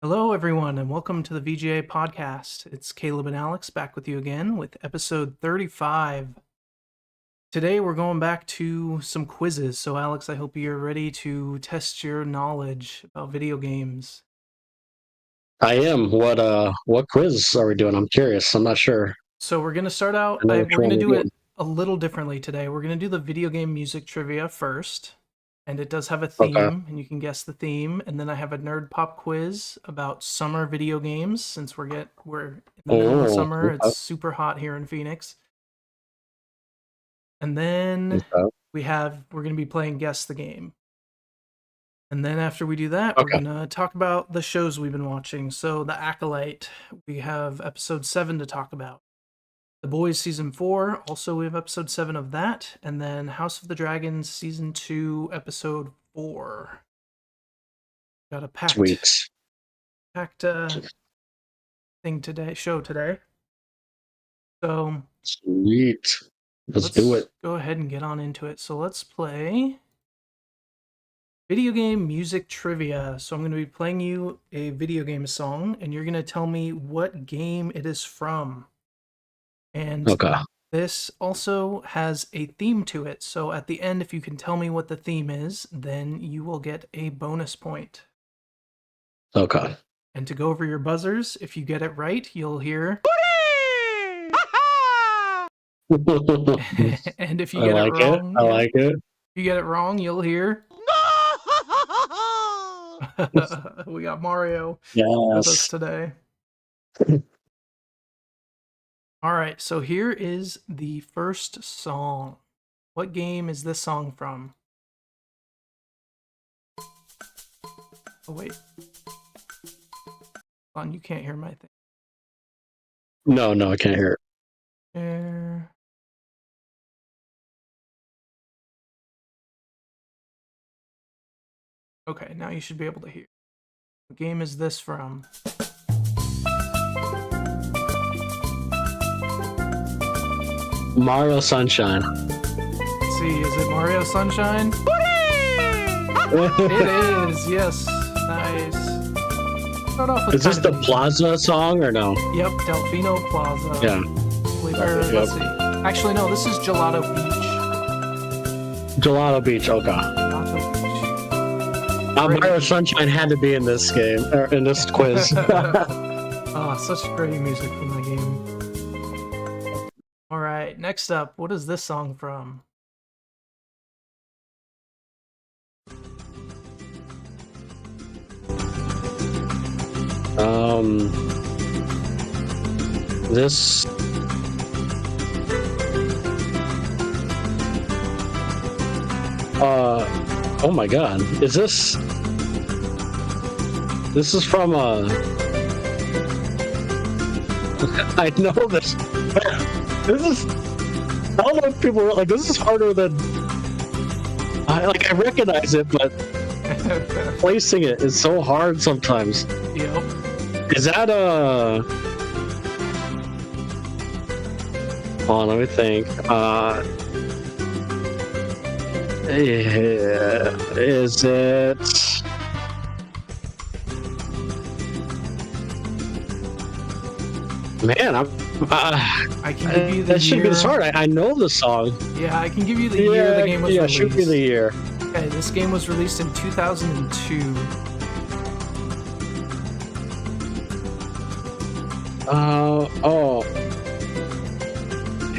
Hello, everyone, and welcome to the VGA Podcast. It's Caleb and Alex back with you again with episode 35. Today, we're going back to some quizzes. So, Alex, I hope you're ready to test your knowledge about video games. I am. What quiz are we doing? I'm curious. I'm not sure. So, we're going to start out, we're going to do it a little differently today. We're going to do the video game music trivia first. And it does have a theme, and you can guess the theme. And then I have a nerd pop quiz about summer video games, since we're in the middle of the summer. It's super hot here in Phoenix. And then we're going to be playing Guess the Game. And then after we do that, we're going to talk about the shows we've been watching. So the Acolyte, we have episode 7 to talk about. The Boys Season 4, also we have episode 7 of that. And then House of the Dragons Season 2, episode 4. Got a packed show today. So sweet. Let's do it. Go ahead and get on into it. So let's play video game music trivia. So I'm going to be playing you a video game song, and you're going to tell me what game it is from. And this also has a theme to it. So at the end, if you can tell me what the theme is, then you will get a bonus point. Okay. And to go over your buzzers, if you get it right, you'll hear... And if you get it wrong... I like it. If you get it wrong, you'll hear... We got Mario with us today. All right, so here is the first song. What game is this song from? Oh, wait. Hold on, you can't hear my thing. No, I can't hear it. Okay, now you should be able to hear. What game is this from? Mario Sunshine. Let's see, is it Mario Sunshine? It is, yes. Nice. Start off with is this the Plaza song or no? Yep, Delfino Plaza. Yeah. Let's see. Actually, no, this is Gelato Beach. Gelato Beach, okay. Mario Sunshine had to be in this game, or in this quiz. Such great music from that game. All right, next up, what is this song from? This... oh my god, is this... This is from, I know this. This is... I don't know if people are like, this is harder than... I recognize it, but placing it is so hard sometimes. Yep. Is that Hold on, let me think. Is it... Man, I can give you the that should be this hard. I know the song. Yeah, I can give you the year the game was released. Yeah, shoot me the year. Okay, this game was released in 2002.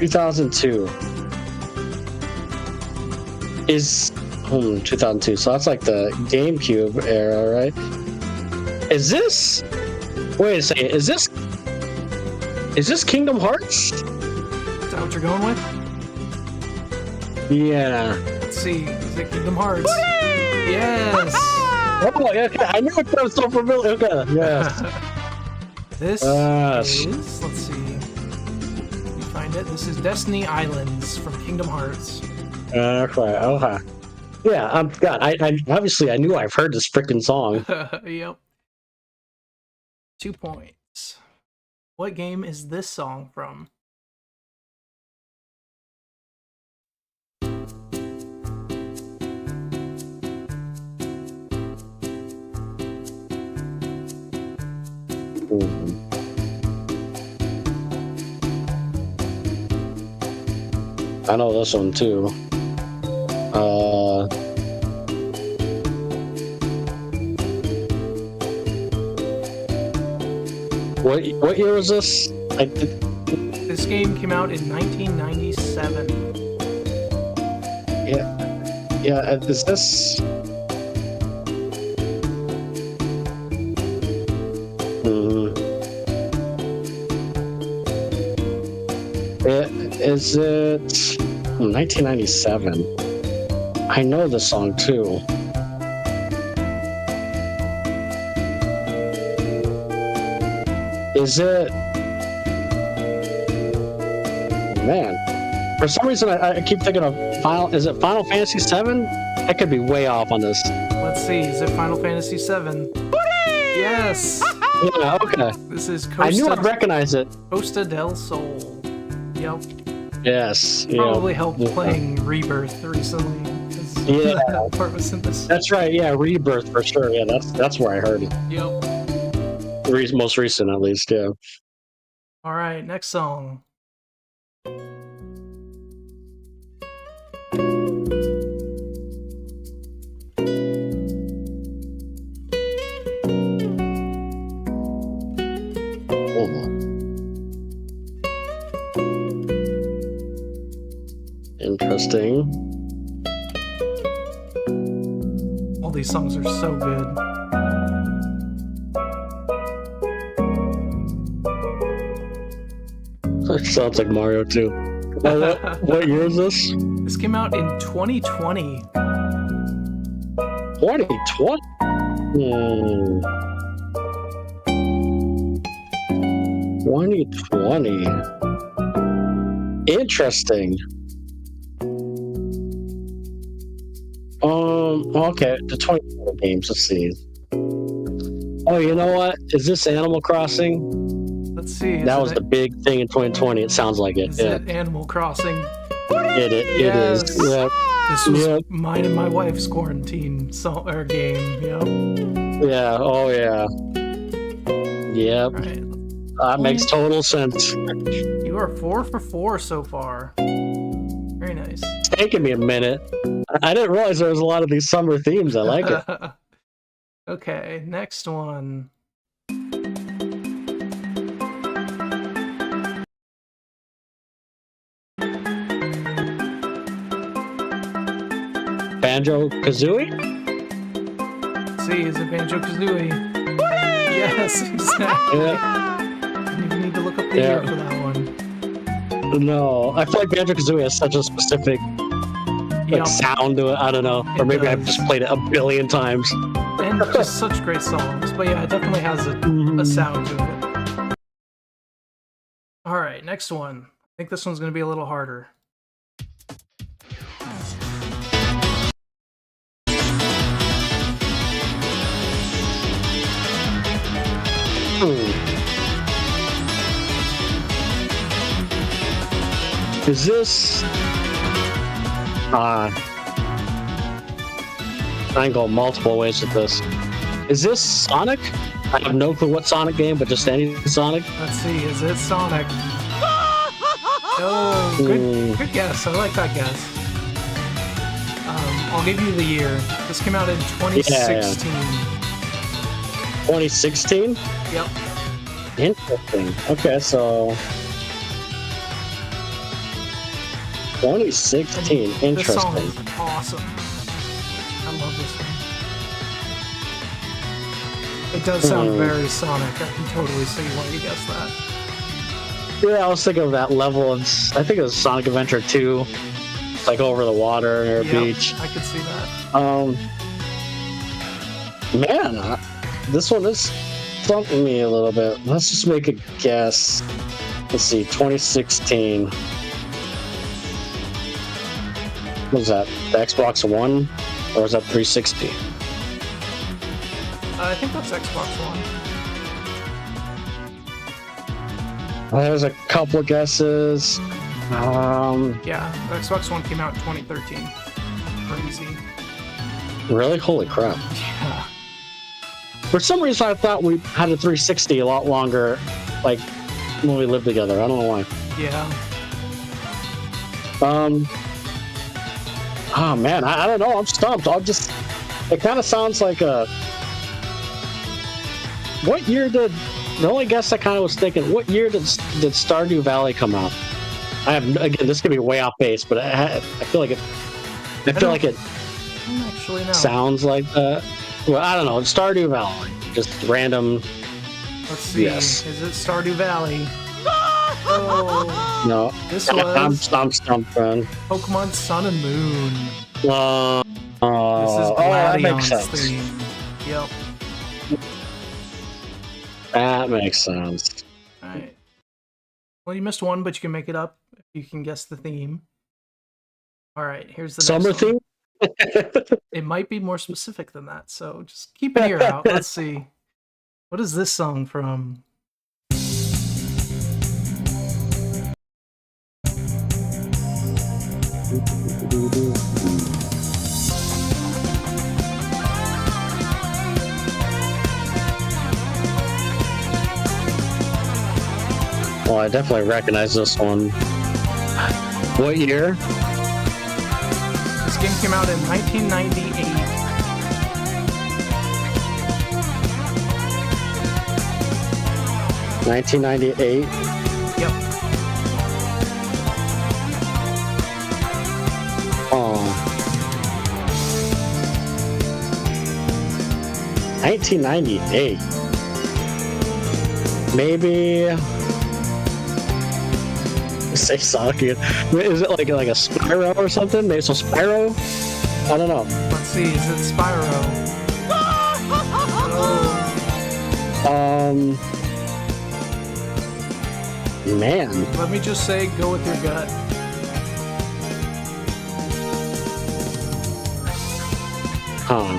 2002. Is 2002, so that's like the GameCube era, right? Is this... Wait a second, is this Kingdom Hearts? Is that what you're going with? Yeah. Let's see, is it Kingdom Hearts? Yes! Oh, okay, I knew it was so familiar. Okay, yes. This is, let's see, let me find it. This is Destiny Islands from Kingdom Hearts. Okay. Yeah, God, I obviously I knew I've heard this freaking song. Yep. 2 points. What game is this song from? I know this one too. What year was this? This game came out in 1997. Yeah. Is this? Is it 1997? I know the song too. Is it? Man, for some reason I keep thinking of Final. Is it Final Fantasy VII? I could be way off on this. Let's see. Is it Final Fantasy VII? Yes. Yeah. Okay. This is Costa. I knew I'd recognize it. Costa del Sol. Yep. Yes. Probably helped playing Rebirth recently. Yeah. That part was in this. That's right. Yeah, Rebirth for sure. Yeah, that's where I heard it. Yep. Most recent, at least. Yeah. All right. Next song. Interesting. All these songs are so good. It sounds like Mario too. What year is this? This came out in 2020. 2020? 2020. Interesting. Okay, the 2020 games, let's see. Oh, you know what? Is this Animal Crossing? Let's see. That was the big thing in 2020. It sounds like it. Is it Animal Crossing? It is. Yep. This was mine and my wife's quarantine game, Yeah, oh yeah. Yep. Right. That makes total sense. You are 4 for 4 so far. Very nice. It's taken me a minute. I didn't realize there was a lot of these summer themes. I like it. Okay, next one. Banjo-Kazooie? Let's see, is it Banjo-Kazooie? Yes, exactly. Yeah. You need to look up the year for that one. No, I feel like Banjo-Kazooie has such a specific sound to it. I don't know. Or maybe I've just played it a billion times. And just such great songs. But yeah, it definitely has a sound to it. Alright, next one. I think this one's going to be a little harder. Is this... I can go multiple ways with this. Is this Sonic? I have no clue what Sonic game, but just any Sonic. Let's see, is it Sonic? Oh, good guess. I like that guess. I'll give you the year. This came out in 2016. 2016? Yep. Interesting. Okay, so 2016. Interesting. This song is awesome. I love this one. It does sound very Sonic. I can totally see why you guessed that. Yeah, I was thinking of that level of... I think it was Sonic Adventure 2. It's like over the water near a beach. I could see that. Man, this one is thumping me a little bit. Let's just make a guess. Let's see, 2016. What was that? The Xbox One? Or was that 360? I think that's Xbox One. There's a couple of guesses. Yeah, the Xbox One came out in 2013. Crazy. Really? Holy crap. Yeah. For some reason, I thought we had a 360 a lot longer, like when we lived together. I don't know why. Yeah. Oh man, I don't know. I'm stumped. It kind of sounds like a. What year did? The only guess I kind of was thinking, what year did Stardew Valley come out? Again, this could be way off base, but I feel like it. I don't actually know. Sounds like that. Well, I don't know. It's Stardew Valley. Just random. Let's see. Yes. Is it Stardew Valley? Oh. No. This was. I'm stumped, man. Pokemon Sun and Moon. This is that makes Gladion's sense. theme. Yep. That makes sense. Alright. Well, you missed one, but you can make it up if you can guess the theme. Alright, here's the Summer next one. theme? It might be more specific than that, so just keep an ear out. Let's see. What is this song from? Well, I definitely recognize this one. What year? This game came out in 1998. 1998. Yep. Oh. 1998. Maybe. Say Sonic again. Is it like a Spyro or something? Maybe so Spyro? I don't know. Let's see. Is it Spyro? Man. Let me just say, go with your gut. Huh.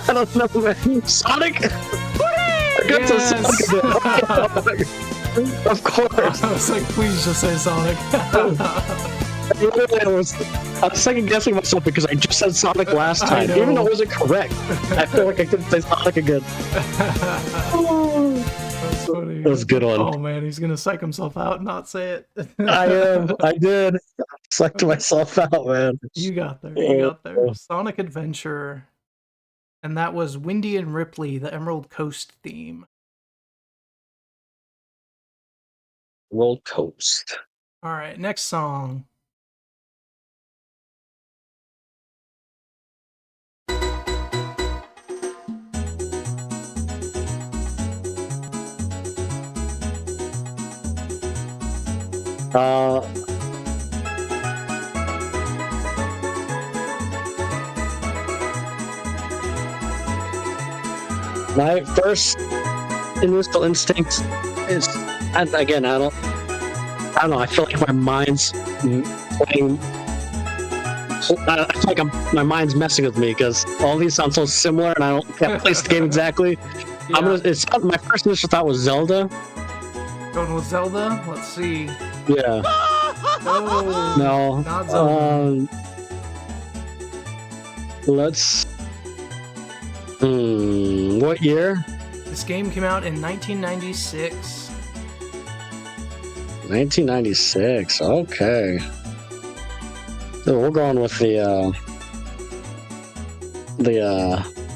I don't know, man. Sonic? I got to Sonic. Of course. I was like, please just say Sonic. I was second guessing myself because I just said Sonic last time, even though it wasn't correct. I feel like I couldn't say Sonic again. That's funny. That was a good one. Oh man, he's gonna psych himself out and not say it. I am. I did. I psyched myself out, man. You got there. You got there. Sonic Adventure. And that was Windy and Ripley, the Emerald Coast theme. World Coast. All right, next song. My first initial instinct is, and again, I don't know. I feel like my mind's playing. I feel like my mind's messing with me because all these sound so similar, and I can't place the game exactly. Yeah. My first initial thought was Zelda. Going with Zelda? Let's see. Yeah. No. Not Zelda. Let's. What year? This game came out in 1996. 1996. Okay. So we're going with the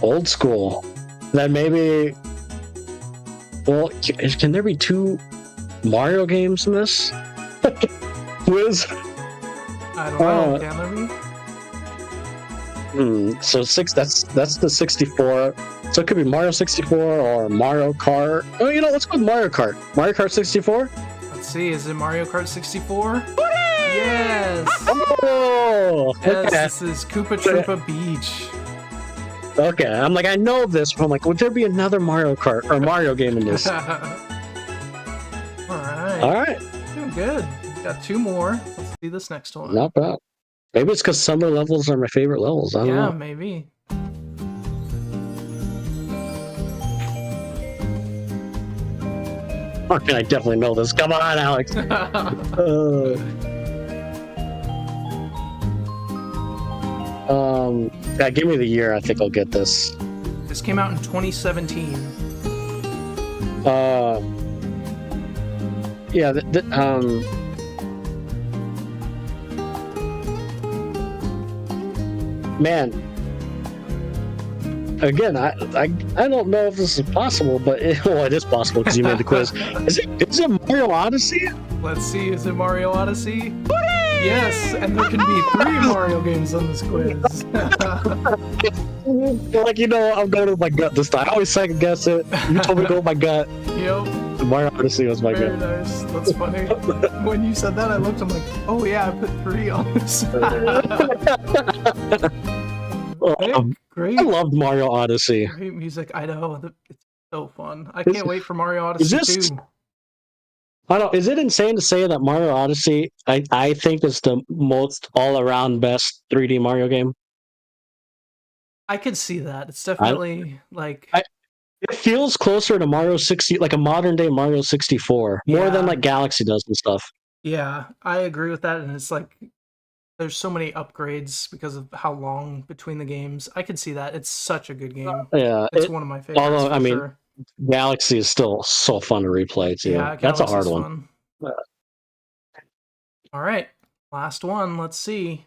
old school. Then maybe. Well, can there be two Mario games in this? Wiz. I don't know. Can there be? So that's the 64. So it could be Mario 64 or Mario Kart. Oh, let's go with Mario Kart. Mario Kart 64? Let's see, is it Mario Kart 64? Yes! Oh! Yes, Okay. This is Koopa Troopa Beach. Okay, I'm like, I know this, but I'm like, would there be another Mario Kart or Mario game in this? Alright. Doing good. We got two more. Let's see this next one. Not bad. Maybe it's because summer levels are my favorite levels. I don't know. Maybe. Okay, I definitely know this. Come on, Alex. Yeah, give me the year. I think I'll get this. This came out in 2017. Yeah. Man. Again, I don't know if this is possible, but it is possible because you made the quiz. Is it Mario Odyssey? Let's see. Is it Mario Odyssey? Yes, and there can be 3 Mario games on this quiz. Like, I'm going with my gut this time. I always second guess it. You told me to go with my gut. Yep. Mario Odyssey was my gut. Very nice. That's funny. When you said that, I looked. I'm like, oh yeah, I put 3 on this. Great. I loved Mario Odyssey. Great music. I know. It's so fun. I can't wait for Mario Odyssey 2. I don't know. Is it insane to say that Mario Odyssey, I think, is the most all-around best 3D Mario game? I could see that. It's definitely it feels closer to Mario 60, like a modern-day Mario 64, more than like Galaxy does and stuff. Yeah, I agree with that, and it's like there's so many upgrades because of how long between the games. I could see that. It's such a good game. Yeah, it's one of my favorites. Although, I mean, Galaxy is still so fun to replay too. Yeah, that's a hard one. All right, last one. Let's see.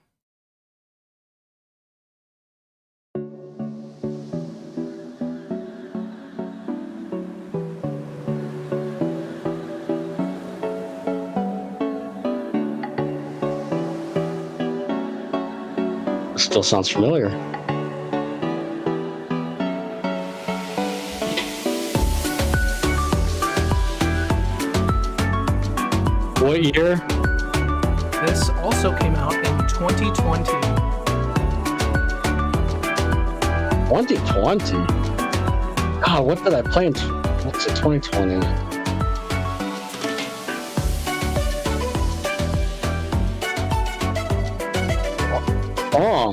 Still sounds familiar. What year? This also came out in 2020. 2020? God, what did I play in 2020? Oh,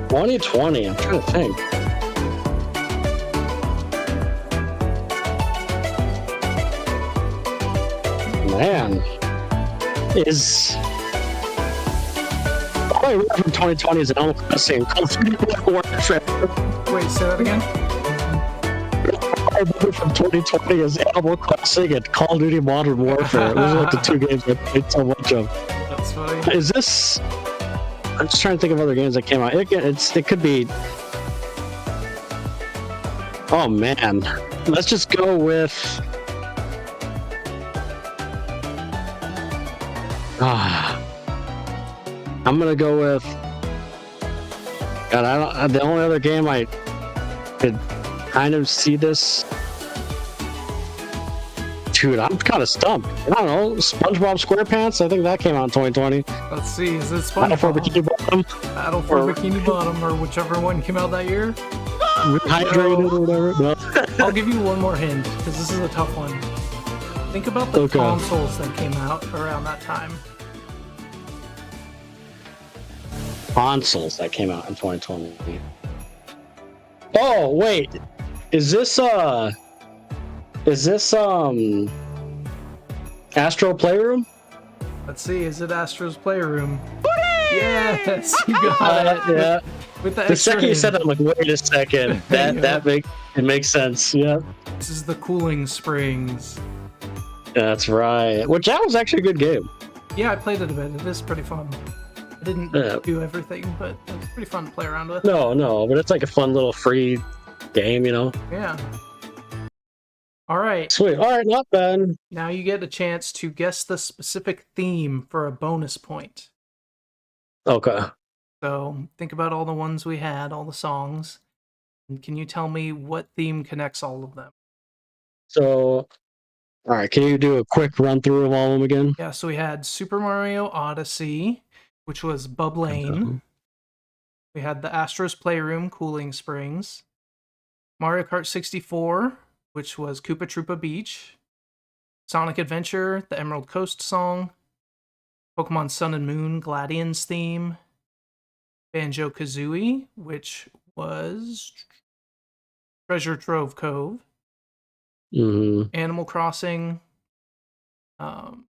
2020. I'm trying to think. Man, all I remember from 2020 is Animal Crossing. Wait, say that again? All I remember from 2020 is Animal Crossing and Call of Duty Modern Warfare. Those are like the 2 games I played so much of. That's funny. Is this... I'm just trying to think of other games that came out. It could be... Oh, man. Let's just go with... I'm gonna go with... God, the only other game I could kind of see this... Dude, I'm kind of stumped. I don't know. SpongeBob SquarePants? I think that came out in 2020. Let's see. Is it SpongeBob? Battle for Bikini Bottom? Battle for Bikini Bottom, or whichever one came out that year? Rehydrated or whatever? No. I'll give you one more hint, because this is a tough one. Think about the consoles that came out around that time. Consoles that came out in 2020. Oh, wait. Is this Astro Playroom? Let's see, is it Astro's Playroom? Yes, you got it. Yeah. With the second you said that, I'm like, wait a second. It makes sense. Yeah. This is the Cooling Springs. That's right. Which that was actually a good game. Yeah, I played it a bit. It is pretty fun. I didn't do everything, but it was pretty fun to play around with. No, but it's like a fun little free game, Yeah. All right. Sweet. All right, not bad. Now you get a chance to guess the specific theme for a bonus point. Okay. So think about all the ones we had, all the songs. And can you tell me what theme connects all of them? So, all right, can you do a quick run through of all of them again? Yeah, so we had Super Mario Odyssey, which was Bub Lane. We had the Astro's Playroom, Cooling Springs. Mario Kart 64, which was Koopa Troopa Beach. Sonic Adventure, the Emerald Coast song. Pokemon Sun and Moon, Gladian's theme. Banjo-Kazooie, which was Treasure Trove Cove. Animal Crossing. Song.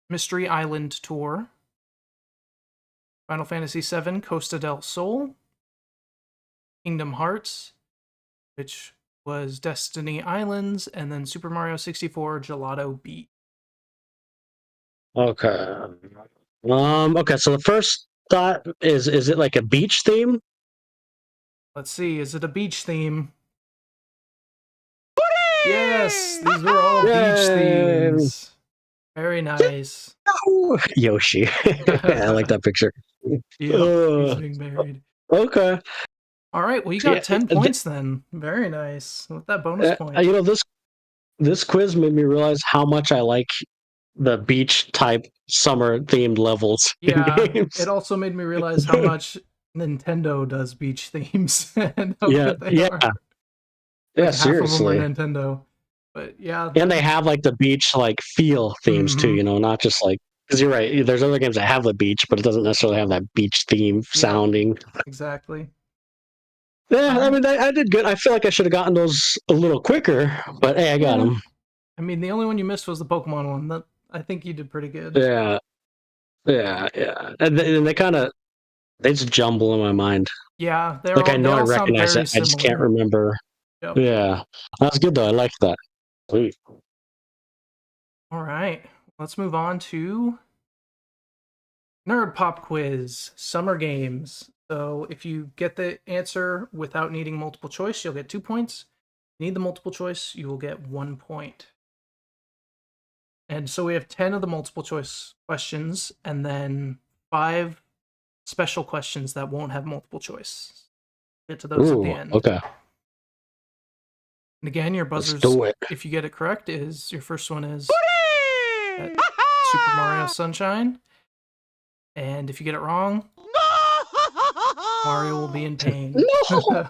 Mystery Island Tour, Final Fantasy VII Costa del Sol, Kingdom Hearts, which was Destiny Islands, and then Super Mario 64 Gelato Beat. Okay. Okay, so the first thought is it like a beach theme? Let's see, is it a beach theme? Yes, these were all beach themes. Very nice. Yoshi. I like that picture. Yeah, he's being married. Okay. All right, well, you got 10 points then. Very nice. With that bonus point. You know, this quiz made me realize how much I like the beach type summer themed levels. Yeah, it also made me realize how much Nintendo does beach themes. And how good they are. Yeah, like seriously. Half of them are Nintendo. But yeah. And they have like the beach like feel themes too, you know, not just like, because you're right, there's other games that have the beach, but it doesn't necessarily have that beach theme sounding. Exactly. Yeah, I mean, I did good. I feel like I should have gotten those a little quicker, but hey, I got them. I mean, the only one you missed was the Pokemon one. That I think you did pretty good. Yeah. And they kind of, they just jumble in my mind. Yeah, they're like all, I know I recognize it, I just can't remember. Yep. Yeah, that's good though. I like that. Sweet. All right, let's move on to Nerd Pop Quiz Summer Games. So if you get the answer without needing multiple choice, you'll get 2 points. If you need the multiple choice, you will get 1 point. And so we have 10 of the multiple choice questions, and then 5 special questions that won't have multiple choice. Get to those at the end. Okay. And again, your buzzers, if you get it correct, is your first one is Super Mario Sunshine. And if you get it wrong, Mario will be in pain. No!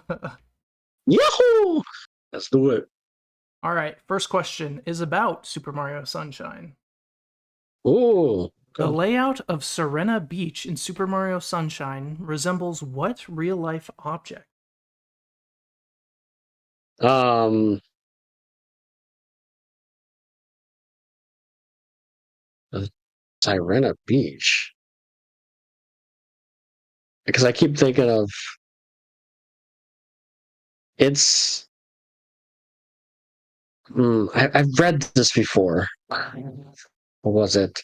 Yahoo! Let's do it. All right, first question is about Super Mario Sunshine. Oh. The layout of Serena Beach in Super Mario Sunshine resembles what real-life object? Serena Beach. Because I keep thinking of it's. I've read this before. What was it?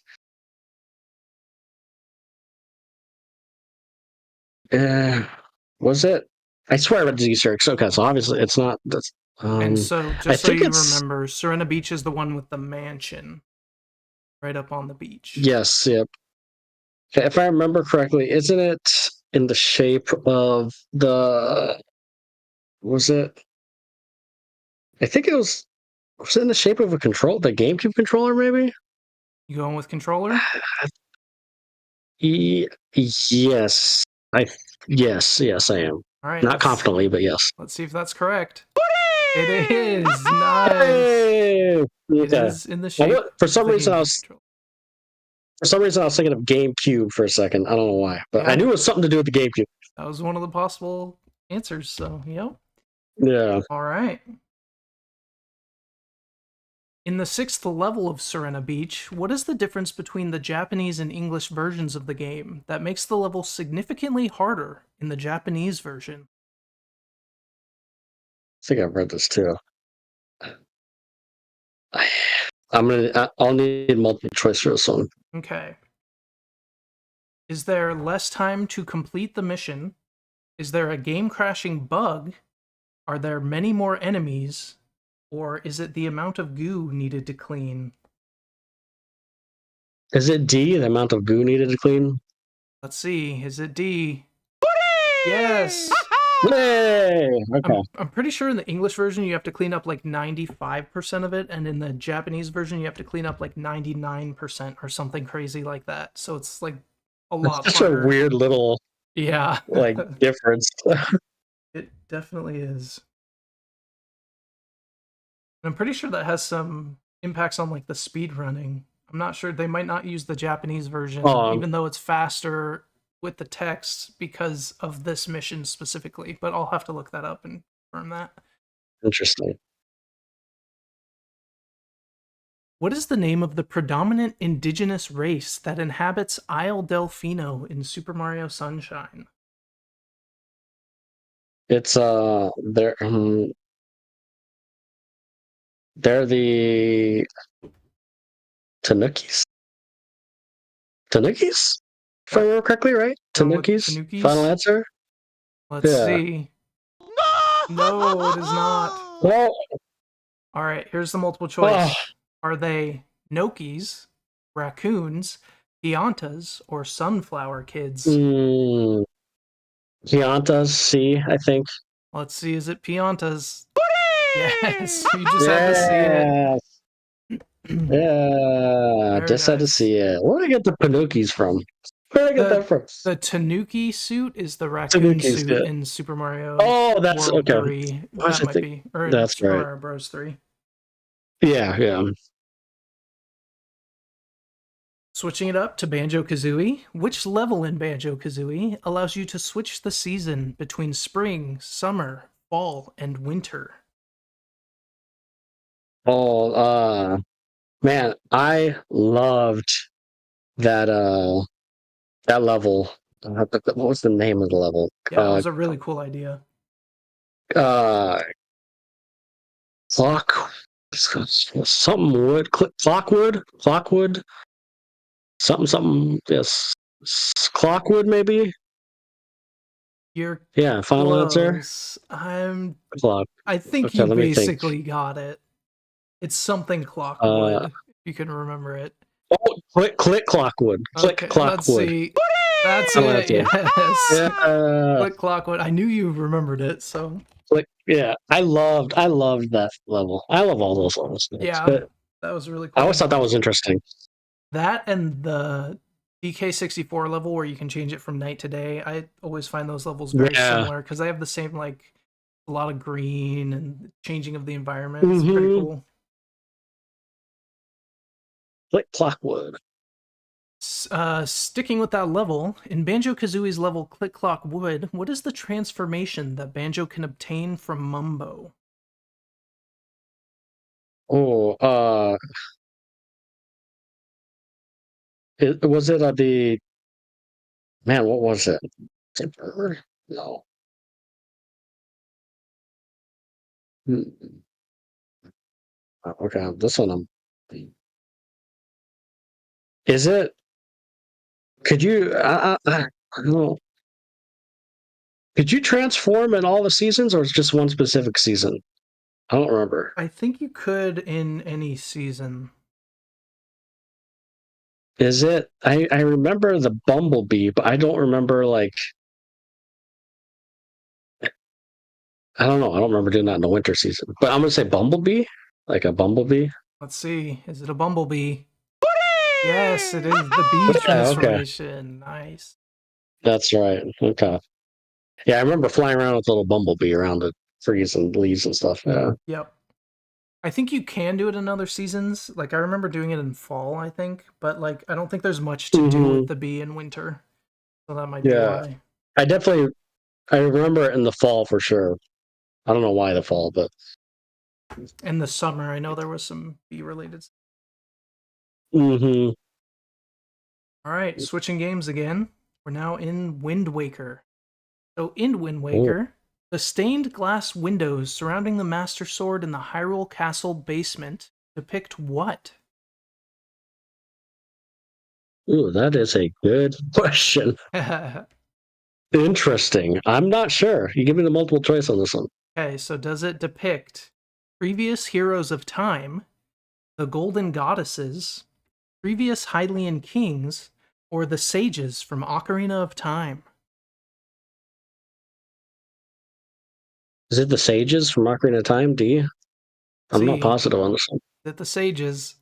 Was it? I swear I read these lyrics. Okay, so obviously it's not. That's. And so, just so you remember, Serena Beach is the one with the mansion right up on the beach. Yes, yep. If I remember correctly, isn't it in the shape of the? Was it? I think it was. Was it in the shape of a control? The GameCube controller, maybe? You going with controller? Yes. Yes, I am. All right. Not confidently, but yes. Let's see if that's correct. It is. Nice. Hey! Okay. It is in the shape. For some reason, I was thinking of GameCube for a second. I don't know why, but I knew it was something to do with the GameCube. That was one of the possible answers. So, yep. Yeah. All right. In the 6th level of Serena Beach, what is the difference between the Japanese and English versions of the game that makes the level significantly harder in the Japanese version? I think I've read this too. I'll need multiple choice for this one. Okay. Is there less time to complete the mission? Is there a game-crashing bug? Are there many more enemies? Or is it the amount of goo needed to clean? Is it D, the amount of goo needed to clean? Let's see. Is it D? Yes! Yay! Okay. I'm pretty sure in the English version you have to clean up like 95% of it, and in the Japanese version you have to clean up like 99% or something crazy like that. So it's like a lot That's harder. A weird little like difference. It definitely is. I'm pretty sure that has some impacts on like the speed running. I'm not sure. They might not use the Japanese version, even though it's faster with the text because of this mission specifically. But I'll have to look that up and confirm that. Interesting. What is the name of the predominant indigenous race that inhabits Isle Delfino in Super Mario Sunshine? It's they're the Tanukis. Tanukis? If I remember correctly, right? Tanukis? Final answer? Let's see. No, it is not. Well, all right, here's the multiple choice. Are they Nokis, raccoons, Piantas, or sunflower kids? Piantas, C, I think. Let's see, is it Piantas? Yes, you just had to see it. Yeah, just had to see it. Where did I get the Panukis from? Where did I get that from? The Tanuki suit is the raccoon suit in Super Mario. Oh, that's World okay. 3. That might be. Or that's Super right. Mario Bros. 3. Yeah. Switching it up to Banjo-Kazooie. Which level in Banjo-Kazooie allows you to switch the season between spring, summer, fall, and winter? Oh, man, I loved that that level. What was the name of the level? Yeah, it was a really cool idea. Something wood, clockwood, something. Yes, clockwood maybe. You're final close. answer. Clock. I think you basically got it. It's something clockwood. You can remember it. Oh, click clockwood. Click clockwood. Let's see. That's it. Yes. Click clockwood. I knew you remembered it. So. Click. Yeah, I loved that level. I love all those levels. Yeah, that was really cool. I always thought that was interesting. That and the DK64 level where you can change it from night to day. I always find those levels very similar because they have the same, like, a lot of green and changing of the environment. It's pretty cool. Click clockwood. Sticking with that level, in Banjo-Kazooie's level Click Clock Wood, what is the transformation that Banjo can obtain from Mumbo? Oh, was it the... Man, what was it? Was it bird? No. Okay, this one Is it... Could you... I don't know. Could you transform in all the seasons, or it's just one specific season? I don't remember. I think you could in any season. Is it? I remember the Bumblebee, but I don't remember, like... I don't know. I don't remember doing that in the winter season. But I'm going to say Bumblebee? Like a Bumblebee? Let's see. Is it a Bumblebee? Yes, it is the bee transformation. Okay. Nice. That's right. Okay. Yeah, I remember flying around with a little Bumblebee around the trees and leaves and stuff. Yeah. Yep. I think you can do it in other seasons. Like, I remember doing it in fall, I think. But, like, I don't think there's much to do with the bee in winter. So that might be why. I remember it in the fall for sure. I don't know why the fall, but... In the summer, I know there was some bee-related. All right, switching games again. We're now in Wind Waker. So in Wind Waker, the stained glass windows surrounding the Master Sword in the Hyrule Castle basement depict what? Ooh, that is a good question. Interesting. I'm not sure. You give me the multiple choice on this one. Okay, so does it depict previous heroes of time, the Golden Goddesses, previous Hylian kings, or the sages from Ocarina of Time? Is it the sages from Ocarina of Time, D? I'm not positive on this one. Is it the sages?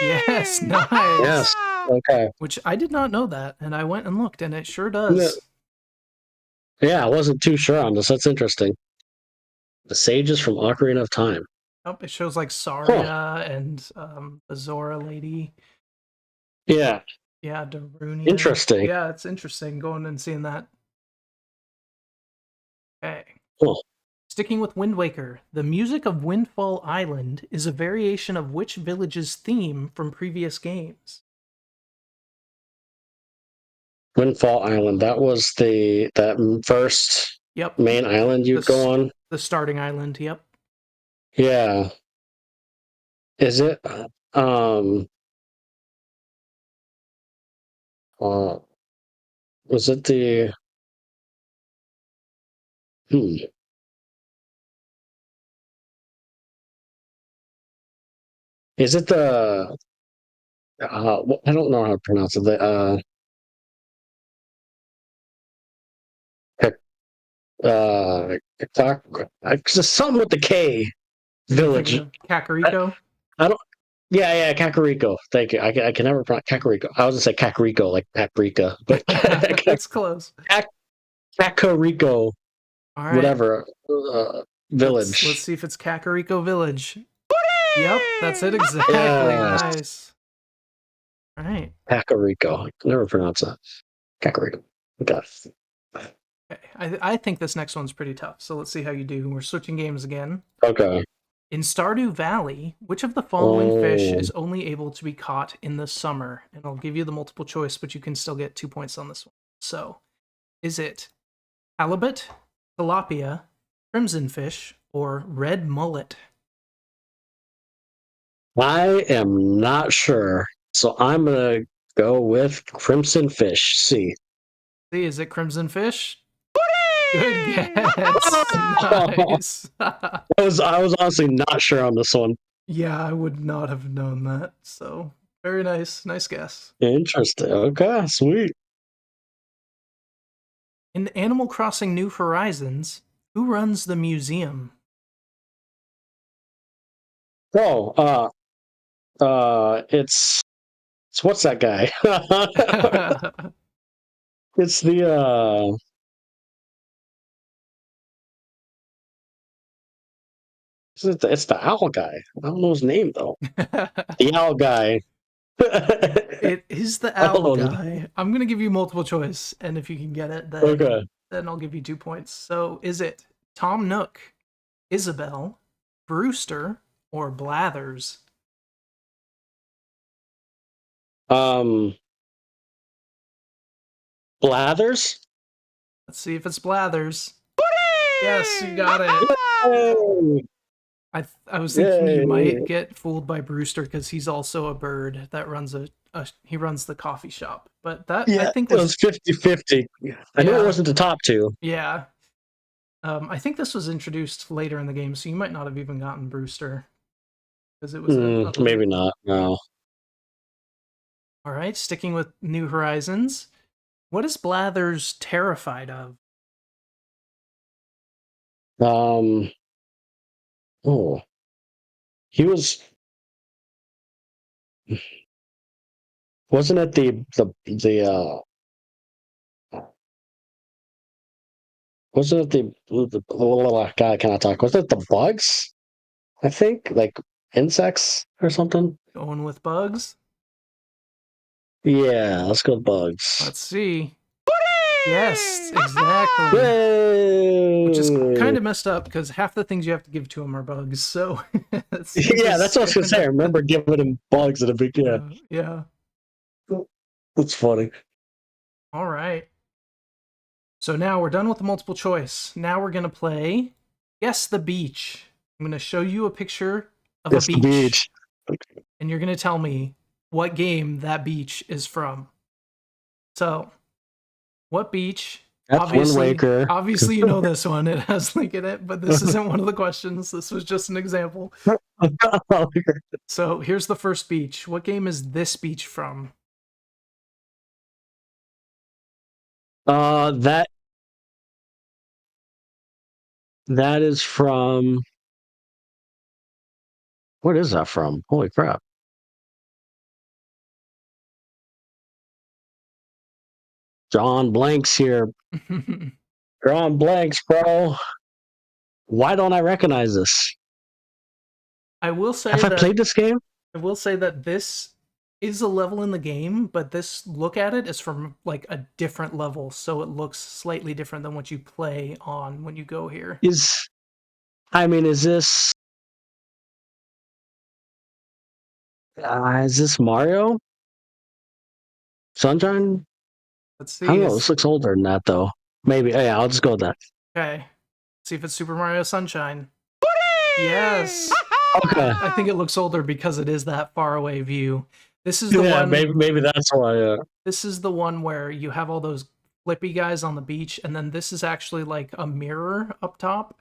Yes, nice. Yes, okay. Which I did not know that, and I went and looked, and it sure does. Yeah, I wasn't too sure on this. That's interesting. The sages from Ocarina of Time. Oh, it shows like Saria and the Zora lady. Yeah. Yeah, Darunia. Interesting. Yeah, it's interesting going and seeing that. Okay. Cool. Sticking with Wind Waker, the music of Windfall Island is a variation of which village's theme from previous games? Windfall Island. That was that first Yep. main island you'd go on. The starting island. Yep. Yeah. Is it? Was it the? Is it the? I don't know how to pronounce it. Just something with the K village. Kakariko? I don't. Yeah, Kakariko. Thank you. I can never pronounce Kakariko. I was gonna say Kakariko, like paprika, but that's close. Kakariko, all right. Whatever village. Let's see if it's Kakariko Village. Yep, that's it exactly. Yes. Nice. All right. Kakariko. I can never pronounce that. Kakariko. Okay. I think this next one's pretty tough, so let's see how you do. We're switching games again. Okay. In Stardew Valley, which of the following fish is only able to be caught in the summer? And I'll give you the multiple choice, but you can still get 2 points on this one. So, is it halibut, tilapia, crimson fish, or red mullet? I am not sure, so I'm gonna go with crimson fish. C. C, is it crimson fish? Good guess. Nice. I was honestly not sure on this one. Yeah, I would not have known that. So very nice. Nice guess. Interesting. Okay, sweet. In Animal Crossing New Horizons, who runs the museum? Oh, it's what's that guy? It's the it's the owl guy. I don't know his name though. The owl guy. It is the owl guy. I'm gonna give you multiple choice, and if you can get it, then I'll give you 2 points. So, is it Tom Nook, Isabelle, Brewster, or Blathers? Blathers. Let's see if it's Blathers. Yes, you got it. Yay! I was thinking you might get fooled by Brewster because he's also a bird that runs he runs the coffee shop. But that I think it was 50-50. I knew it wasn't the top two. Yeah. I think this was introduced later in the game, so you might not have even gotten Brewster because it was maybe not. No. All right, sticking with New Horizons, what is Blathers terrified of? He was. Wasn't it the wasn't it the God, I cannot talk. Was it the bugs? I think like insects or something. Going with bugs? Yeah, let's go with bugs. Let's see. Yes, exactly. Yay! Which is kind of messed up because half the things you have to give to him are bugs. So that's what I was gonna say. I remember giving him bugs at a big yeah. That's funny. All right. So now we're done with the multiple choice. Now we're gonna play Guess the Beach. I'm gonna show you a picture of a beach, and you're gonna tell me what game that beach is from. So. What beach? That's Wind Waker. Obviously, you know this one. It has Link in it, but this isn't one of the questions. This was just an example. So here's the first beach. What game is this beach from? That is from. What is that from? Holy crap! Drawing blanks here. Drawing blanks, bro. Why don't I recognize this? I will say Have I played this game? I will say that this is a level in the game, but this look at it is from like a different level, so it looks slightly different than what you play on when you go here. I mean, is this Mario? Sunshine? Let's I don't see. know. This looks older than that, though. Maybe. Yeah, I'll just go with that. Okay. See if it's Super Mario Sunshine. Yes. Okay. I think it looks older because it is that far away view. This is the Yeah, one. maybe that's why. This is the one where you have all those flippy guys on the beach, and then this is actually like a mirror up top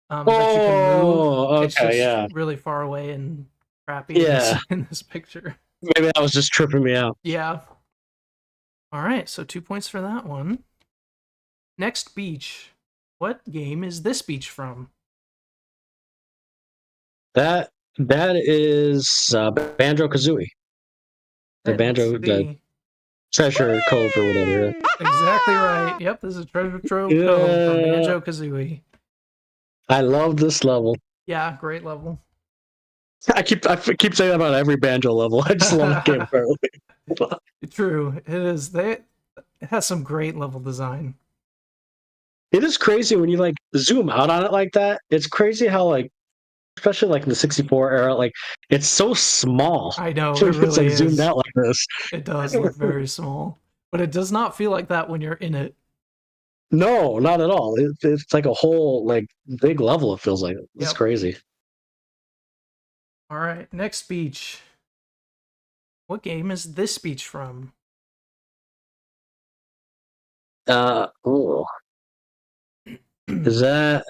that you can move. Oh, It's okay, just yeah. really far away and crappy Yeah. in this picture. Maybe that was just tripping me out. Yeah. All right, so 2 points for that one. Next beach. What game is this beach from? That is Banjo-Kazooie. The Treasure Cove or whatever. Yeah. Exactly right. Yep, this is Treasure Trove Yeah. Cove from Banjo-Kazooie. I love this level. Yeah, great level. I keep saying that about every Banjo level. I just love the game apparently. True, it is. It has some great level design. It is crazy when you like zoom out on it like that. It's crazy how like, especially like in the 64 era, like it's so small. I know, it It's really like is. zoomed out like this. It does look very small, but it does not feel like that when you're in it. No, not at all. It's like a whole like big level. It feels like it's crazy. All right, next beach. What game is this beach from? Oh, is that?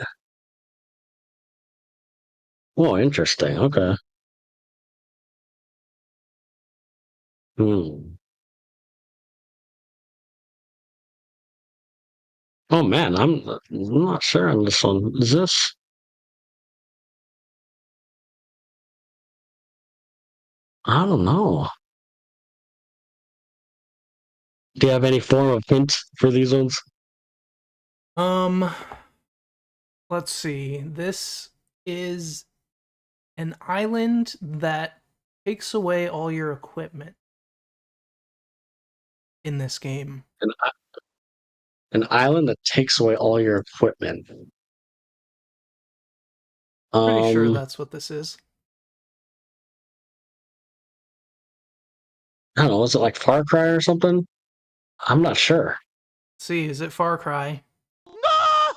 Oh, interesting. Okay. Hmm. Oh man, I'm not sure on this one. Is this? I don't know. Do you have any form of hint for these ones? Let's see. This is an island that takes away all your equipment in this game. An island that takes away all your equipment. Pretty sure that's what this is. I don't know. Is it like Far Cry or something? I'm not sure. Let's see, is it Far Cry? No.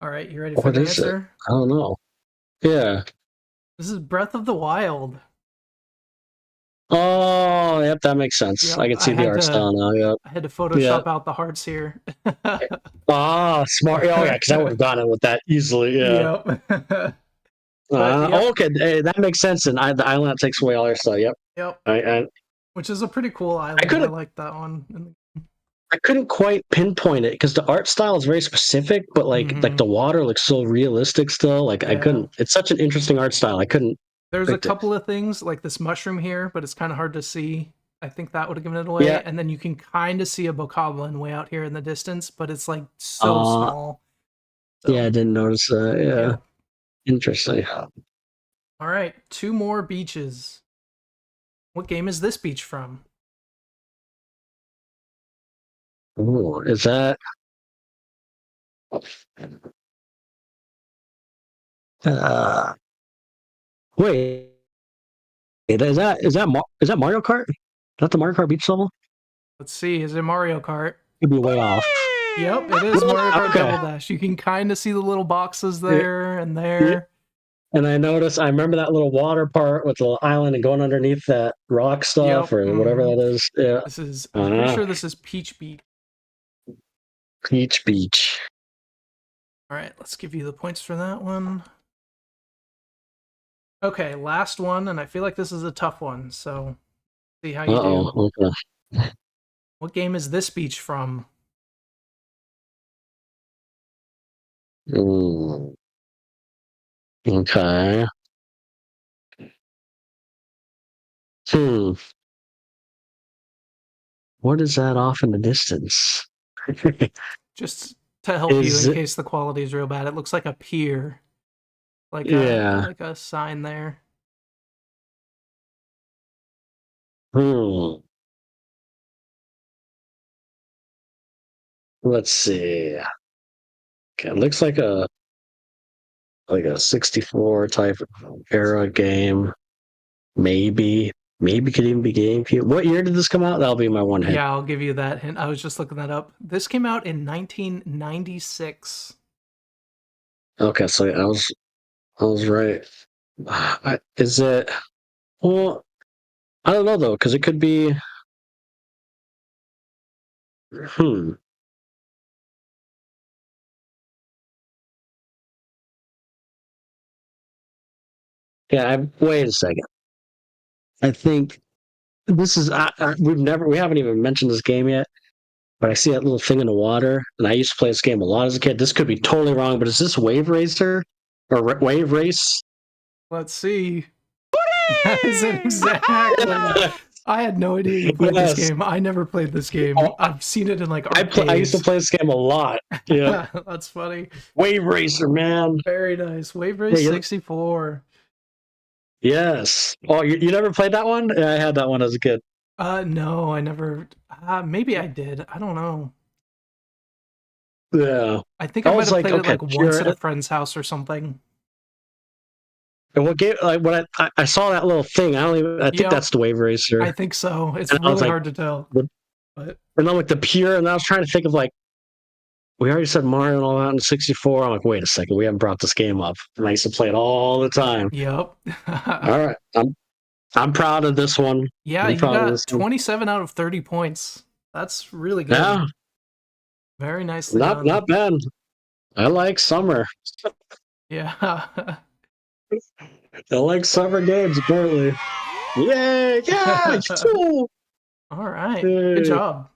All right, you ready for the answer? It? I don't know. Yeah. This is Breath of the Wild. Oh, yep, that makes sense. Yep, I can see the art style now. Yep. I had to Photoshop out the hearts here. Smart. Oh, yeah, because I would have gotten it with that easily. Yeah. Yep. Okay, hey, that makes sense. And the island that takes away all your stuff. Yep. Yep. Which is a pretty cool island. I like that one. I couldn't quite pinpoint it because the art style is very specific, but like the water looks so realistic still. Like I couldn't. It's such an interesting art style. I couldn't. There's a couple of things like this mushroom here, but it's kind of hard to see. I think that would have given it away. Yeah. And then you can kind of see a bokoblin way out here in the distance, but it's like so small. So, yeah, I didn't notice that. Yeah. Interesting. All right, 2 more beaches. What game is this beach from? Ooh, is that? Wait, is that Mario Kart? Is that the Mario Kart beach level? Let's see. Is it Mario Kart? Could be way off. Yep, it is Mario Kart Double Dash. You can kind of see the little boxes there and there. Yeah. And I remember that little water part with the little island and going underneath that rock stuff or whatever that is. Yeah. I'm pretty sure this is Peach Beach. Peach Beach. All right, let's give you the points for that one. Okay, last one, and I feel like this is a tough one, so see how you do. Okay. What game is this beach from? Okay. What is that off in the distance? Just to help you in case the quality is real bad. It looks like a pier. Like a sign there. Let's see. Okay, it looks like a 64 type era game. Maybe could even be GameCube. What year did this come out? That'll be my one hit. Yeah, I'll give you that hint. I was just looking that up. This came out in 1996. Okay, so I was right. Is it? Well, I don't know though, because it could be. Hmm. Yeah. Wait a second. I think this is. We haven't even mentioned this game yet. But I see that little thing in the water, and I used to play this game a lot as a kid. This could be totally wrong, but is this Wave Racer or Wave Race? Let's see. That is it exactly. I had no idea you played this game. I never played this game. I've seen it in like arcades. I used to play this game a lot. Yeah, that's funny. Wave Racer, man. Very nice. Wave Race 64. Yes. Oh, you never played that one? Yeah, I had that one as a kid. No, I never. Maybe I did. I don't know. Yeah. I think I might have played it like once at a friend's house or something. And what game? Like when I saw that little thing, I think that's the Wave Racer. I think so. It's really hard to tell. But and then like the pure, and I was trying to think of like, we already said Mario and all that in 64. I'm like, wait a second, we haven't brought this game up. And I used to play it all the time. Yep. All right, I'm proud of this one. Yeah, you got 27 out of 30 points. That's really good. Yeah. Very nicely done. Not bad. I like summer. Yeah. I like summer games, apparently. Yay! Yeah! All right. Good job.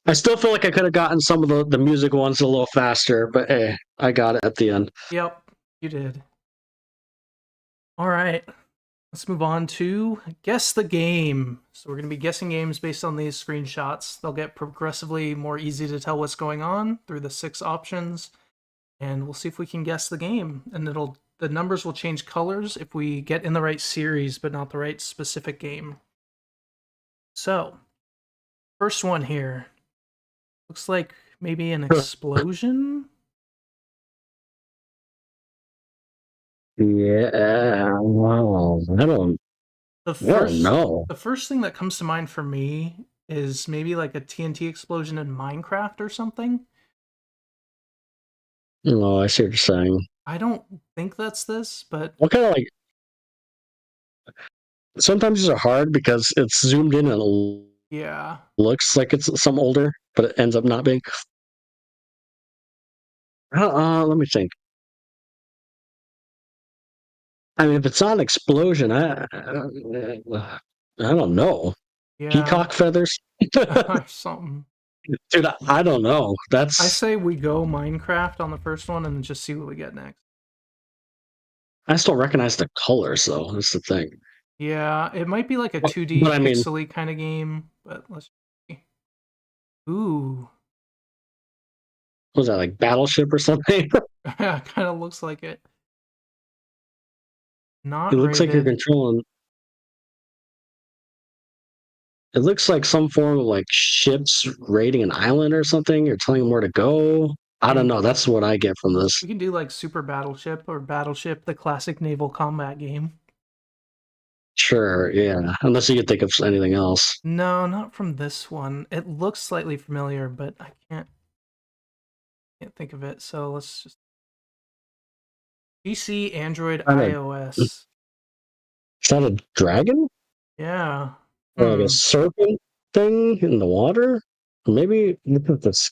I still feel like I could have gotten some of the music ones a little faster, but hey, I got it at the end. Yep, you did. All right. Let's move on to Guess the Game. So we're going to be guessing games based on these screenshots. They'll get progressively more easy to tell what's going on through the 6 options. And we'll see if we can guess the game. And the numbers will change colors if we get in the right series, but not the right specific game. So, first one here. Looks like maybe an explosion? Yeah, wow. I don't know. The first thing that comes to mind for me is maybe like a TNT explosion in Minecraft or something. No, I see what you're saying. I don't think that's this, but what kind of like? Sometimes these are hard because it's zoomed in and looks like it's some older, but it ends up not being. Let me think. I mean, if it's not an explosion, I don't know. Yeah. Peacock feathers? Something. Dude, I don't know. I say we go Minecraft on the first one and just see what we get next. I still recognize the colors, though. That's the thing. Yeah, it might be like a 2D pixely kind of game, but let's see. Ooh. Was that like Battleship or something? Yeah, kind of looks like it. It looks like you're controlling. It looks like some form of like ships raiding an island or something. You're telling them where to go. I don't know. That's what I get from this. We can do like Super Battleship or Battleship, the classic naval combat game. Sure, yeah. Unless you could think of anything else. No, not from this one. It looks slightly familiar, but I can't think of it. So let's just PC, Android, iOS. Is that a dragon? Yeah. Or like a serpent thing in the water? Maybe look at this.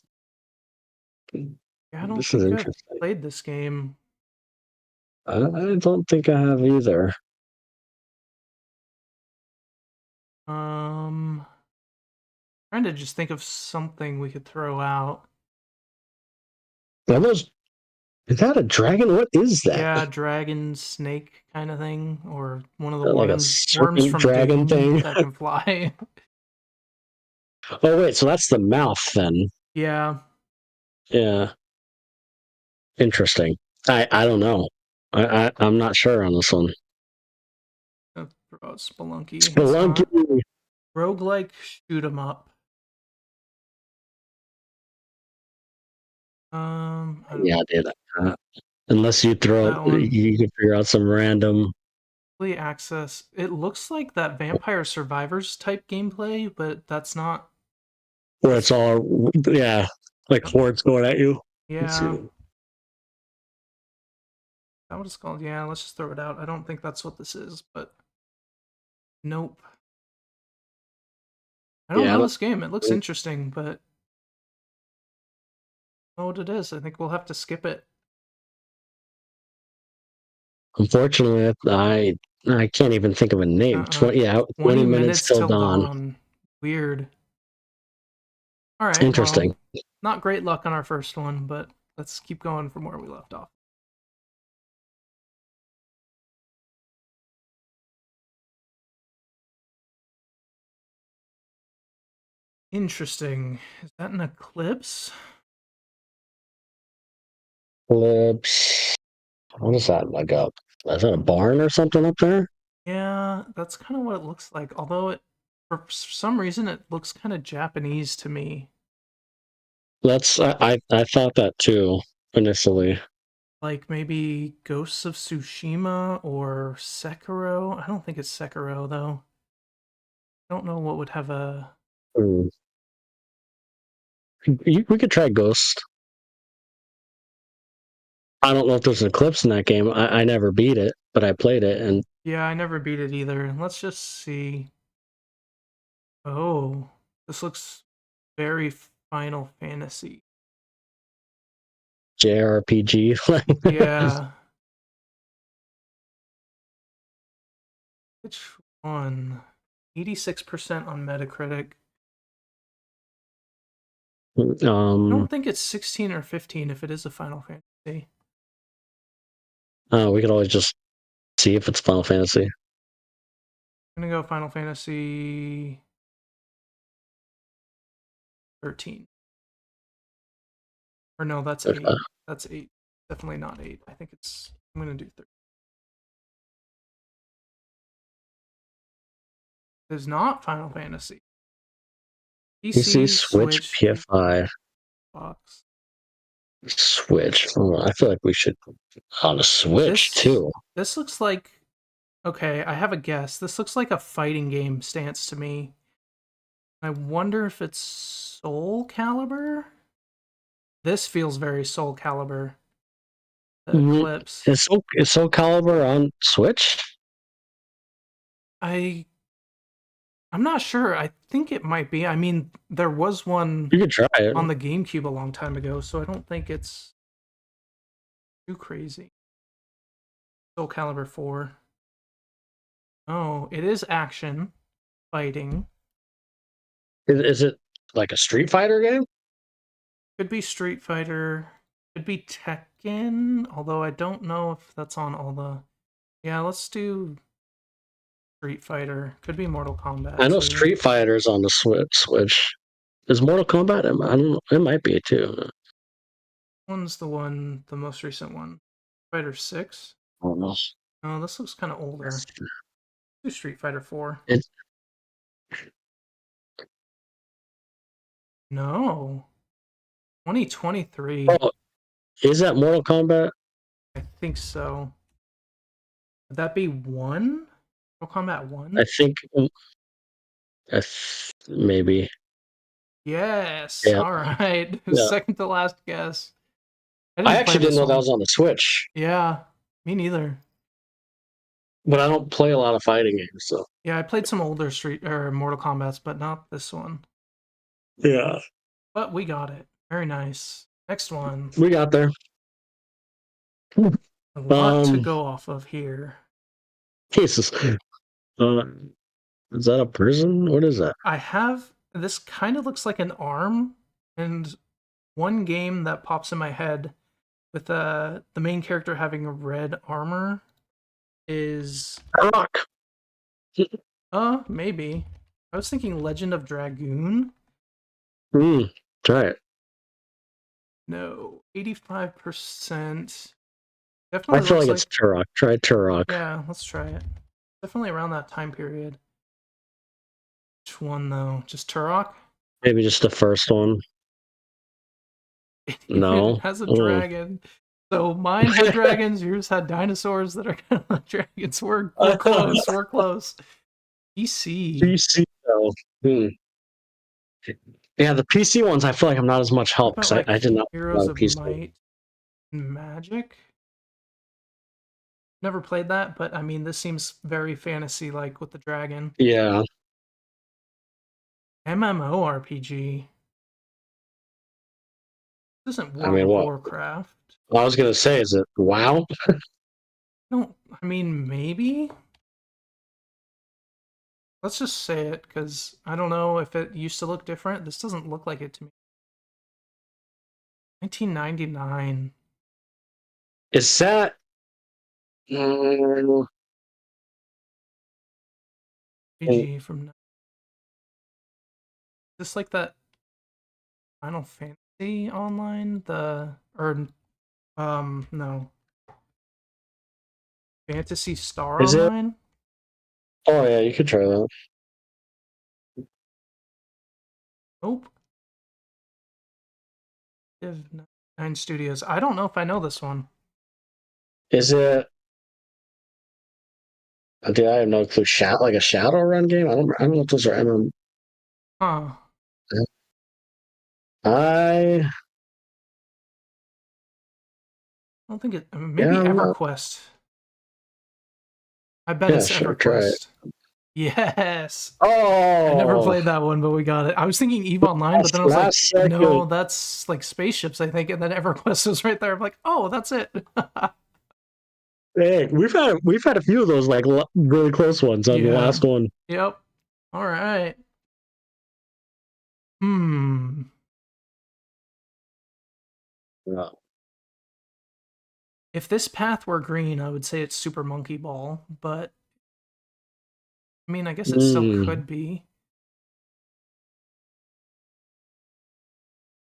Yeah, I don't think I've played this game. I don't think I have either. Trying to just think of something we could throw out. Is that a dragon? What is that? Yeah, dragon, snake kind of thing, or one of the like worms from dragon thing that can fly. Oh wait, so that's the mouth then? Yeah. Yeah. Interesting. I don't know. I'm not sure on this one. Spelunky. Spelunky. Roguelike shoot 'em up. Yeah, dude. Unless you throw it, that one. you can figure out some random. Early access. It looks like that Vampire Survivors type gameplay, but that's not. Where it's all, yeah, like hordes going at you. Let's Yeah. see. That what it's called? Yeah, let's just throw it out. I don't think that's what this is, but nope. I don't Yeah, I know don't. this game. It looks interesting, but I don't know what it is. I think we'll have to skip it. Unfortunately, I can't even think of a name. 20 20 minutes till till dawn. dawn. Weird. All right, Interesting. well, not great luck on our first one, but let's keep going from where we left off. Interesting. Is that an eclipse? Eclipse. What is that? Is that a barn or something up there? Yeah, that's kind of what it looks like. Although for some reason, it looks kind of Japanese to me. I thought that too initially. Like maybe Ghosts of Tsushima or Sekiro. I don't think it's Sekiro though. I don't know what would have a. Hmm. We could try Ghost. I don't know if there's an Eclipse in that game. I never beat it, but I played it, and Yeah, I never beat it either. Let's just see. Oh, this looks very Final Fantasy. JRPG. Yeah. Which one? 86% on Metacritic. I don't think it's 16 or 15 if it is a Final Fantasy. We could always just see if it's Final Fantasy. I'm gonna go Final Fantasy 13. Or no, that's Okay. 8. That's 8. Definitely not 8. I think it's. I'm gonna do 13. It is not Final Fantasy. PC, PC, Switch, Switch, PS5, Xbox. Switch. Oh, I feel like we should on a Switch This too. this looks like okay, I have a guess. This looks like a fighting game stance to me. I wonder if it's Soul Calibur? This feels very Soul Calibur. The Eclipse. Is Soul Calibur on Switch? I'm not sure. I think it might be. I mean, there was one You could try it. on the GameCube a long time ago, so I don't think it's too crazy. Soul Calibur 4. Oh, it is action, fighting. Is it like a Street Fighter game? Could be Street Fighter. Could be Tekken, although I don't know if that's on all the. Yeah, let's do Street Fighter. Could be Mortal Kombat. I know Too. Street Fighter's on the Switch. Is Mortal Kombat? I don't know. It might be too. One's the most recent one. Fighter 6. Almost. Oh, this looks kind of older. Do Street Fighter 4. It's, No. 2023. oh, is that Mortal Kombat? I think so. Would that be 1? Mortal Kombat 1? I think maybe. Yes. Yeah. All right. Yeah. Second to last guess. I actually didn't know that was on the Switch. Yeah, me neither. But I don't play a lot of fighting games, so. Yeah, I played some older Street or Mortal Kombat's, but not this one. Yeah. But we got it. Very nice. Next one. We got there. A lot to go off of here. Jesus. Is that a person? What is that? I have this kind of looks like an arm, and one game that pops in my head with the main character having a red armor is Rock. Maybe. I was thinking Legend of Dragoon. Try it. No, 85%. Definitely I feel like it's Turok. Try Turok. Yeah, let's try it. Definitely around that time period. Which one though? Just Turok? Maybe just the first one. It even No. has a Mm. dragon. So mine had dragons, yours had dinosaurs that are kind of like dragons. We're close, we're close. PC. PC though. Hmm. Yeah, the PC ones I feel like I'm not as much What help about because like I did not Heroes know of PC. Might and Magic? Never played that, but I mean, this seems very fantasy like with the dragon. Yeah. MMORPG. This isn't I World mean, of what Warcraft. I was gonna say is it WoW? No, I mean, maybe? Let's just say it, because I don't know if it used to look different. This doesn't look like it to me. 1999. Is that? Mm, PG from... Just like that Final Fantasy online? No. Fantasy Star is it? Online? Oh yeah, you could try that. Nope. Nine Studios. I don't know if I know this one. Is it? Dude, I have no clue. Like a Shadowrun game? I don't know if those are MM. Huh. I I don't think it. yeah, Maybe I'm not. EverQuest. I bet Yeah, it's sure, try it. EverQuest. Yes. I never Oh, played that one, but we got it. I was thinking EVE Online, but then I was like, last second. no, that's like spaceships, I think. And then EverQuest was right there. I'm like, oh, that's it. Hey, we've had a few of those like really close ones on the Yeah. last one. Yep. All right. Hmm. Yeah. If this path were green, I would say it's Super Monkey Ball, but I mean, I guess it still Mm, could be.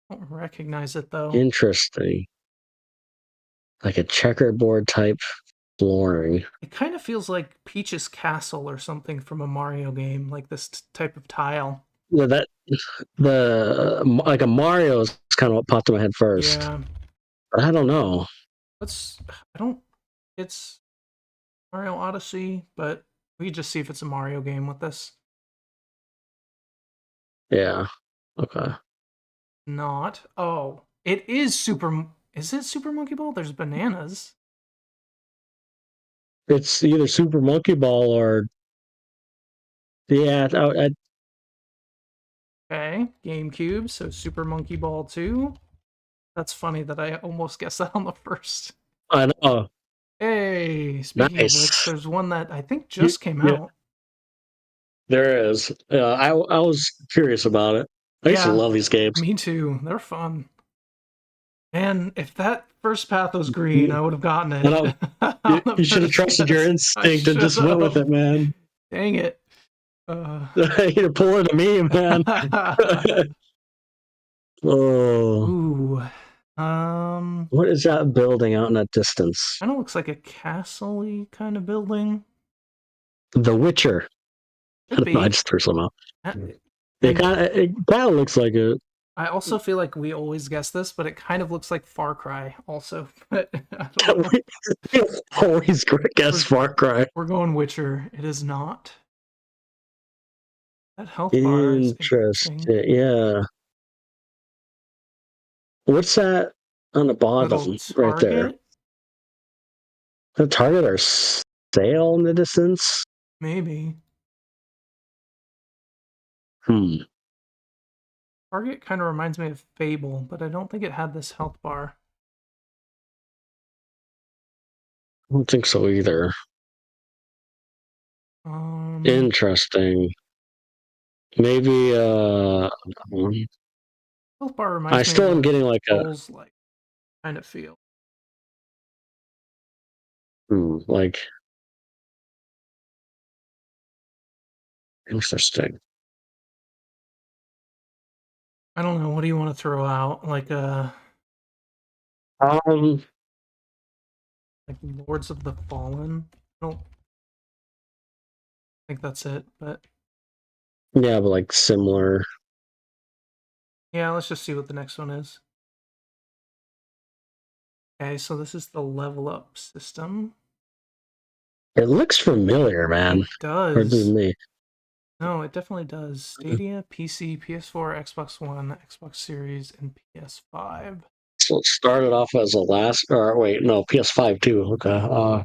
I don't recognize it though. interesting. Like a checkerboard type flooring. It kind of feels like Peach's Castle or something from a Mario game, like this type of tile. Yeah, that like a Mario is kind of what popped in my head first, Yeah. but I don't know. I don't, it's Mario Odyssey, but we could just see if it's a Mario game with this. Yeah. Okay. Not. Oh, it is is it Super Monkey Ball? There's bananas. It's either Super Monkey Ball or yeah. Okay, GameCube, so Super Monkey Ball 2. That's funny that I almost guessed that on the first. I know. Hey, speaking of which, Nice. there's one that I think just came Yeah, out. there is. I was curious about it. I used to Yeah, love these games. me too. They're fun. And if that first path was green, I would have gotten And it on the you should have first trusted your guess. I instinct and should just went with have. it, man. Dang it. You're pulling a me, man. Oh, Ooh. what is that building out in that distance? Kind of looks like a castle-y kind of building. The Witcher. I Could don't know. I be. just threw some out. And It kind of looks like it. I also feel like we always guess this, but it kind of looks like Far Cry also. But I don't know. We always guess Far Cry. We're going Witcher. It is not. That health bar is interesting. Interesting. Yeah. What's that on the Little bottom right there? target? The target or sail in the distance? Maybe. Hmm. Target kind of reminds me of Fable, but I don't think it had this health bar. I don't think so either. Interesting. Maybe Health bar I reminds me of still am a getting like a Souls-like kind of feel. like interesting. I don't know. What do you want to throw out? Um Like Lords of the Fallen? I don't think that's it, but yeah, but like similar. yeah, let's just see what the next one is. Okay, so this is the level up system. It looks familiar, man. It Or to does. me. No, it definitely does. Stadia, PC, PS4, Xbox One, Xbox Series, and PS5. So it started off as a last, or wait, no, PS5 too. Okay.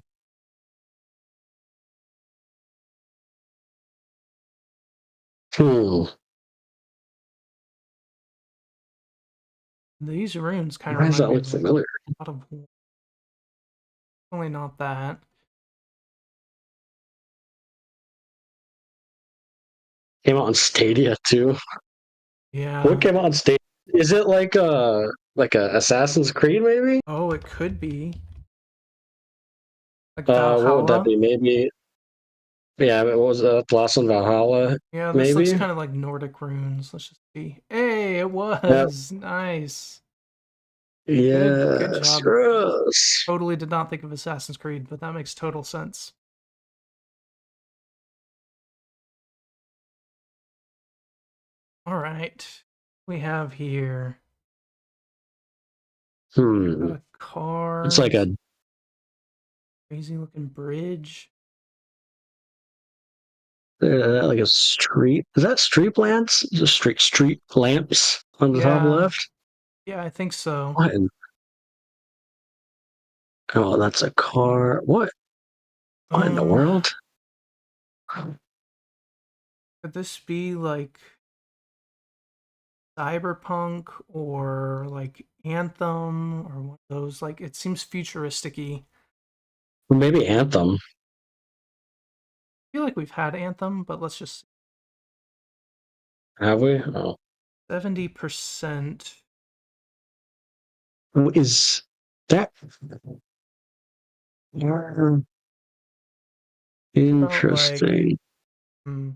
Hmm. These runes kind of Why does remind that me look of like familiar? a lot of. Definitely not that. Came out on Stadia too. What Yeah. came out on Stadia? Is it like a Assassin's Creed maybe? Oh, it could be like What would that Valhalla. be? Maybe. Yeah, what was the last one? Valhalla, Yeah, this looks maybe. kind of like Nordic runes. Let's just see. Hey, it Yep. was nice. Good Yes. job. Yes. Totally did not think of Assassin's Creed, but that makes total sense. All right. We have here got Hmm. a It's car, like a crazy looking bridge. like a street. Is that street lamps? Just street lamps on the top Yeah, left. yeah, I think so. What? Oh, that's a car. What? What in the Um, world? could this be like Cyberpunk or like Anthem or one of those? Like it seems futuristic-y. Maybe Anthem. I feel like we've had Anthem, but let's just Have we? Oh. 70%. Is that About like, interesting? hmm,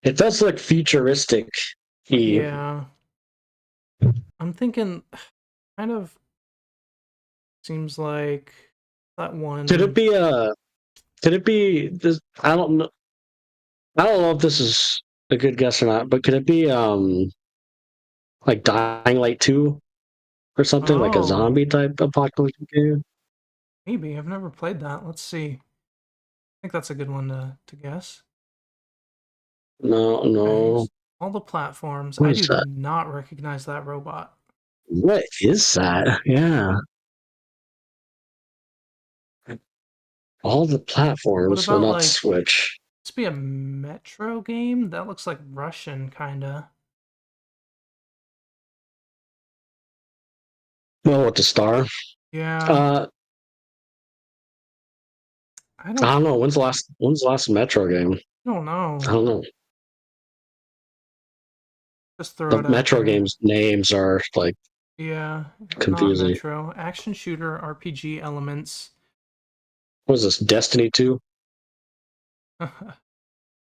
It does look futuristic. yeah, I'm thinking kind of seems like that Could it one. be could it be this? I don't know if this is a good guess or not, but could it be like Dying Light 2 or something like a Oh, zombie type apocalyptic game? maybe I've never played that. Let's see. I think that's a good one to guess. No, Okay, no. all the platforms. What I is do that? not recognize that robot. What is that? Yeah. All the What platforms, so about not like Switch. this be a Metro game? That looks like Russian kinda. Well, with the star. Yeah, Uh, I I don't don't know. When's the last Metro game? don't I know. don't know. Just throw The it out Metro there. games names are like Yeah, not confusing. Metro. Action shooter RPG elements. What is this? Destiny 2?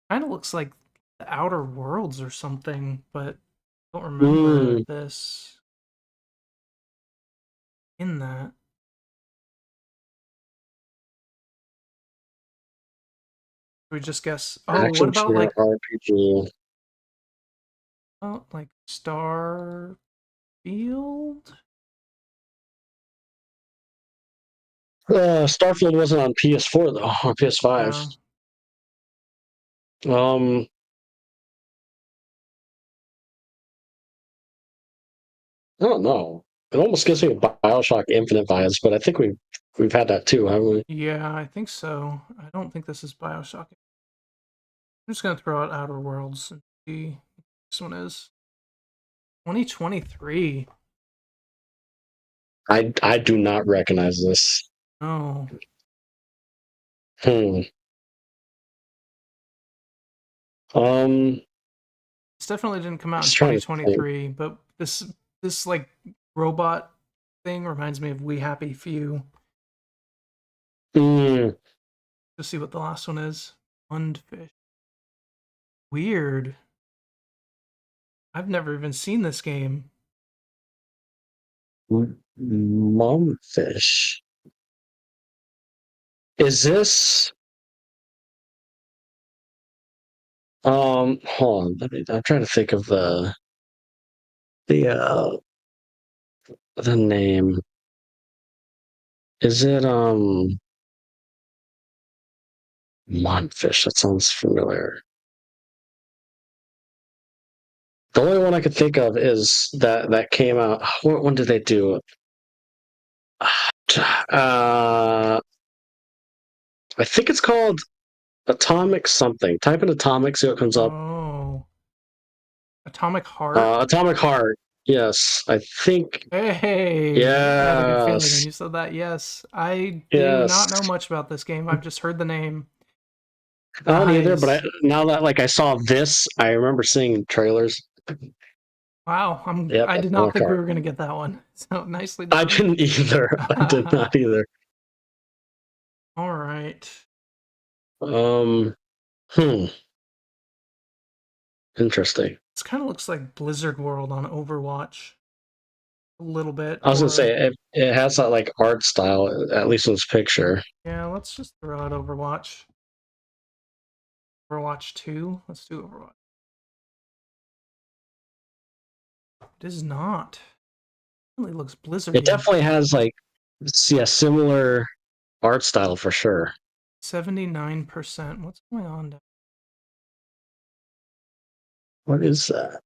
Kind of looks like the Outer Worlds or something, but I don't remember Mm, this in that. We just guess. Oh, what action about shooter like RPG. like Starfield? Starfield wasn't on PS4 though, on PS5. Yeah, Um, I don't know. It almost gives me Bioshock Infinite vibes, but I think we've had that too, haven't we? yeah, I think so. I don't think this is Bioshock. I'm just gonna throw out Outer Worlds and see what this one is. 2023. I do not recognize this. Oh, Hmm. Um, this definitely didn't come out in just trying to think. 2023, but this like robot thing reminds me of We Happy Few. Hmm. Let's see what the last one is. Fish. Weird. I've never even seen this game. Momfish. Is this hold on, I'm trying to think of the the name. Is it Monfish? That sounds familiar. The only one I could think of is that came out. When did they do it? I think it's called Atomic something. Type in Atomic, see what comes up. Oh, Atomic Heart. Atomic Heart. Yes, I think. Hey, I had a good feeling when Yes, you said that. Yes, I do not know yes. much about this game. I've just heard the name. I don't either, but Nice. now that I saw this, I remember seeing trailers. Wow, Yep, I did not Atomic think we Heart. were gonna get that one. So nicely I done. didn't either. I did not either. All right. Um, hmm. Interesting. This kind of looks like Blizzard World on Overwatch a little bit, I was gonna or say it has that art style, at least in this picture. yeah, let's just throw out Overwatch. Overwatch 2. Let's do Overwatch. It is not. It really looks It Blizzardy. definitely has similar art style for sure. 79%. What's going on down? What is that?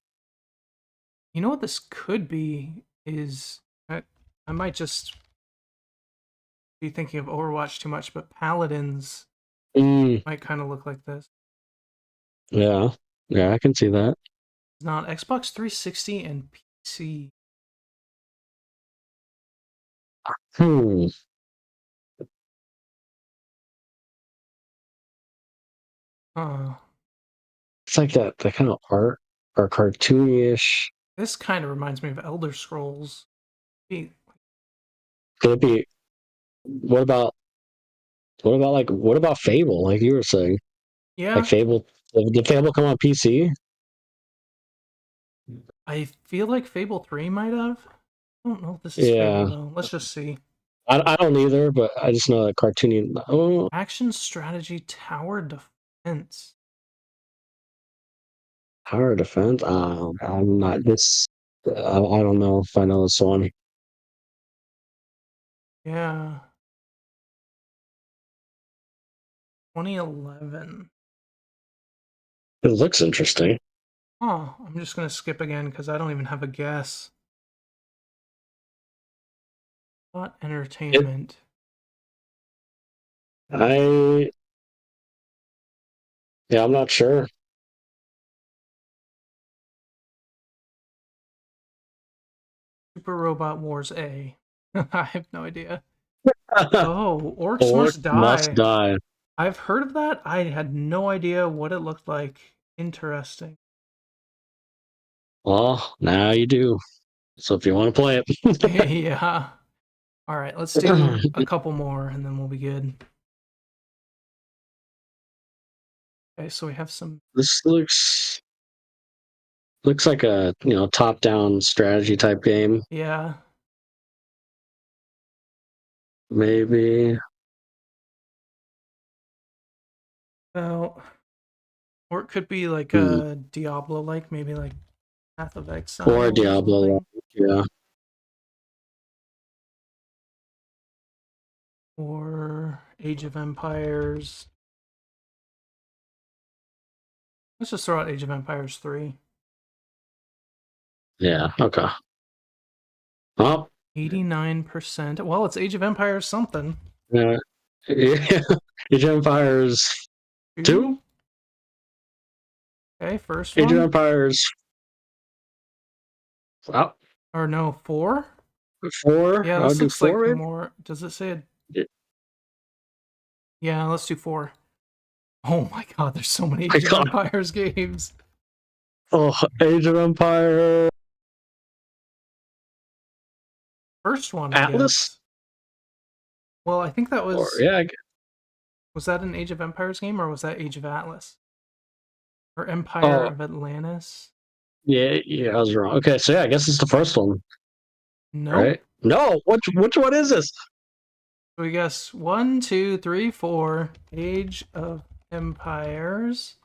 You know what this could be is I might just be thinking of Overwatch too much, but Paladins might kind of look like this. Yeah, I can see that. It's not Xbox 360 and PC. Hmm. It's like that kind of art or cartoonish. This kind of reminds me of Elder Scrolls. Could it be? What about what about Fable? Like you were saying, like Yeah, Fable. Did Fable come on PC? I feel like Fable 3 might have. I don't know if this is Fable Yeah, though. Let's just see. I don't either, but I just know that cartoony. Oh, Action strategy tower defense. Tower Defense. I'm not this. I don't know if I know this one. Yeah. 2011. It looks interesting. Oh, I'm just gonna skip again because I don't even have a guess. What It, entertainment? I yeah, I'm not sure. Super Robot Wars A. I have no idea. Oh, Orcs Orc Must Must Die. Die. I've heard of that. I had no idea what it looked like. Interesting. Well, now you do. So if you want to play Yeah. All right, let's do a it, couple more and then we'll be good. Okay, so we have some. this looks like a top-down strategy type game. Yeah. Maybe. Well, or it could be like Hmm. a Diablo, like maybe like Path of Or Exile or Diablo. something, Yeah. or Age of Empires. Let's just throw out Age of Empires 3. Yeah. Okay. Well, 89%. Well, it's Age of Empires something. yeah. Age of Empires 2? 2? Okay, first Age of one. Empires. Well, Or no, 4? 4. Yeah, I'll this do looks like 4 maybe. more. Does it say Yeah, let's do 4. Oh my god, there's so many My Age of God. Empires games. Oh, Age of Empire. First one, I Atlas? guess. Well, I think that Or was. yeah. Was that an Age of Empires game or was that Age of Atlas? Or Empire Oh, of Atlantis? yeah, I was wrong. Okay, so yeah, I guess it's the first one, Nope. right? No, which one is this? So we guess 1, 2, 3, 4. Age of Empires.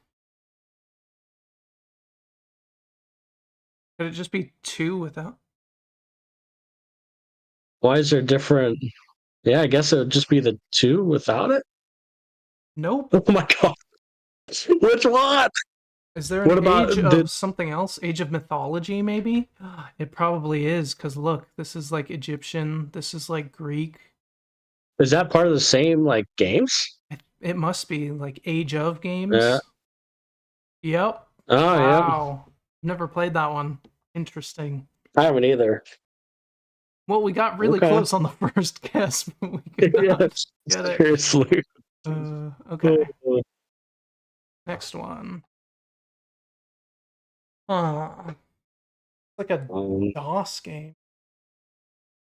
Could it just be 2 without? Why is there different? Yeah, I guess it would just be the 2 without it. Nope. Oh my god! Which one? Is there an age of something else? Age of mythology, maybe? It probably is, because look, this is like Egyptian, this is like Greek. Is that part of the same, like, games? It must be, like, Age of games. Yeah. Yep. Oh, wow. Yep. Never played that one. Interesting. I haven't either. Well, we got really close on the first guess, but we could not get it. Seriously. Okay. Next one. Like a DOS game.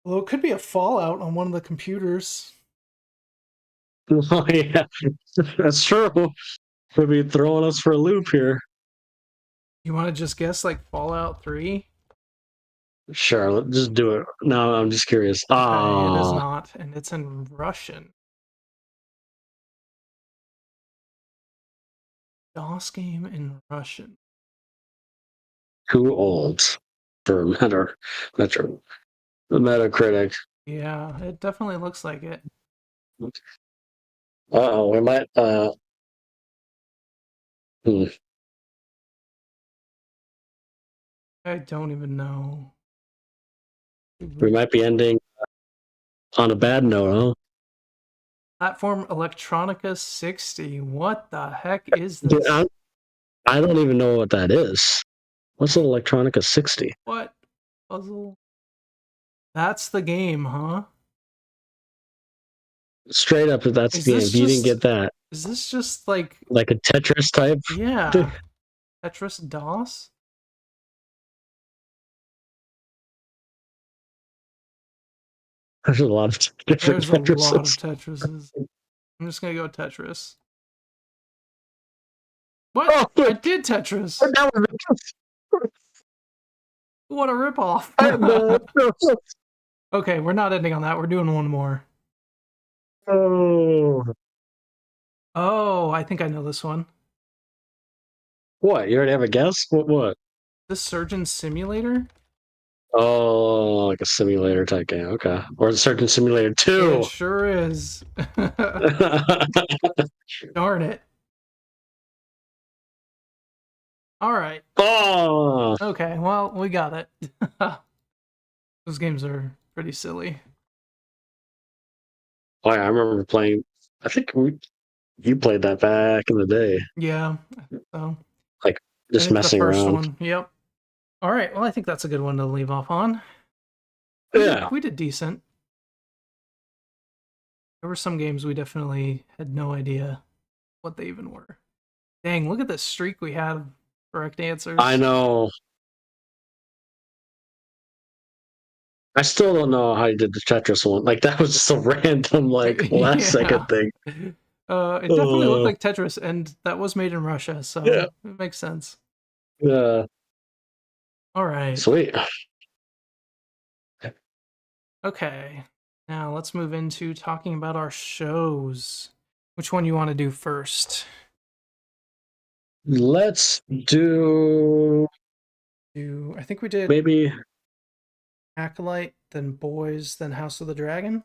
Well, it could be a Fallout on one of the computers. Oh, yeah. That's true. Could be throwing us for a loop here. You want to just guess like Fallout 3? Sure, let's just do it. No, I'm just curious. Okay, it is not, and it's in Russian. DOS game in Russian. Too old for Metacritic. Yeah, it definitely looks like it. We might I don't even know. We might be ending on a bad note, huh? Platform Electronica 60. What the heck is this? Dude, I don't even know what that is. What's an Electronica 60? What? Puzzle? That's the game, huh? Straight up, if that's the game. You didn't get that. Is this just like a Tetris type? Yeah. Tetris DOS? There's a lot of different Tetrises. There's a lot of Tetrises. I'm just gonna go Tetris. What? Oh, I did Tetris. What a ripoff. Okay, we're not ending on that. We're doing one more. Oh, I think I know this one. What? You already have a guess? What? The Surgeon Simulator? Oh, like a simulator type game. Okay. Or the Surgeon Simulator 2. It sure is. Darn it. All right. Oh. Okay, well, we got it. Those games are pretty silly. Oh, yeah, I remember playing. I think you played that back in the day. Yeah. So. Like just messing the first around. One. Yep. All right. Well, I think that's a good one to leave off on. We did decent. There were some games we definitely had no idea what they even were. Dang, look at the streak we had of correct answers. I know. I still don't know how you did the Tetris one. Like, that was just a random, like, last second thing. It definitely looked like Tetris, and that was made in Russia, so it makes sense. Yeah. All right. Sweet. Okay. Now let's move into talking about our shows. Which one you want to do first? Let's do... I think we did... Maybe... Acolyte, then Boys, then House of the Dragon?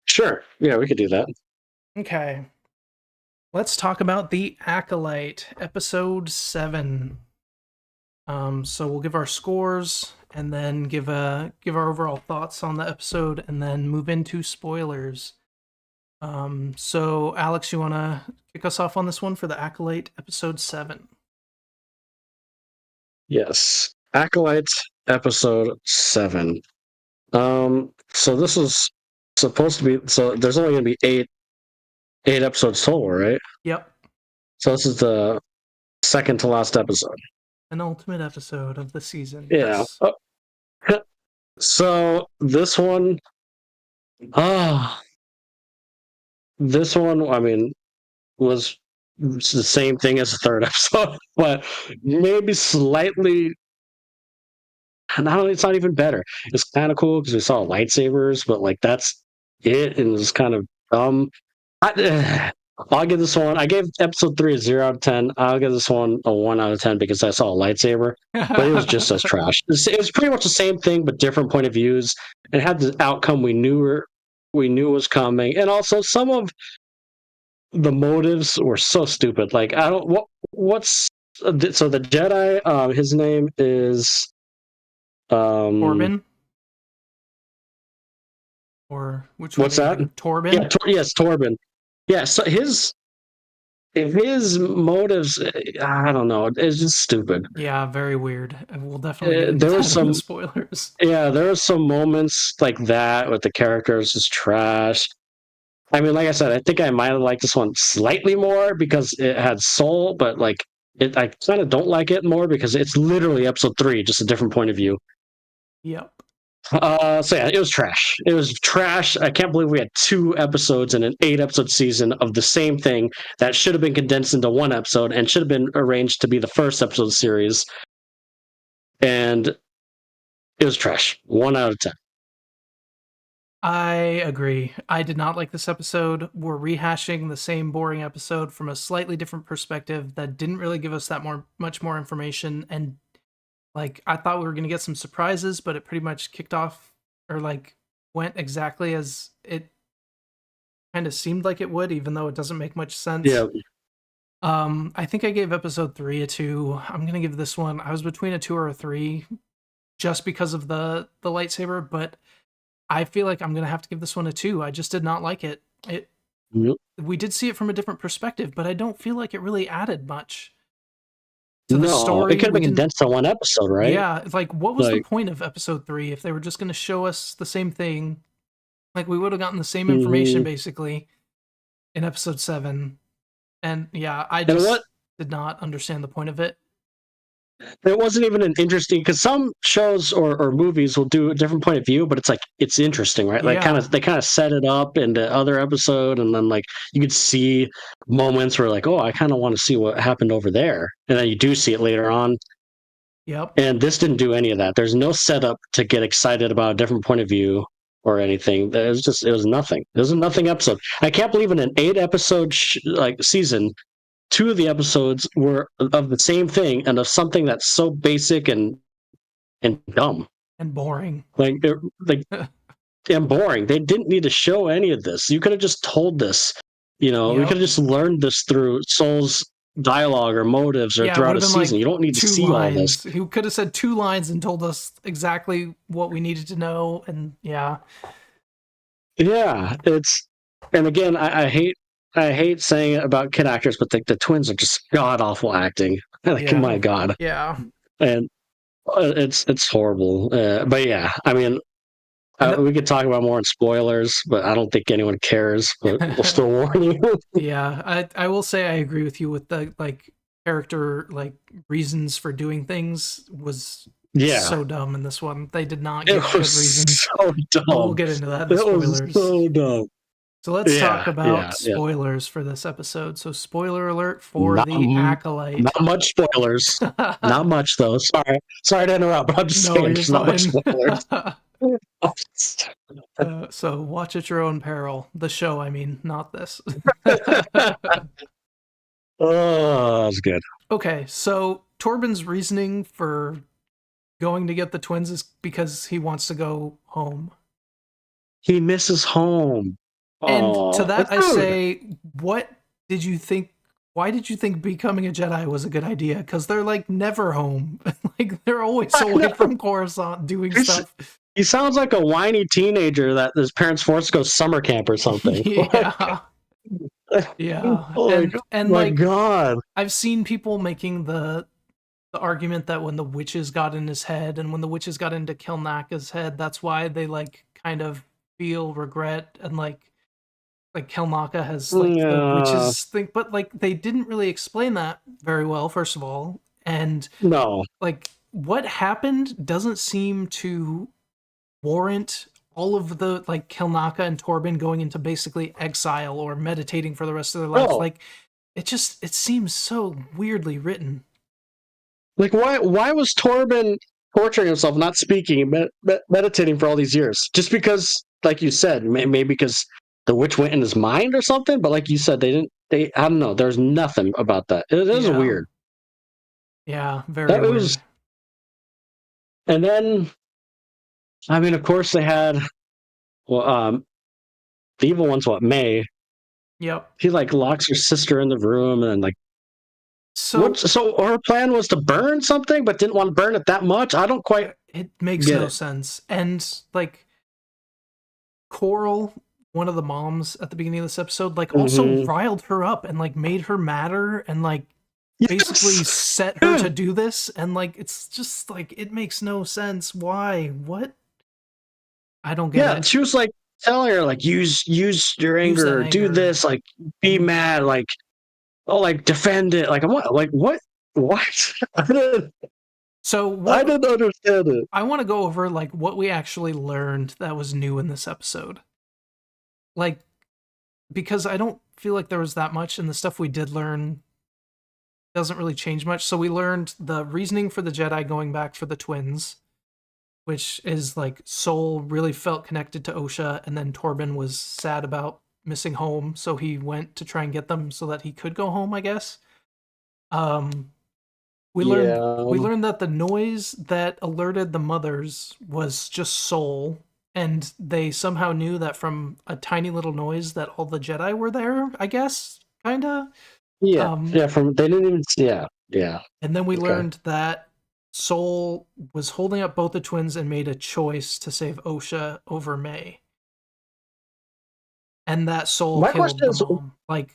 Sure. Yeah, we could do that. Okay. Let's talk about The Acolyte, episode 7. So we'll give our scores and then give our overall thoughts on the episode and then move into spoilers. So Alex, you want to kick us off on this one for The Acolyte, episode 7? Yes. Acolyte, episode 7. So this is supposed to be... So there's only going to be 8 episodes total, right? Yep. So this is the second to last episode. An ultimate episode of the season. Yeah. Yes. So this one... this one, I mean, was the same thing as the third episode, but maybe slightly... No, it's not even better. It's kind of cool because we saw lightsabers, but like that's it, and it was kind of dumb. I'll give this one. I gave episode 3 a 0 out of 10. I'll give this one a 1 out of 10 because I saw a lightsaber, but it was just as trash. It was pretty much the same thing, but different point of views. It had the outcome we knew was coming, and also some of the motives were so stupid. Like I don't what's so the Jedi. His name is Corbin. Or which one? What's that? Torben? Yeah, yes, Torben. Yeah, so his motives, I don't know, it's just stupid. Yeah, very weird. We'll definitely get into there that was some in the spoilers. Yeah, there were some moments like that with the characters just trash. I mean, like I said, I think I might have liked this one slightly more because it had soul, but like I kind of don't like it more because it's literally episode 3, just a different point of view. Yep. So yeah, it was trash. It was trash. I can't believe we had 2 episodes in an 8-episode season of the same thing that should have been condensed into 1 episode and should have been arranged to be the first episode of the series. And it was trash. 1 out of 10. I agree. I did not like this episode. We're rehashing the same boring episode from a slightly different perspective that didn't really give us that much more information. And like I thought we were going to get some surprises, but it pretty much kicked off or like went exactly as it kind of seemed like it would, even though it doesn't make much sense. Yeah. I think I gave episode 3 a 2. I'm going to give this one. I was between a 2 or a 3 just because of the lightsaber, but I feel like I'm going to have to give this one a 2. I just did not like it. Yep. We did see it from a different perspective, but I don't feel like it really added much to the story. It could have been condensed to 1 episode, right? Yeah, like what was the point of episode 3 if they were just going to show us the same thing? Like we would have gotten the same information basically in episode 7. And yeah, I just did not understand the point of it. It wasn't even an interesting, because some shows or movies will do a different point of view, but it's like it's interesting, right? Like they kind of set it up in the other episode, and then like you could see moments where like, oh, I kind of want to see what happened over there, and then you do see it later on. Yep. And this didn't do any of that. There's no setup to get excited about a different point of view or anything. It was nothing. It was a nothing episode. I can't believe in an 8-episode season, 2 of the episodes were of the same thing and of something that's so basic and dumb and boring. And boring. They didn't need to show any of this. You could have just told this. We could have just learned this through Soul's dialogue or motives or throughout a season. Like you don't need to see all this. He could have said 2 lines and told us exactly what we needed to know. And yeah, and again, I hate saying it about kid actors, but the twins are just god awful acting. Like, my God. Yeah. And it's horrible. But yeah, I mean, we could talk about more in spoilers, but I don't think anyone cares. But we'll still warn you. Yeah, I will say I agree with you with the like character like reasons for doing things was so dumb in this one. They did not give good reasons. So dumb. We'll get into that in the spoilers. Was so dumb. So let's talk about spoilers for this episode. So spoiler alert for the Acolyte. Not much spoilers. Not much though. Sorry to interrupt, but I'm just saying there's not much spoilers. So watch at your own peril. The show, I mean, not this. Oh, that's good. Okay, so Torben's reasoning for going to get the twins is because he wants to go home. He misses home. And to that I say, what did you think? Why did you think becoming a Jedi was a good idea? Because they're like never home. Like they're always away from Coruscant doing stuff. He sounds like a whiny teenager that his parents forced to go summer camp or something. Yeah. Yeah. And my like, God. I've seen people making the argument that when the witches got in his head and when the witches got into Kelnaka's head, that's why they like kind of feel regret and like Kelnaka has like the witches thing, but like they didn't really explain that very well, first of all. And like what happened doesn't seem to warrant all of the like Kelnaka and Torben going into basically exile or meditating for the rest of their lives. Like it seems so weirdly written. Like why was Torben torturing himself, not speaking, meditating for all these years? Just because, like you said, maybe because the witch went in his mind or something. But like you said, they I don't know. There's nothing about that. It was weird. Yeah, very weird. And then, I mean, of course, they had the evil one's May. Yep. He like locks her sister in the room and like. So her plan was to burn something, but didn't want to burn it that much. I don't quite. It makes no sense. And like Coral, one of the moms at the beginning of this episode, like also riled her up and like made her madder and like basically set her to do this. And like it's just like it makes no sense. Why? What? I don't get it. Yeah, she was like telling her like use your anger, do this, like be mad, like like defend it. Like I'm like what? I didn't understand it. I want to go over like what we actually learned that was new in this episode. Like, because I don't feel like there was that much, and the stuff we did learn doesn't really change much. So we learned the reasoning for the Jedi going back for the twins, which is like Sol really felt connected to Osha, and then Torben was sad about missing home, so he went to try and get them so that he could go home, I guess. We learned that the noise that alerted the mothers was just Sol, and they somehow knew that from a tiny little noise that all the Jedi were there, I guess, kinda. Yeah, they didn't even. Yeah. And then we learned that Sol was holding up both the twins and made a choice to save Osha over May. And that Sol killed the mom. Like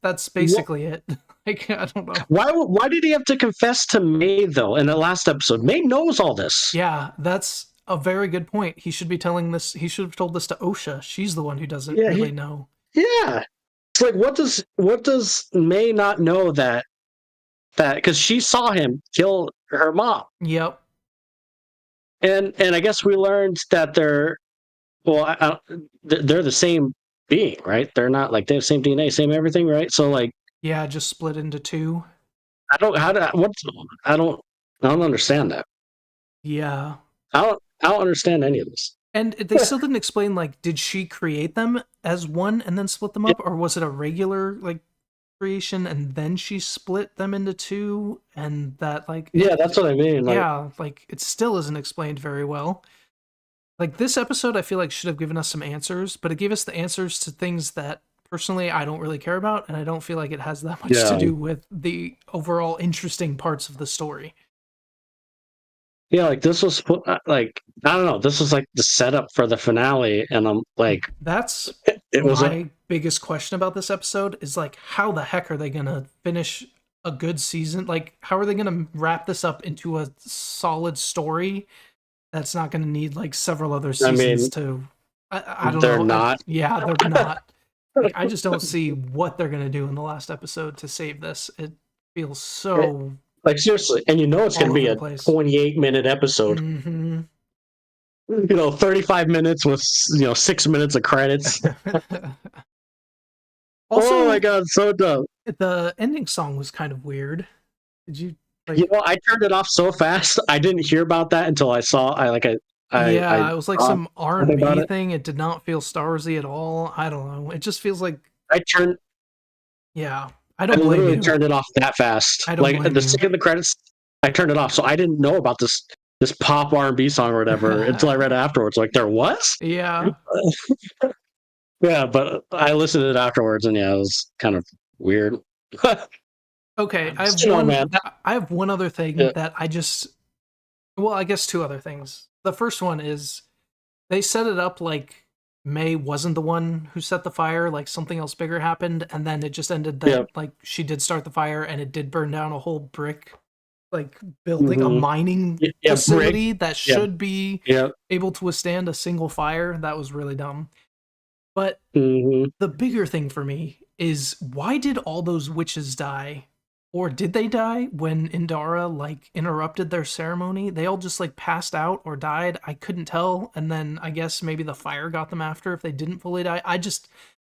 that's basically it. Like, I don't know. Why did he have to confess to May though in the last episode? May knows all this. Yeah, that's a very good point. He should be telling this. He should have told this to Osha. She's the one who doesn't really know. Yeah, it's like what does May not know that because she saw him kill her mom. Yep. And I guess we learned that they're the same being, right? They're not like they have same DNA, same everything, right? So like just split into two. I don't understand that. Yeah. I don't understand any of this. And they still didn't explain, like, did she create them as one and then split them up? Or was it a regular, like, creation and then she split them into two? And that, like... Yeah, that's what I mean. Like, like, it still isn't explained very well. Like, this episode, I feel like, should have given us some answers, but it gave us the answers to things that, personally, I don't really care about, and I don't feel like it has that much to do with the overall interesting parts of the story. Yeah, like this was like I don't know. This was like the setup for the finale, and I'm like, that's my biggest question about this episode is like, how the heck are they gonna finish a good season? Like, how are they gonna wrap this up into a solid story that's not gonna need like several other seasons to? I don't know. They're not. Yeah, they're not. Like, I just don't see what they're gonna do in the last episode to save this. It feels so. Like seriously, and it's going to be a 28-minute episode. Mm-hmm. 35 minutes with 6 minutes of credits. Also, oh my god, so dumb. The ending song was kind of weird. Did you? Like, I turned it off so fast. I didn't hear about that until I saw. It was like some R&B thing. It did not feel Star Warsy at all. I don't know. It just feels like Yeah. I literally turned it off that fast. Like the second the credits, I turned it off. So I didn't know about this pop R&B song or whatever until I read it afterwards. Like there was? Yeah. Yeah, but I listened to it afterwards, and it was kind of weird. Okay, I have one other thing that I guess two other things. The first one is they set it up like May wasn't the one who set the fire, like something else bigger happened, and then it just ended that like she did start the fire and it did burn down a whole brick like building, a mining facility that should be able to withstand a single fire. That was really dumb. But the bigger thing for me is, why did all those witches die? Or did they die when Indara like interrupted their ceremony? They all just like passed out or died. I couldn't tell. And then I guess maybe the fire got them after if they didn't fully die.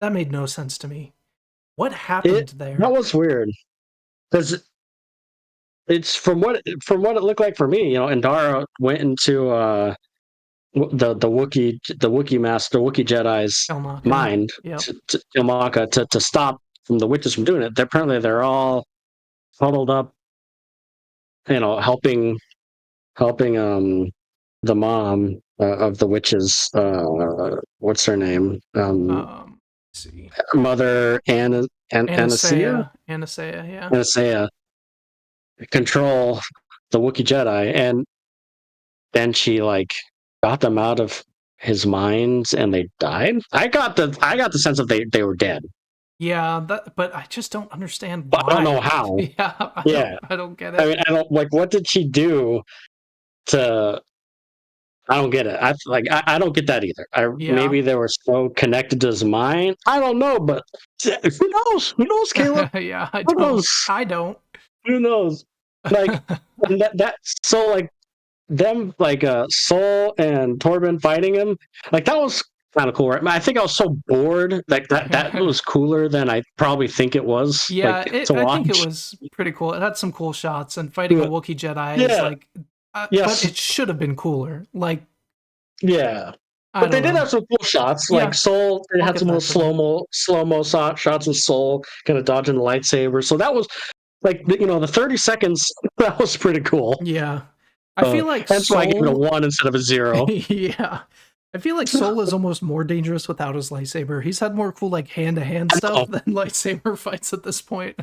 That made no sense to me. What happened there? That was weird. Because it's from what it looked like for me, Indara went into the Wookiee master, the Wookiee Jedi's mind to Ilmaka to stop from the witches from doing it. Apparently, they're all huddled up, helping the mom of the witches. What's her name? Let's see. Mother Anastasia, yeah. Anastasia control the Wookiee Jedi, and then she got them out of his minds, and they died. I got the sense that they were dead. Yeah, but I just don't understand why. I don't know how. I don't get it. I mean, I don't what did she do to? I don't get it. I don't get that either. Maybe they were so connected to his mind. I don't know, but who knows? Who knows, Caleb? Yeah, who knows? I don't. Who knows? So them Sol and Torben fighting him, that was kind of cool, right? I think I was so bored that was cooler than I probably think it was. Yeah, I think it was pretty cool. It had some cool shots, and fighting a Wookiee Jedi is yes. But it should have been cooler. Yeah. But they did have some cool shots. Sol, they had some little slow-mo shots with Sol kind of dodging the lightsaber. So that was the 30 seconds, that was pretty cool. Yeah. I feel like that's why I gave it a 1 instead of a 0. Yeah. I feel like Sol is almost more dangerous without his lightsaber. He's had more cool hand-to-hand stuff than lightsaber fights at this point.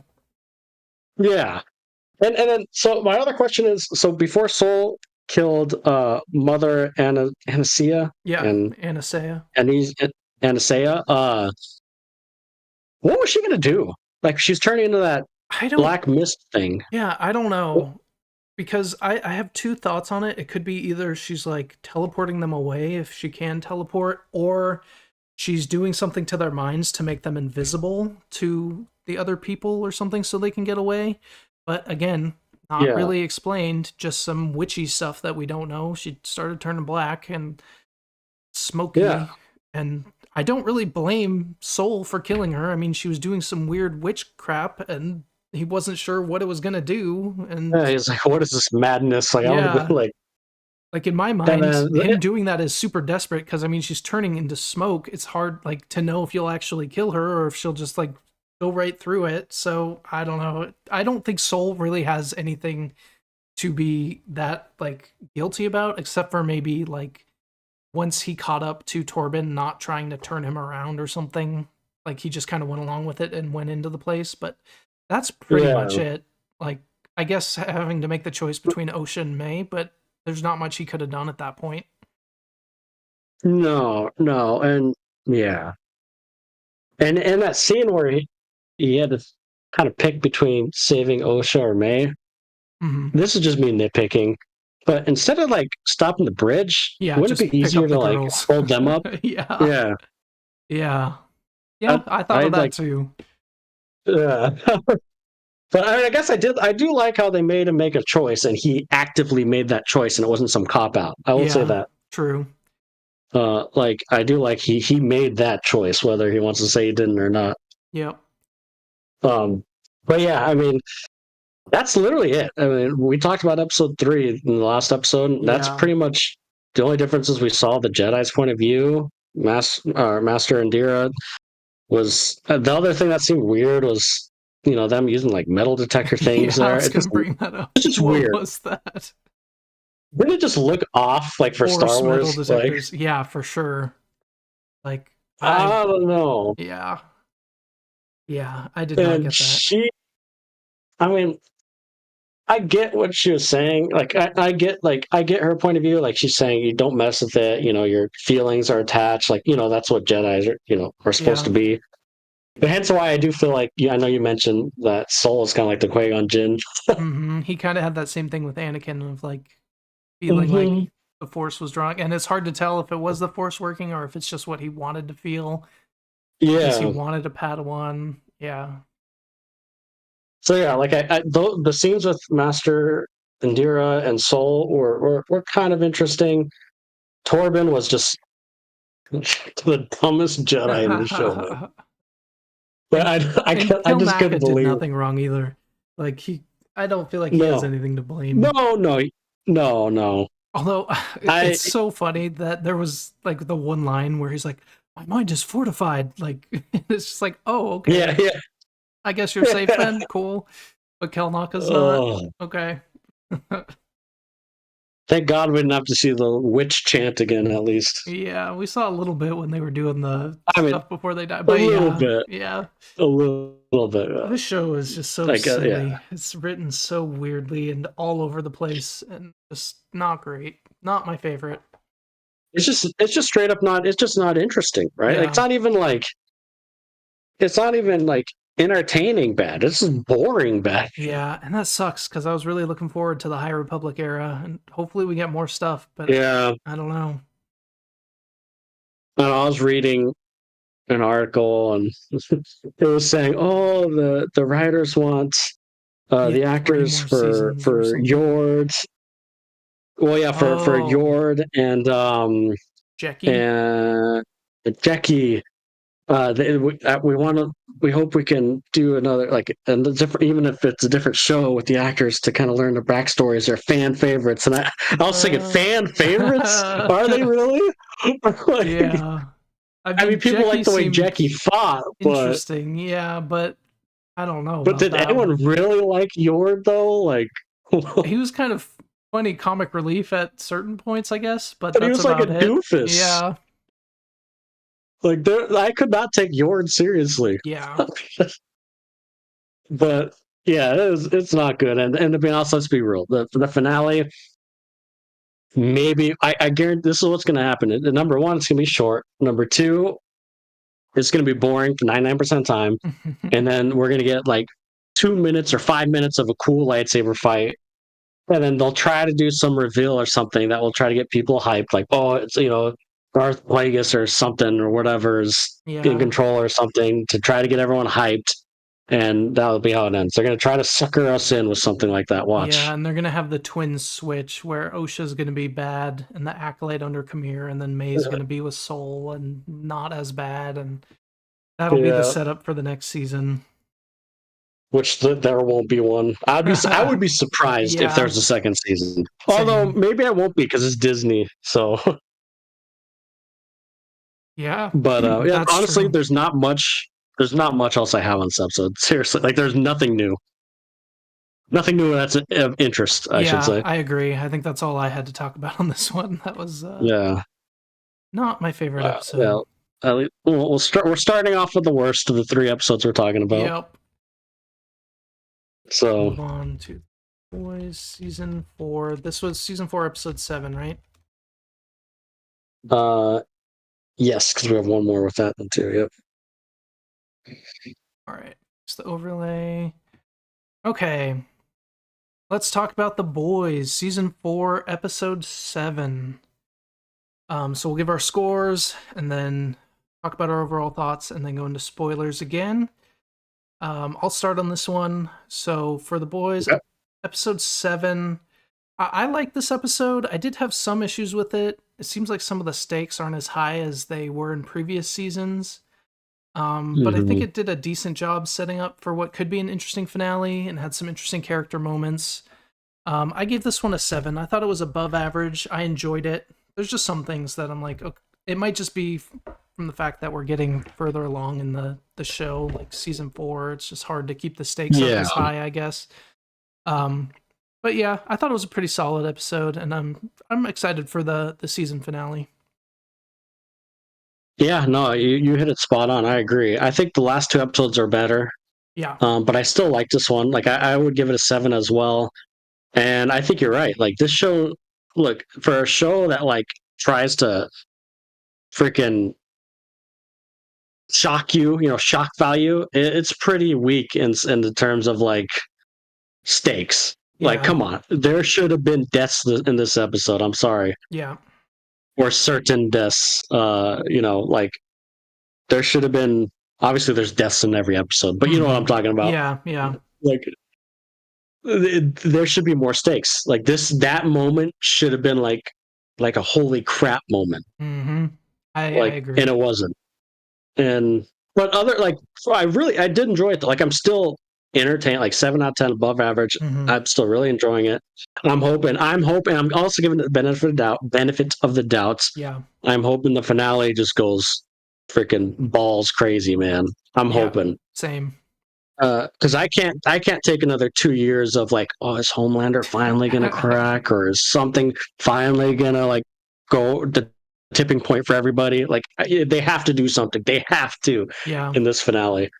Yeah. And then so my other question is, so before Sol killed Mother Anastasia. Yeah, and Anastasia. Anastasia, what was she gonna do? She's turning into that black mist thing. Yeah, I don't know. Because I have two thoughts on it. It could be either she's teleporting them away if she can teleport, or she's doing something to their minds to make them invisible to the other people or something so they can get away. But again, not really explained, just some witchy stuff that we don't know. She started turning black and smoky. Yeah. And I don't really blame Sol for killing her. I mean, she was doing some weird witch crap, and he wasn't sure what it was going to do. And he's like, what is this madness? I want to in my mind, him doing that is super desperate, because I mean, she's turning into smoke. It's hard to know if you'll actually kill her or if she'll just go right through it. So I don't know. I don't think Sol really has anything to be that guilty about, except for maybe once he caught up to Torben not trying to turn him around or something. He just kind of went along with it and went into the place. But that's pretty much it. I guess having to make the choice between Osha and May, but there's not much he could have done at that point. No, and yeah. And that scene where he had to kind of pick between saving Osha or May. Mm-hmm. This is just me nitpicking. But instead of stopping the bridge, wouldn't it be easier to hold them up? Yeah. I thought of that too. Yeah. But I guess I do like how they made him make a choice, and he actively made that choice, and it wasn't some cop out. I will say that. True. I do like he made that choice, whether he wants to say he didn't or not. Yep. But yeah, I mean, that's literally it. I mean, we talked about episode 3 in the last episode. And that's pretty much the only differences we saw. The Jedi's point of view, Master Indira was the other thing that seemed weird was them using metal detector things there. I was going to bring that up. It's just weird. What was that? Didn't it just look off for Star Wars? Detectors. Yeah, for sure. I don't know. Yeah. Yeah, I did not get that. I mean, I get what she was saying. I get her point of view. She's saying you don't mess with it. Your feelings are attached. That's what Jedi are supposed to be. But hence why I do feel I know you mentioned that Sol is kind of like the Qui-Gon Jinn. Mm-hmm. He kind of had that same thing with Anakin of feeling like the Force was drawing, and it's hard to tell if it was the Force working or if it's just what he wanted to feel. Yeah, because he wanted a Padawan. Yeah. So yeah, the scenes with Master Indira and Sol were kind of interesting. Torben was just the dumbest Jedi in the show, man. But I just couldn't believe did nothing wrong either. I don't feel like he has anything to blame. No. Although it's so funny that there was the one line where he's like, "My mind is fortified." It's just oh, okay. Yeah. I guess you're safe then. Cool. But Kelnaka's not. Okay. Thank God we didn't have to see the witch chant again, at least. Yeah, we saw a little bit when they were doing the stuff before they died. But a little bit. Yeah. A little bit. This show is just so silly. Yeah. It's written so weirdly and all over the place and just not great. Not my favorite. It's just straight up not, it's just not interesting, right? Yeah. It's not even like entertaining bad. It's just boring bad. Yeah, and that sucks because I was really looking forward to the High Republic era, and hopefully we get more stuff. But yeah, I don't know. And I was reading an article, and it was saying, "Oh, the writers want the actors for Yord." Well, yeah, for Yord and Jackie and Jackie. We hope we can do another, like, and different, even if it's a different show with the actors, to kind of learn their backstories, their fan favorites. And I was thinking, fan favorites? Are they really? Like, yeah. I mean, people like the way Jackie fought. Interesting, yeah, but I don't know. But did anyone really like Yord though? Like, he was kind of funny comic relief at certain points, I guess. But that's he was like a doofus. Yeah. Like, I could not take Yord seriously. Yeah. But yeah, it's not good. And to be honest, let's be real. The finale, maybe I guarantee this is what's going to happen. Number one, it's going to be short. Number two, it's going to be boring for 99% of the time. And then we're going to get like 2 minutes or 5 minutes of a cool lightsaber fight. And then they'll try to do some reveal or something that will try to get people hyped. Like, oh, it's, Darth Plagueis or something or whatever is in control or something, to try to get everyone hyped, and that'll be how it ends. They're going to try to sucker us in with something like that. Watch. Yeah, and they're going to have the twin switch where Osha's going to be bad and the Acolyte under Kamir, and then May's going to be with Soul and not as bad, and that'll be the setup for the next season. Which there won't be one. I would be surprised if there's a second season. Although maybe I won't be because it's Disney. So. Yeah, but honestly, there's not much else I have on this episode. Seriously, like, there's nothing new. Nothing new that's of interest, I should say. I agree. I think that's all I had to talk about on this one. That was not my favorite episode. We're starting off with the worst of the 3 episodes we're talking about. Yep. So move on to Boys season 4. This was season 4, episode 7, right? Yes, because we have one more with that one too. Yep. All right. It's the overlay. Okay. Let's talk about The Boys, season 4, episode 7. So we'll give our scores and then talk about our overall thoughts and then go into spoilers again. I'll start on this one. So for The Boys, episode 7, I like this episode. I did have some issues with it. It seems like some of the stakes aren't as high as they were in previous seasons. But I think it did a decent job setting up for what could be an interesting finale and had some interesting character moments. I gave this one a 7. I thought it was above average. I enjoyed it. There's just some things that I'm like, okay, it might just be from the fact that we're getting further along in the show, like season 4. It's just hard to keep the stakes up as high, I guess. But yeah, I thought it was a pretty solid episode, and I'm excited for the season finale. Yeah, no, you hit it spot on. I agree. I think the last 2 episodes are better. Yeah. But I still like this one. Like, I would give it a 7 as well. And I think you're right. Like, this show, look, for a show that like tries to freaking shock you, shock value, it's pretty weak in the terms of like stakes. Like, come on, there should have been deaths in this episode. I'm sorry. Yeah. Or certain deaths. Like, there should have been. Obviously, there's deaths in every episode, but you know what I'm talking about. Yeah. Like, there should be more stakes. Like that moment should have been like a holy crap moment. Mm-hmm. I agree. And it wasn't. But I did enjoy it though. Like, I'm still entertained, like 7 out of 10 above average. I'm still really enjoying it. I'm hoping I'm also giving it the benefit of the doubt. Yeah. I'm hoping the finale just goes freaking balls crazy, man. I'm hoping. Same. because I can't take another 2 years of like, oh, is Homelander finally gonna crack, or is something finally gonna like go the tipping point for everybody? Like they have to do something. They have to in this finale.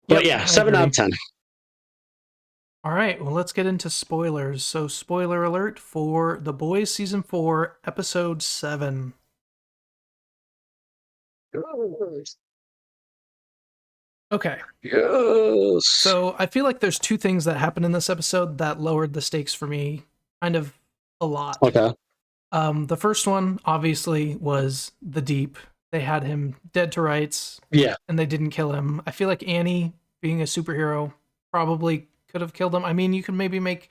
But yeah, 7 out of 10. All right, well, let's get into spoilers. So, spoiler alert for The Boys Season 4, Episode 7. Okay. Yes. So, I feel like there's two things that happened in this episode that lowered the stakes for me kind of a lot. Okay. The first one, obviously, was the Deep. They had him dead to rights. Yeah. And they didn't kill him. I feel like Annie, being a superhero, probably could have killed him. I mean, you can maybe make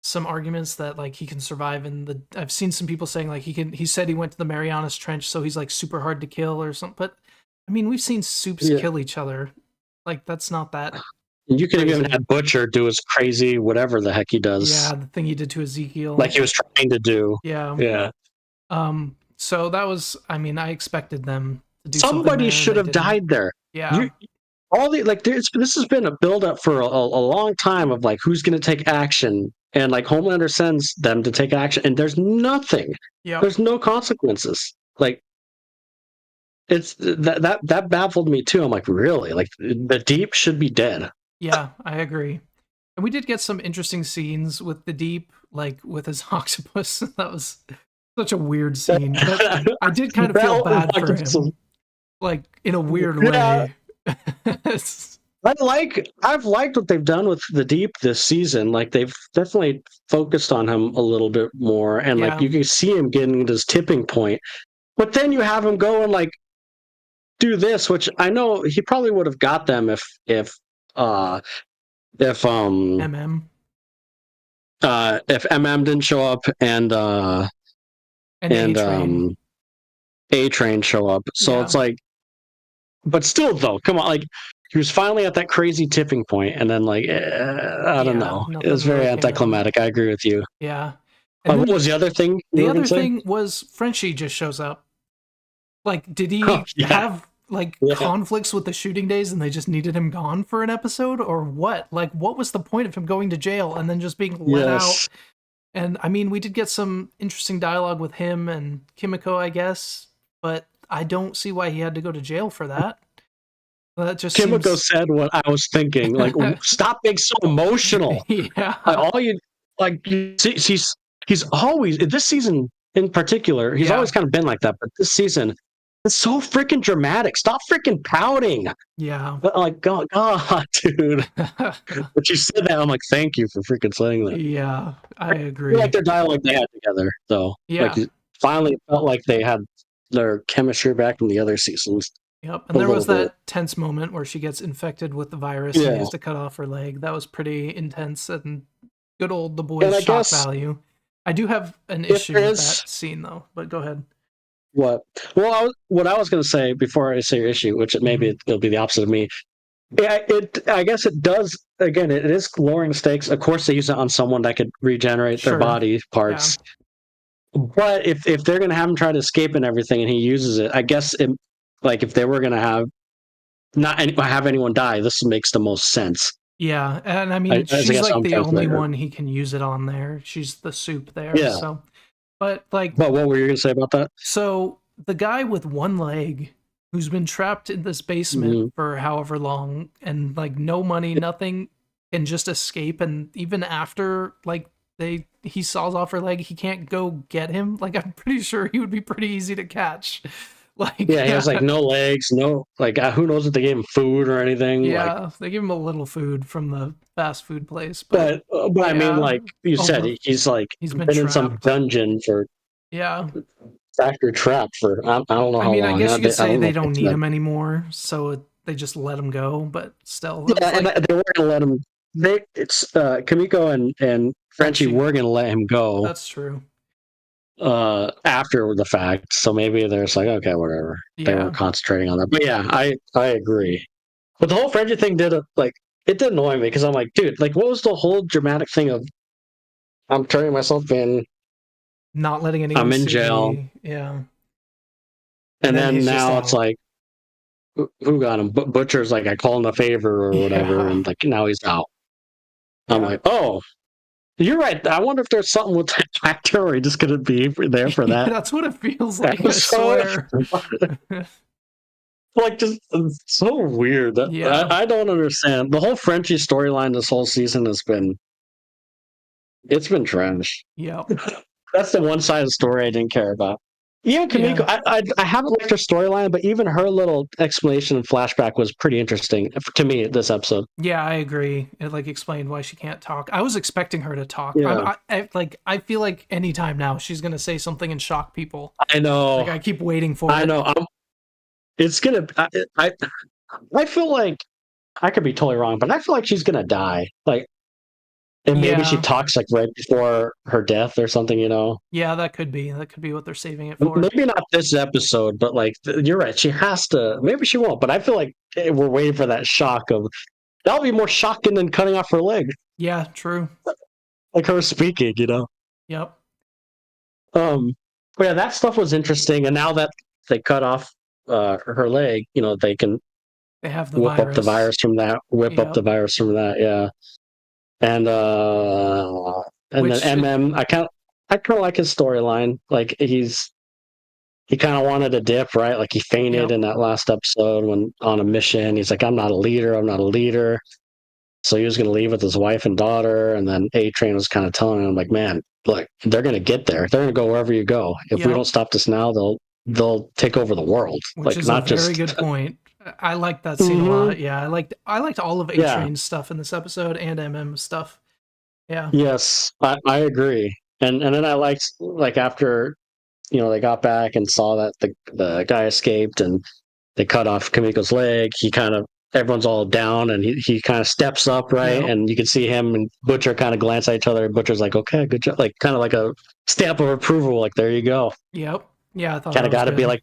some arguments that like he can survive in the. I've seen some people saying like he said he went to the Marianas Trench, so he's like super hard to kill or something. But I mean, we've seen supes kill each other. Like that's not that. You could have even had Butcher do his crazy whatever the heck he does. Yeah, the thing he did to Ezekiel. Like he was trying to do. Yeah. Yeah. So that was. I mean, I expected them to do. Somebody should have died there. Yeah. This has been a build-up for a long time of like who's going to take action, and like Homelander sends them to take action, and there's nothing. Yeah, there's no consequences. Like it's that baffled me too. I'm like, really? Like the Deep should be dead. Yeah, I agree. And we did get some interesting scenes with the Deep, like with his octopus. That was such a weird scene. But I did kind of feel bad for him, like in a weird way. I've liked what they've done with the Deep this season. Like they've definitely focused on him a little bit more, and like you can see him getting to this tipping point. But then you have him go and like do this, which I know he probably would have got them if MM didn't show up and A-Train show up. So it's like, but still though, come on, like he was finally at that crazy tipping point, and then like I don't know, it was very anticlimactic. I agree with you. Yeah. What was the other thing? The other thing was Frenchie just shows up. Like, did he have like conflicts with the shooting days, and they just needed him gone for an episode, or what? Like, what was the point of him going to jail and then just being let out? And I mean, we did get some interesting dialogue with him and Kimiko, I guess, but I don't see why he had to go to jail for that. That just Kimiko said what I was thinking. Like, stop being so emotional. Yeah. Like, all you like, he's always this season in particular. He's always kind of been like that, but this season it's so freaking dramatic. Stop freaking pouting. Yeah. But like, God, dude. But you said that, I'm like, thank you for freaking saying that. Yeah, I agree. I like their dialogue they had together, though. Yeah. Like, finally felt like they had their chemistry back from the other seasons. Yep, and there was that tense moment where she gets infected with the virus and needs to cut off her leg. That was pretty intense and good old The Boys shock value. I do have an issue with that scene, though, but go ahead. What? Well, what I was going to say before I say your issue, which maybe it'll be the opposite of me. Yeah, I guess it does. Again, it is lowering stakes. Of course, they use it on someone that could regenerate their body parts. Yeah. But if they're going to have him try to escape and everything, and he uses it, I guess like if they were going to not have anyone die, this makes the most sense. Yeah, and I mean, she's like the only one he can use it on there. She's the soup there. Yeah. So, but what were you going to say about that? So the guy with one leg who's been trapped in this basement for however long, and like no money, nothing, and just escape, and even after like he saws off her leg, he can't go get him. Like, I'm pretty sure he would be pretty easy to catch. Like, he has like no legs, no, like who knows if they gave him food or anything. Yeah, they gave him a little food from the fast food place. But I mean, like you said, he's been in some dungeon for factory trapped for I don't know how long. I guess you could say they don't need him anymore, so they just let him go. But still, and they were gonna let him. Kimiko and Frenchie were gonna let him go. That's true. After the fact, so maybe they're just like, okay, whatever. They were concentrating on that, but yeah, I agree. But the whole Frenchie thing did annoy me because I'm like, dude, like, what was the whole dramatic thing of I'm turning myself in, not letting anyone? I'm in jail, yeah, and then now it's like, who got him? Butcher's like, I called him a favor or whatever, and like now he's out. I'm like, oh, you're right. I wonder if there's something with that actor, or he just couldn't be there for that. That's what it feels like. I swear. Like, just so weird. I don't understand. The whole Frenchie storyline this whole season has been trash. Yeah. That's the one side of the story I didn't care about. Even Kimiko, I haven't liked her storyline, but even her little explanation and flashback was pretty interesting to me this episode. Yeah, I agree. It like explained why she can't talk. I was expecting her to talk. Yeah. I feel like anytime now she's gonna say something and shock people. I know. Like I keep waiting for it. I know. It's gonna. I feel like I could be totally wrong, but I feel like she's gonna die. Like. And maybe she talks like right before her death or something, you know? Yeah, that could be. That could be what they're saving it for. Maybe not this episode, but like, you're right. She has to. Maybe she won't, but I feel like we're waiting for that shock of. That'll be more shocking than cutting off her leg. Yeah, true. Like her speaking, you know? Yep. But yeah, that stuff was interesting. And now that they cut off her leg, you know, they have the whip virus. up the virus from that. Up the virus from that, yeah. And then MM, I kind of like his storyline. Like he kind of wanted a dip, right? Like he fainted in that last episode when on a mission. He's like, I'm not a leader. So he was going to leave with his wife and daughter. And then A-Train was kind of telling him, like, man, look, they're going to get there. They're going to go wherever you go. If we don't stop this now, they'll take over the world. Which like, is not a very good point. I liked that scene a lot. Yeah, I liked all of A-Train's stuff in this episode and MM stuff. Yeah. Yes, I agree. And then I liked, like, after, you know, they got back and saw that the guy escaped and they cut off Kimiko's leg, everyone's all down and he kind of steps up, right? Yep. And you can see him and Butcher kind of glance at each other. And Butcher's like, okay, good job. Like, kind of like a stamp of approval. Like, there you go. Yep. Yeah, I thought kind of got to be like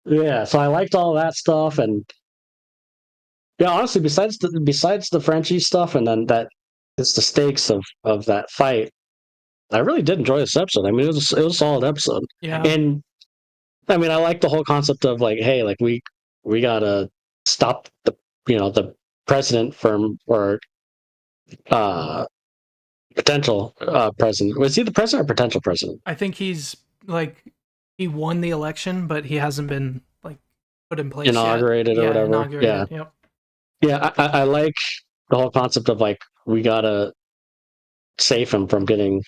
yeah, so I liked all that stuff, and yeah, honestly, besides the Frenchie stuff, and then that it's the stakes of that fight, I really did enjoy this episode. I mean, it was a solid episode. Yeah, and I mean, I like the whole concept of like, hey, like we gotta stop the president from or potential president. Was he the president or potential president? I think he's like. He won the election, but he hasn't been like put in place inaugurated yet. Or whatever. Yeah. Yep. Yeah, I like the whole concept of like we gotta save him from getting,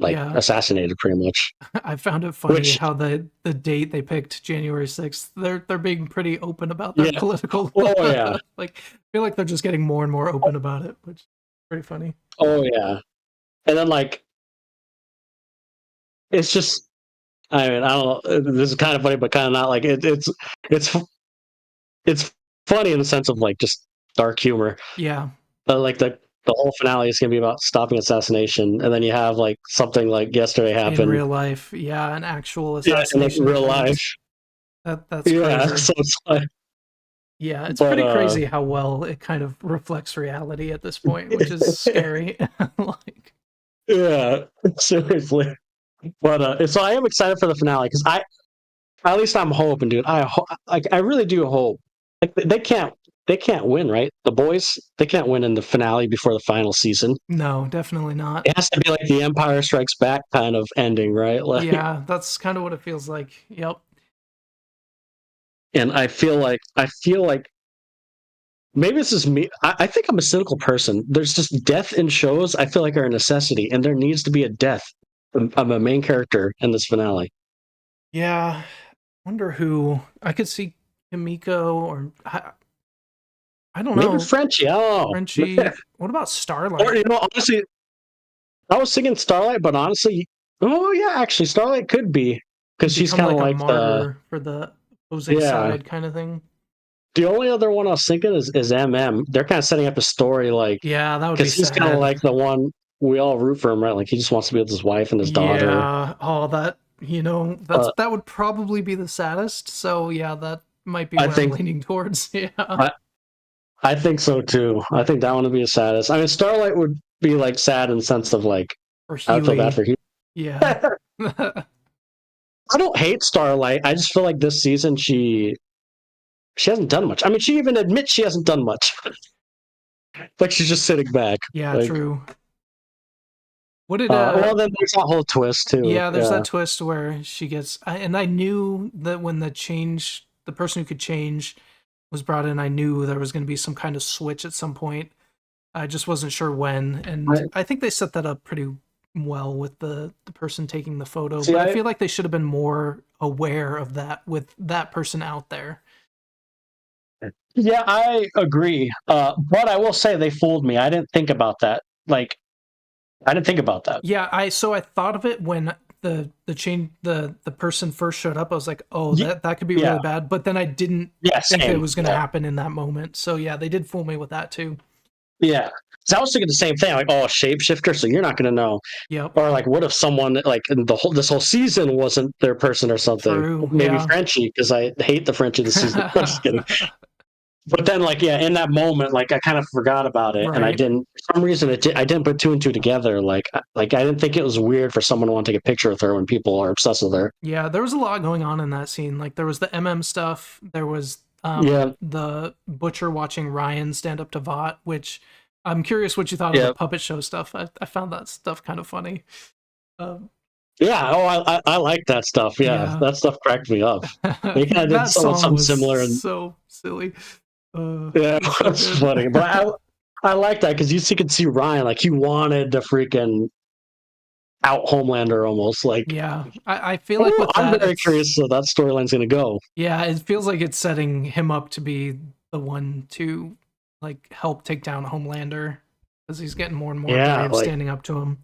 assassinated, pretty much. I found it funny how the date they picked, January 6th, they're being pretty open about their political. Oh yeah. Like I feel like they're just getting more and more open about it, which is pretty funny. Oh yeah, and then like it's just. I mean, I don't know. This is kind of funny, but kind of not. Like it's funny in the sense of like just dark humor. Yeah. But like the whole finale is gonna be about stopping assassination, and then you have like something like yesterday happened in real life. Yeah, an actual assassination. In real life. That's crazy. So it's like. Yeah, it's pretty crazy how well it kind of reflects reality at this point, which is scary. Like. Yeah, seriously. But so I am excited for the finale because at least I'm hoping, dude. I really do hope. Like they can't win, right? The boys, they can't win in the finale before the final season. No, definitely not. It has to be like the Empire Strikes Back kind of ending, right? Like, yeah, that's kind of what it feels like. Yep. And I feel like maybe this is me. I think I'm a cynical person. There's just death in shows I feel like are a necessity, and there needs to be a death. I'm a main character in this finale. Yeah, I wonder who. I could see Kimiko or I don't know. Maybe Frenchie. Oh, Frenchie. What about Starlight? Or honestly, I was thinking Starlight, but honestly, actually, Starlight could be because she's kind of like a martyr for the opposing side kind of thing. The only other one I was thinking is MM. They're kind of setting up a story like that would be because he's kind of like the one. We all root for him, right? Like he just wants to be with his wife and his daughter. Yeah. Oh, that that would probably be the saddest. So yeah, that might be what I'm leaning towards. Yeah. I think so too. I think that one would be the saddest. I mean, Starlight would be like sad in the sense of like I feel bad for Huey. Yeah. I don't hate Starlight. I just feel like this season she she hasn't done much. I mean, she even admits she hasn't done much. Like she's just sitting back. Yeah, like, true. What did well, then there's that whole twist too. Yeah, there's that twist where she gets, and I knew that when the person who could change was brought in, I knew there was going to be some kind of switch at some point. I just wasn't sure when, and I think they set that up pretty well with the person taking the photo. But I feel like they should have been more aware of that with that person out there. Yeah, I agree. But I will say they fooled me. I didn't think about that. Like, I didn't think about that. Yeah, I thought of it when the person first showed up. I was like, oh, that could be really bad. But then I didn't think it was going to happen in that moment. So yeah, they did fool me with that too. Yeah. So I was thinking the same thing, like, oh, shapeshifter, so you're not going to know. Yep. Or like, what if someone like this whole season wasn't their person or something? True, maybe Frenchie, because I hate the Frenchie this season. I'm just kidding. But then, like, in that moment, like, I kind of forgot about it, and I didn't. For some reason, I didn't put two and two together. Like I didn't think it was weird for someone to want to take a picture with her when people are obsessed with her. Yeah, there was a lot going on in that scene. Like, there was the MM stuff. There was the Butcher watching Ryan stand up to Vought, which I'm curious what you thought of the puppet show stuff. I found that stuff kind of funny. I like that stuff. Yeah, that stuff cracked me up. They kind of did something similar. And so silly. It's funny, but I like that because you could see Ryan, like, he wanted to freaking out Homelander almost. Like, I feel like with I'm very curious how that storyline's going to go. Yeah, it feels like it's setting him up to be the one to like help take down Homelander because he's getting more and more brave standing up to him.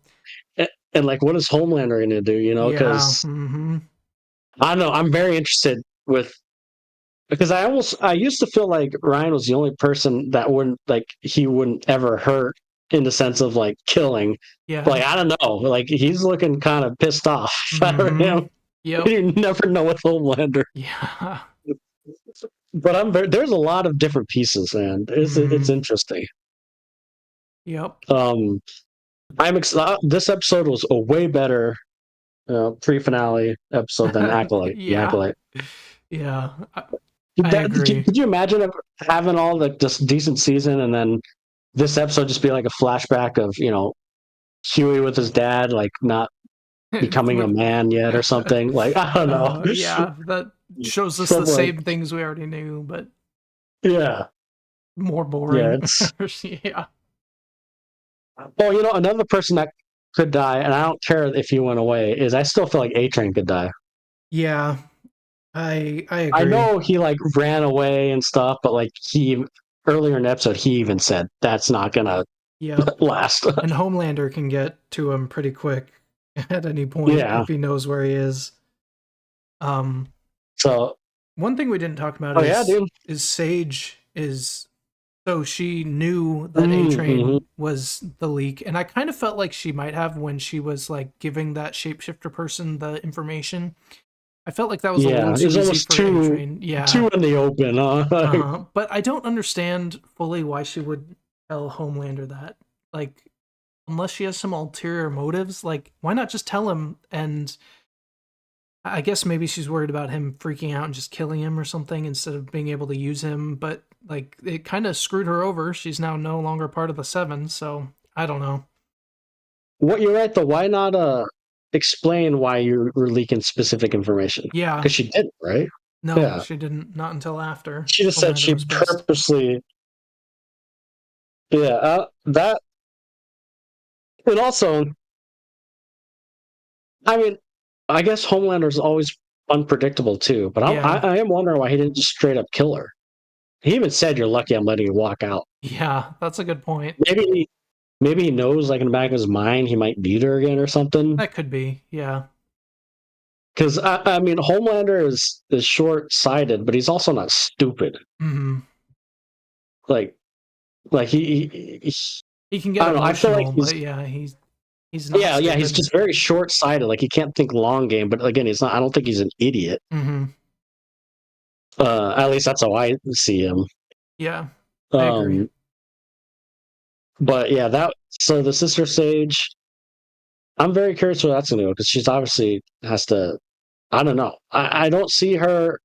And like, what is Homelander going to do? You know, because I don't know. I'm very interested because I used to feel like Ryan was the only person that he wouldn't ever hurt in the sense of like killing. Yeah. Like, I don't know. Like, he's looking kind of pissed off. Him. Yep. You never know with Homelander. Yeah. But there's a lot of different pieces, man. It's interesting. Yep. I'm excited. This episode was a way better pre-finale episode than Acolyte. Acolyte. Yeah. I agree. Could you imagine having all this decent season and then this episode just be like a flashback of, Huey with his dad, like, not becoming a man yet or something? Like, I don't know. That shows us the same things we already knew, but more boring. Yeah. Well, another person that could die, and I don't care if he went away, is I still feel like A-Train could die. Yeah. I agree. I know he like ran away and stuff, but like earlier in the episode he even said that's not gonna last. And Homelander can get to him pretty quick at any point if he knows where he is. So one thing we didn't talk about is Sage is so she knew that A-Train was the leak, and I kind of felt like she might have when she was like giving that shapeshifter person the information. I felt like that was a little too easy for A-Train. Too in the open. But I don't understand fully why she would tell Homelander that. Like, unless she has some ulterior motives, like, why not just tell him? And I guess maybe she's worried about him freaking out and just killing him or something instead of being able to use him. But, like, it kind of screwed her over. She's now no longer part of the Seven, so I don't know. You're right, though. Why not explain why you were leaking specific information? Yeah. Because she didn't, right? No, she didn't. Not until after. She just said she purposely... Yeah, that... And also, I mean, I guess Homelander's always unpredictable, too. But I am wondering why he didn't just straight up kill her. He even said, "You're lucky I'm letting you walk out." Yeah, that's a good point. Maybe he knows, like, in the back of his mind, he might beat her again or something. That could be, yeah. Because, I mean, Homelander is short-sighted, but he's also not stupid. Mm-hmm. Like he can get emotional, I feel like he's not stupid. He's just very short-sighted. Like, he can't think long game, but again, he's not. I don't think he's an idiot. Mm-hmm. At least that's how I see him. Yeah, I agree. But yeah, so the Sister Sage, I'm very curious where that's going to go because she's obviously has to. I don't know. I don't see her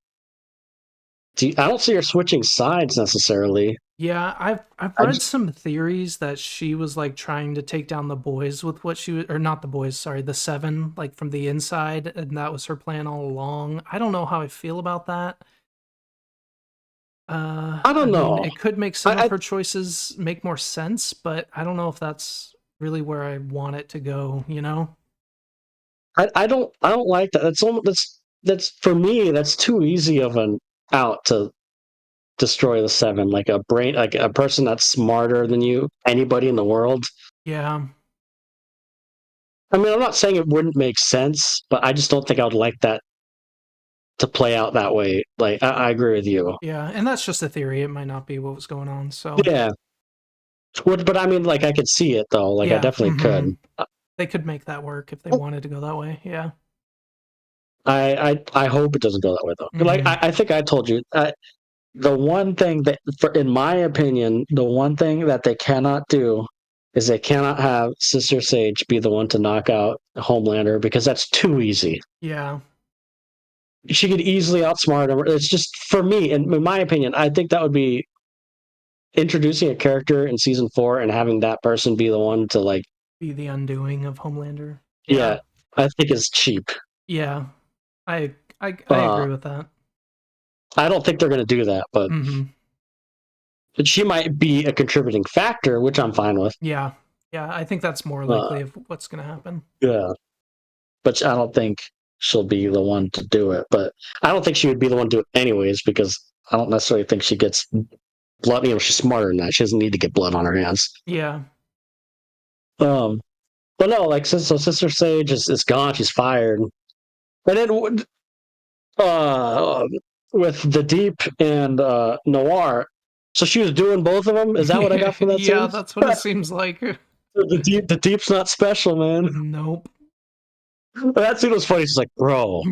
I don't see her switching sides necessarily. Yeah, I've read some theories that she was like trying to take down the boys with what she was, or not the boys, sorry, the seven, like from the inside, and that was her plan all along. I don't know how I feel about that. I don't mean, know. it could make some of her choices make more sense, but I don't know if that's really where I want it to go, you know? I don't like that. That's for me, that's too easy of an out to destroy the seven. Like a person that's smarter than you, anybody in the world. Yeah. I mean, I'm not saying it wouldn't make sense, but I just don't think I would like that to play out that way. Like, I agree with you. Yeah, and that's just a theory. It might not be what was going on, so. Yeah. But I mean, like, I could see it, though. Like, I Yeah, definitely could. they could make that work if they wanted to go that way, yeah. I hope it doesn't go that way, though. Like, I think I told you, the one thing that, in my opinion, the one thing that they cannot do is they cannot have Sister Sage be the one to knock out Homelander, because that's too easy. Yeah. She could easily outsmart him. It's just, for me, in my opinion, I think that would be introducing a character in season 4 and having that person be the one to, like, be the undoing of Homelander. Yeah, I think is cheap. Yeah, I agree with that. I don't think they're going to do that, but she might be a contributing factor, which I'm fine with. Yeah, I think that's more likely of what's going to happen. Yeah, but I don't think she'll be the one to do it. But I don't think she would be the one to do it anyways, because I don't necessarily think she gets blood. You know, she's smarter than that. She doesn't need to get blood on her hands. Yeah. But no, like, so Sister Sage is gone. She's fired. And then, with the Deep and Noir, so she was doing both of them. Is that what I got from that? Yeah, that's what it seems like. The Deep's not special, man. Nope. That scene was funny. She's like, bro. I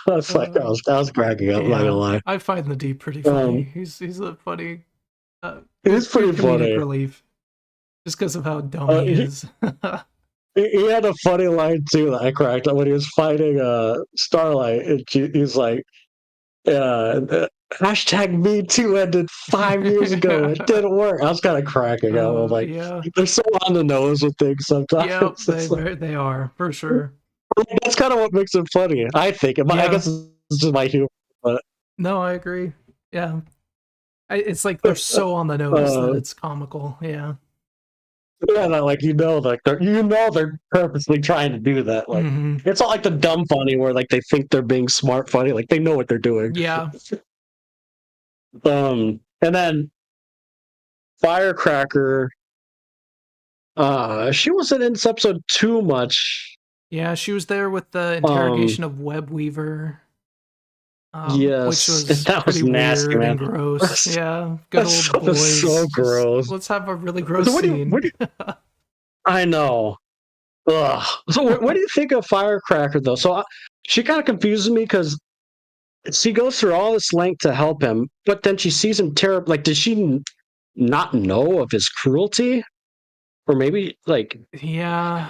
was like, I was cracking up. I'm not gonna lie. I find the Deep pretty funny. He's a funny. He's pretty funny. Relief, just because of how dumb he is. He had a funny line too that I cracked up when he was fighting Starlight. And he's like, hashtag Me Too ended 5 years ago. It didn't work. I was kind of cracking up. I'm like, they're so on the nose with things sometimes. Yep, they are, for sure. That's kind of what makes it funny, I think. I guess it's just my humor. But no, I agree. Yeah. It's like they're so on the nose that it's comical. Yeah. Yeah, like, they're purposely trying to do that. Like, it's not like the dumb funny where, like, they think they're being smart funny. Like, they know what they're doing. Yeah. And then Firecracker, she wasn't in this episode too much. Yeah, she was there with the interrogation of Web Weaver. Yes, which was that was nasty, man. And gross. Yeah, good old boys. So gross. Let's have a really gross scene. I know. Ugh. So, what do you think of Firecracker, though? So, she kind of confuses me because she goes through all this length to help him, but then she sees him terrible. Like, does she not know of his cruelty, or maybe like? Yeah.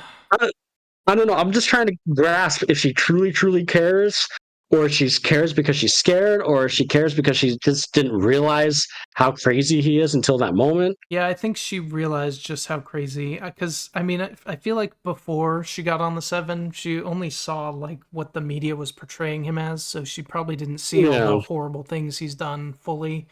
I don't know. I'm just trying to grasp if she truly cares, or she cares because she's scared, or she cares because she just didn't realize how crazy he is until that moment. Yeah, I think she realized just how crazy, because, I mean, I feel like before she got on the Seven, she only saw, like, what the media was portraying him as, so she probably didn't see all the horrible things he's done fully,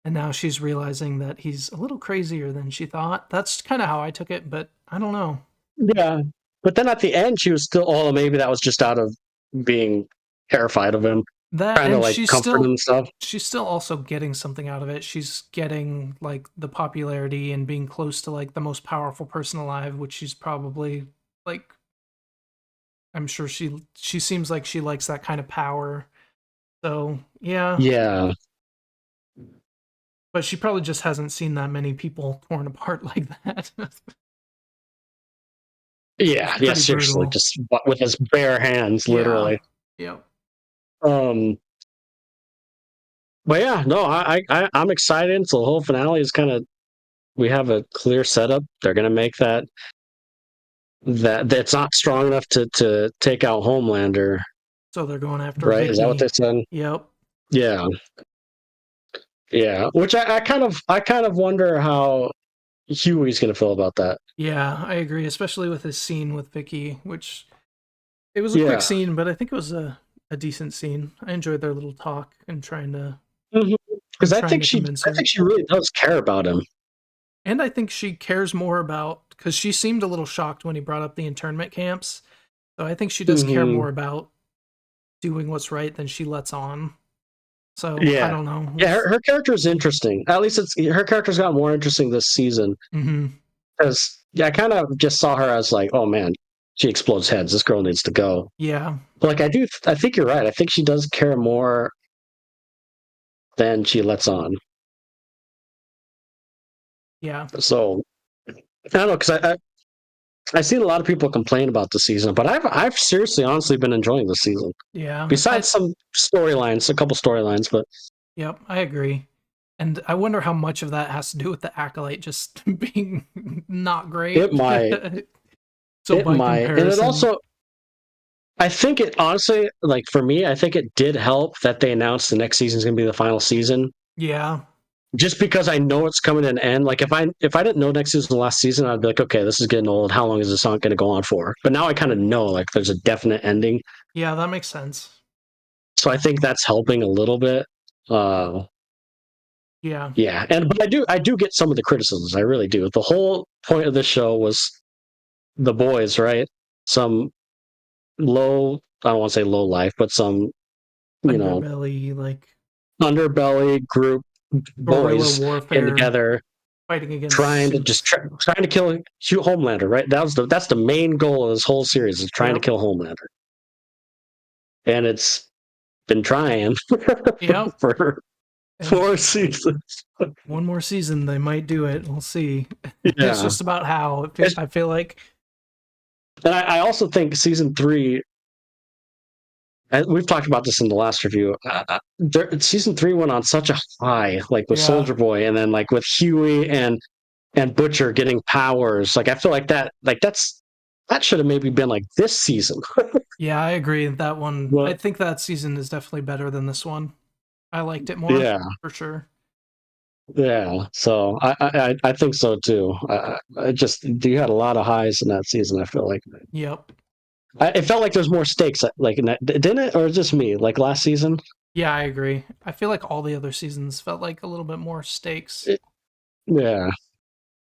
and now she's realizing that he's a little crazier than she thought. That's kind of how I took it, but I don't know. Yeah, but then at the end, she was still, maybe that was just out of being terrified of him, trying to, like, comfort him and stuff. She's still also getting something out of it. She's getting, like, the popularity and being close to, like, the most powerful person alive, which she's probably, like, I'm sure she seems like she likes that kind of power. So, yeah. But she probably just hasn't seen that many people torn apart like that. Yeah, seriously, just with his bare hands, literally. Yeah. But yeah, no, I'm excited. So the whole finale is kind of, we have a clear setup. They're gonna make that's not strong enough to take out Homelander. So they're going after right? Vicky. Is that what they said? Yep. Yeah. Yeah. Which I kind of wonder how Huey's going to feel about that. Yeah, I agree, especially with his scene with Vicky, which it was a quick scene, but I think it was a decent scene. I enjoyed their little talk and trying to because I think she really does care about him. And I think she cares more about, because she seemed a little shocked when he brought up the internment camps. So I think she does care more about doing what's right than she lets on. So I don't know. Yeah, her character is interesting. At least her character's got more interesting this season. Because I kind of just saw her as like, oh man, she explodes heads. This girl needs to go. Yeah. But like I think you're right. I think she does care more than she lets on. Yeah. So I don't know, because I've seen a lot of people complain about the season, but I've seriously, honestly been enjoying the season. Yeah. Besides some storylines, a couple storylines, but yep, I agree. And I wonder how much of that has to do with the Acolyte just being not great. It might. So it might. And it also, I think it honestly, like for me, I think it did help that they announced the next season is going to be the final season. Yeah. Just because I know it's coming to an end. Like if I didn't know next season was the last season, I'd be like, okay, this is getting old. How long is this song going to go on for? But now I kind of know, like there's a definite ending. Yeah, that makes sense. So I think that's helping a little bit. Yeah. Yeah. But I do get some of the criticisms. I really do. The whole point of this show was the boys, right? Some I don't want to say low life, but some, underbelly group boys getting together, fighting against trying to kill Homelander, right? That's the main goal of this whole series, is trying to kill Homelander. And it's been trying for 4 seasons. One more season, they might do it. We'll see. Yeah. It's just about how I feel like. And I also think season 3, and we've talked about this in the last review. Season 3 went on such a high, like with Soldier Boy, and then like with Huey and Butcher getting powers. Like I feel like that should have maybe been like this season. Yeah, I agree. That one, I think that season is definitely better than this one. I liked it more. Yeah, for sure. Yeah, so I think so too. You had a lot of highs in that season. I feel like. Yep. It felt like there's more stakes, like in that, didn't it, or just me? Like last season? Yeah, I agree. I feel like all the other seasons felt like a little bit more stakes. Yeah.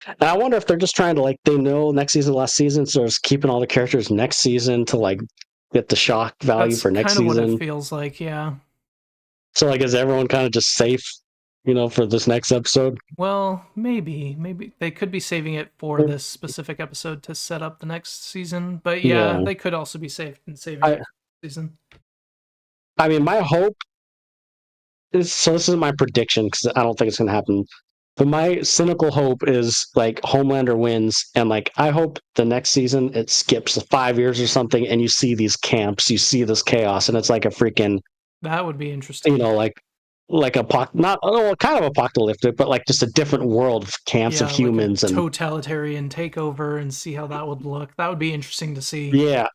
And I wonder if they're just trying to, like, they know next season, last season, so it's keeping all the characters next season to like get the shock value for next season. That's kind of what it feels like, yeah. So like, is everyone kind of just safe, for this next episode? Well, maybe they could be saving it for this specific episode to set up the next season, but yeah. They could also be saving next season. I mean, my hope is, so this isn't my prediction because I don't think it's going to happen, but my cynical hope is like Homelander wins, and like I hope the next season it skips 5 years or something, and you see these camps, you see this chaos, and it's like a freaking, that would be interesting. Like kind of apocalyptic, but like just a different world of camps of humans, like a totalitarian takeover, and see how that would look. That would be interesting to see. Yeah,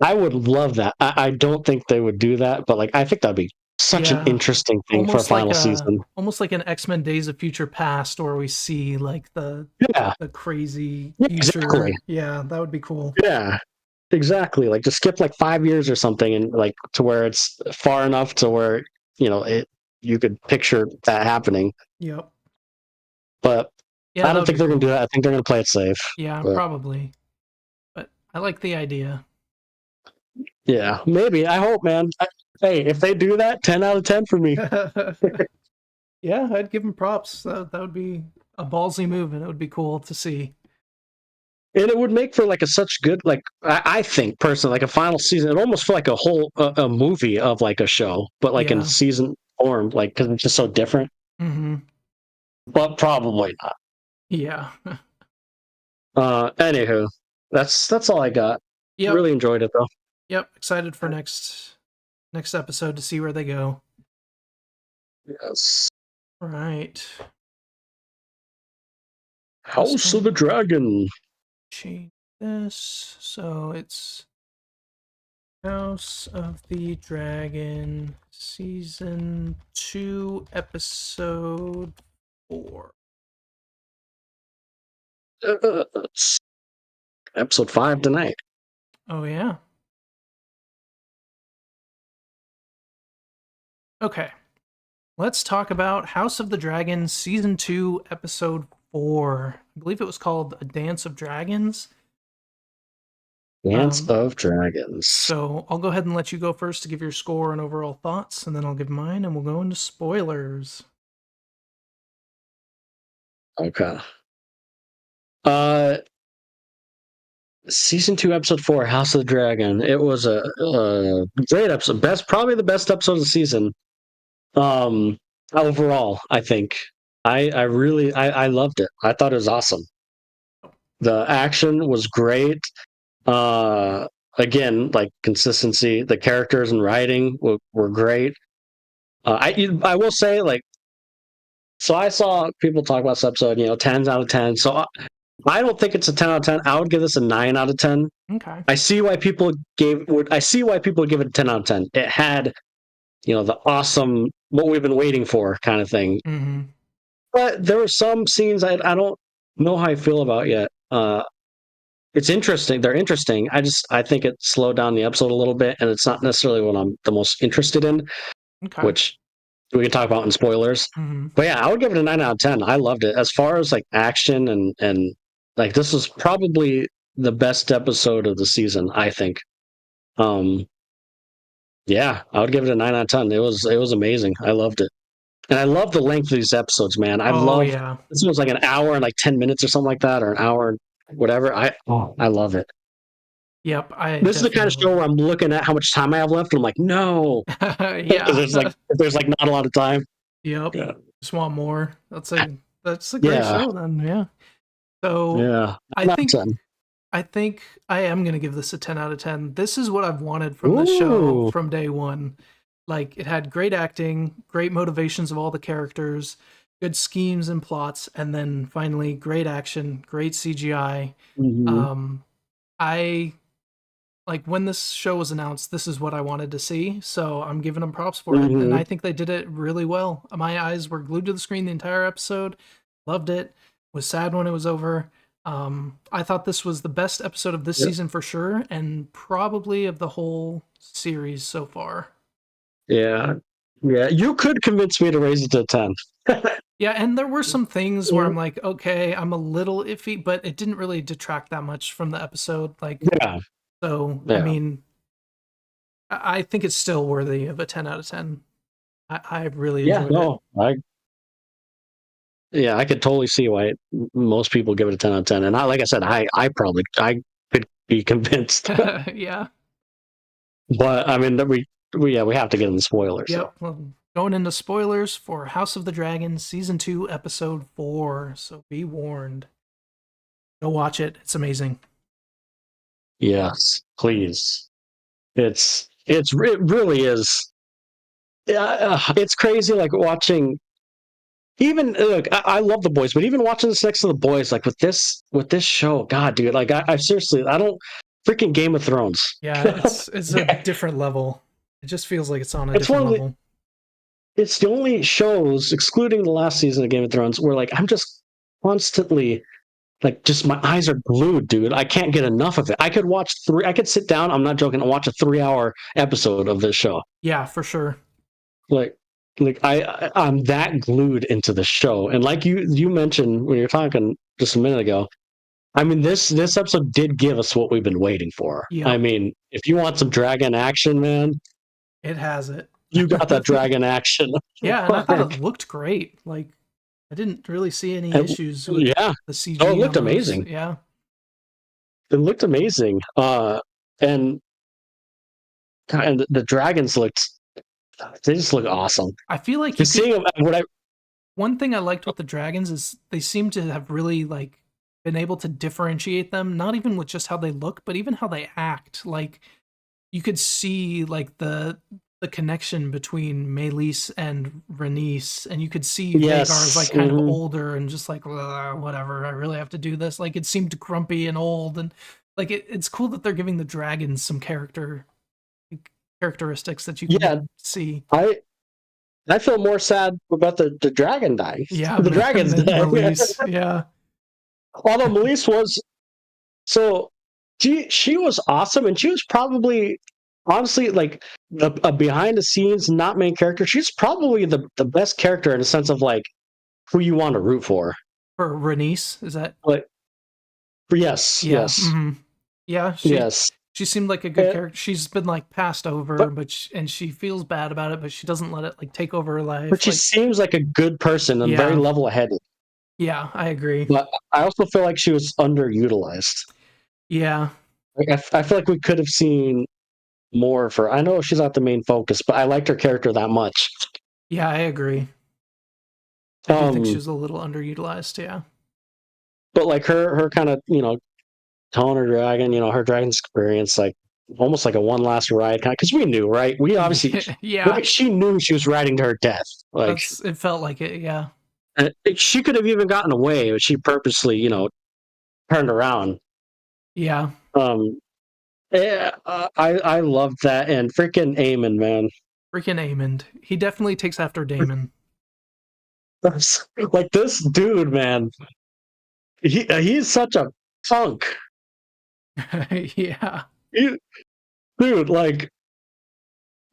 I would love that. I don't think they would do that, but like I think that'd be such an interesting thing for a final season. Almost like an X-Men Days of Future Past, where we see like the crazy future. Exactly. Yeah, that would be cool. Yeah. Exactly. Like just skip like 5 years or something, and like to where it's far enough to where you could picture that happening. Yep. But I don't think they're going to do that. I think they're going to play it safe. Yeah, probably. But I like the idea. Yeah, maybe. I hope, man. Hey, if they do that, 10 out of 10 for me. Yeah, I'd give them props. That would be a ballsy move, and it would be cool to see. And it would make for like such good, like I think personally, like a final season. It almost feel like a whole a movie of like a show, but like in season form, like because it's just so different. Mm-hmm. But probably not. Yeah. Anywho, that's all I got. Yep. Really enjoyed it though. Yep, excited for next episode to see where they go. Yes. Right. House of the Dragon. Change this so it's House of the Dragon, Season 2, Episode 4. Episode 5 tonight. Oh, yeah. Okay. Let's talk about House of the Dragon, Season 2, Episode 4. I believe it was called A Dance of Dragons. Dance of Dragons. So I'll go ahead and let you go first to give your score and overall thoughts, and then I'll give mine, and we'll go into spoilers. Okay. Season 2, Episode 4, House of the Dragon. It was a great episode. Probably the best episode of the season. Overall, I think. I really loved it. I thought it was awesome. The action was great. Again, like consistency. The characters and writing were great. I will say, like, so I saw people talk about this episode, 10s out of 10. So I don't think it's a 10 out of 10. I would give this a 9 out of 10. Okay. I see why people give it a 10 out of 10. It had, the awesome, what we've been waiting for kind of thing. Mm-hmm. But there were some scenes I don't know how I feel about yet. It's interesting. They're interesting. I think it slowed down the episode a little bit, and it's not necessarily what I'm the most interested in, which we can talk about in spoilers. Mm-hmm. But yeah, I would give it a 9 out of 10. I loved it. As far as like action and like, this was probably the best episode of the season, I think. Yeah, I would give it a 9 out of 10. It was amazing. I loved it. And I love the length of these episodes, man. This was like an hour and like 10 minutes or something like that, or an hour and whatever. I love it. Yep. This is the kind of show where I'm looking at how much time I have left, and I'm like, no. Yeah. there's like not a lot of time. Yep. Yeah. Just want more. That's a great show then. Yeah. So yeah, I think I am going to give this a 10 out of 10. This is what I've wanted from the show from day one. Like, it had great acting, great motivations of all the characters, good schemes and plots, and then finally great action, great CGI. Mm-hmm. I like, when this show was announced, this is what I wanted to see, so I'm giving them props for it, and I think they did it really well. My eyes were glued to the screen the entire episode. Loved it. Was sad when it was over. I thought this was the best episode of this season for sure, and probably of the whole series so far. Yeah. You could convince me to raise it to a 10. Yeah, and there were some things where I'm like, okay, I'm a little iffy, but it didn't really detract that much from the episode. Like, so I mean, I think it's still worthy of a 10 out of 10. I really enjoyed it. I could totally see why most people give it a 10 out of 10. And like I said, I could be convinced. Yeah. But I mean, we have to get in the spoilers. Yep. So. Well, going into spoilers for House of the Dragon Season 2, Episode 4. So be warned. Go watch it. It's amazing. Yes, please. It really is. It's crazy, like watching. Even look, I love The Boys, but even watching this next to The Boys, like with this show, God, dude, like I seriously, I don't freaking Game of Thrones. Yeah, it's a different level. It just feels like it's on a different level. It's the only shows, excluding the last season of Game of Thrones, where like I'm just constantly, like, just my eyes are glued, dude. I can't get enough of it. I could sit down, I'm not joking, and watch a 3-hour episode of this show. Yeah, for sure. Like I'm that glued into the show. And like you mentioned when you were talking just a minute ago, I mean, this episode did give us what we've been waiting for. Yep. I mean, if you want some dragon action, man, it has it. You got that dragon action. Yeah, and I thought it looked great. Like, I didn't really see any issues with the CG. Oh, it looked amazing. Yeah. It looked amazing. And the dragons they just look awesome. I feel like one thing I liked with the dragons is they seem to have really like been able to differentiate them, not even with just how they look, but even how they act. Like, you could see like the connection between Melis and Rhaenys, and you could see Rhaegar's like kind of older and just like, whatever, I really have to do this. Like, it seemed grumpy and old, and like it's cool that they're giving the dragons some character characteristics that you can see. I feel more sad about the dragon dying. Yeah, the dragons dying. Melise, yeah. Although Melise was so she was awesome, and she was probably honestly like a behind the scenes, not main character. She's probably the best character in the sense of like who you want to root for. For Renice, is that? Like, yes, yeah. yes, yeah. yes. She seemed like a good character. She's been like passed over, and she feels bad about it, but she doesn't let it like take over her life. But she seems like a good person and very level-headed. Yeah, I agree. But I also feel like she was underutilized. Yeah, like, I feel like we could have seen more of her. I know she's not the main focus, but I liked her character that much. Yeah, I agree. I think she was a little underutilized. Yeah, but like her kind of telling her dragon, her dragon experience, like almost like a one last ride kind of, because we knew, right? We obviously, like, she knew she was riding to her death. Like it felt like it, yeah. And she could have even gotten away, but she purposely, turned around. Yeah. I loved that, and freaking Aemon, man. Freaking Aemon. He definitely takes after Daemon. Like this dude, man. He's such a punk. Yeah. Dude, like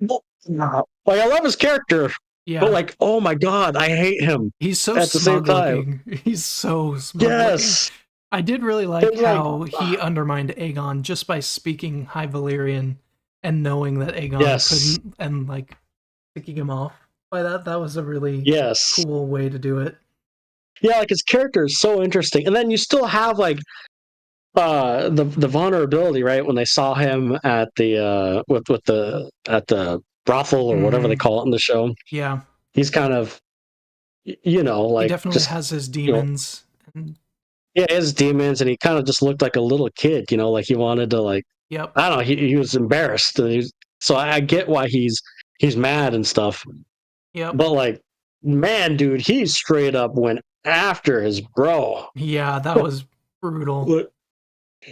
I love his character. Yeah. But like, oh my god, I hate him. He's so at the same time. He's so smug. Yes. I did really like how he undermined Aegon just by speaking High Valyrian and knowing that Aegon couldn't, and like picking him off by that. That was a really cool way to do it. Yeah, like his character is so interesting. And then you still have like the vulnerability, right? When they saw him at the at the brothel or whatever they call it in the show. Yeah. He's kind of like he definitely has his demons. Yeah, his demons, and he kind of just looked like a little kid, like he wanted to like. Yep. I don't know. He was embarrassed, so I get why he's mad and stuff. Yep. But like, man, dude, he straight up went after his bro. Yeah, that was brutal.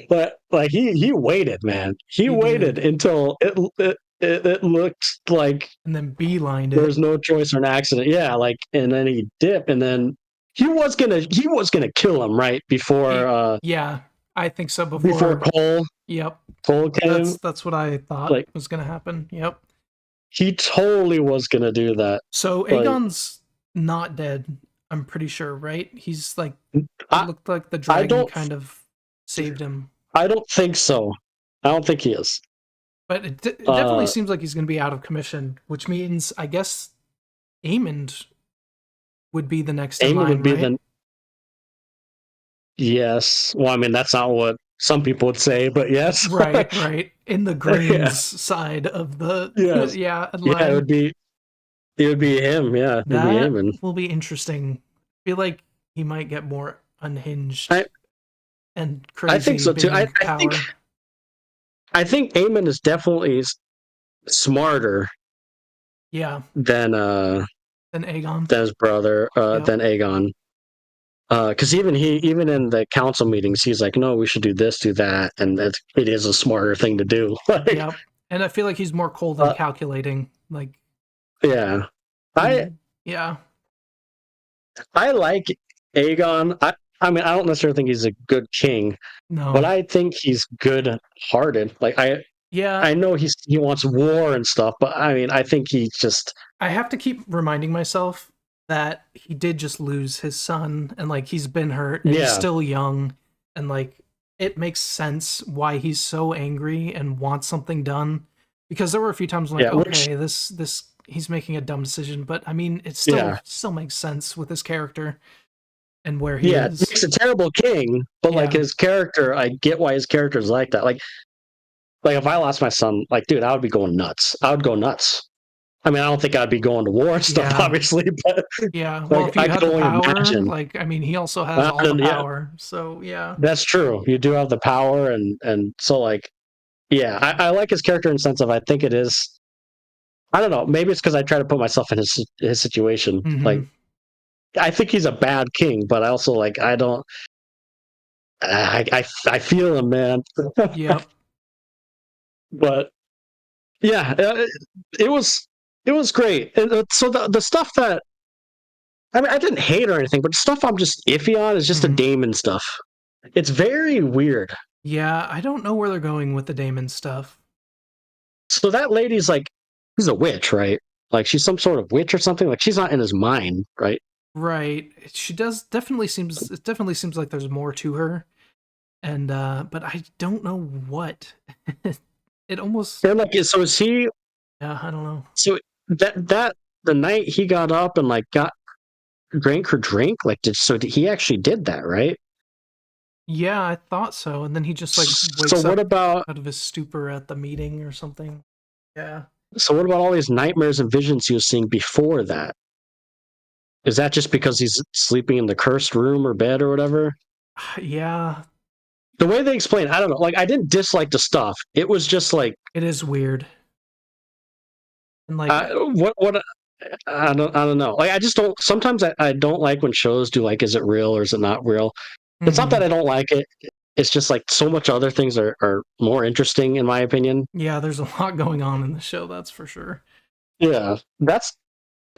But like he waited, man. He waited until it looked like, and then beelined it. There was no choice or an accident. Yeah, like, and then he dipped, and then. He was gonna kill him right before. Yeah, I think so. Before Cole. Yep. Cole came. That's what I thought was gonna happen. Yep. He totally was gonna do that. So Aegon's not dead. I'm pretty sure, right? He's like looked like the dragon kind of saved him. I don't think so. I don't think he is. But it definitely seems like he's gonna be out of commission, which means I guess Aemond would be the next in line, would be right? Yes. Well, I mean, that's not what some people would say, but yes. Right. In the Greens side of the line. Yeah, it would be him, yeah. That will be interesting. I feel like he might get more unhinged and crazy. I think so too. I think Aemon is definitely smarter. Yeah. Than Aegon. Than his brother, than Aegon. Because even in the council meetings, he's like, no, we should do this, do that, and it is a smarter thing to do. Yeah, and I feel like he's more cold and calculating. Like, yeah, I like Aegon. I mean, I don't necessarily think he's a good king, but I think he's good-hearted. Like, I know he wants war and stuff, but I mean, I think he just. I have to keep reminding myself that he did just lose his son, and like he's been hurt, and he's still young, and like it makes sense why he's so angry and wants something done. Because there were a few times I'm like, this he's making a dumb decision, but I mean, it still makes sense with his character and where he is. He's a terrible king, but like his character, I get why his character is like that. Like if I lost my son, like, dude, I would be going nuts. I would go nuts. I mean, I don't think I'd be going to war and stuff, obviously, but well, if you have the power, imagine. Like, I mean, he also has all the power, so that's true. You do have the power, and so like, I like his character in the sense of I think it is. I don't know. Maybe it's because I try to put myself in his situation. Mm-hmm. Like, I think he's a bad king, but I also like I don't. I feel him, man. Yep. But Yeah, it was great. And, so the stuff that I mean, I didn't hate or anything, but the stuff I'm just iffy on is just the Damon stuff. It's very weird. Yeah, I don't know where they're going with the Damon stuff. So that lady's like, she's a witch, right? Like she's some sort of witch or something. Like she's not in his mind, right? Right. She does definitely seems it definitely seems like there's more to her. And but I don't know what. It almost And like so is he yeah, I don't know. so that the night he got up and like drank her drink, like he actually did that, right? Yeah, I thought so. And then he just like wakes So what up about out of his stupor at the meeting or something. Yeah. so what about all these nightmares and visions he was seeing before that? Is that just because he's sleeping in the cursed room or bed or whatever? Yeah. The way they explain, I don't know. Like I didn't dislike the stuff. It was just like it is weird. And like what I don't know. Like I just don't. Sometimes I don't like when shows do like, is it real or is it not real? It's not that I don't like it. It's just like so much other things are more interesting in my opinion. Yeah, there's a lot going on in the show, that's for sure. Yeah, that's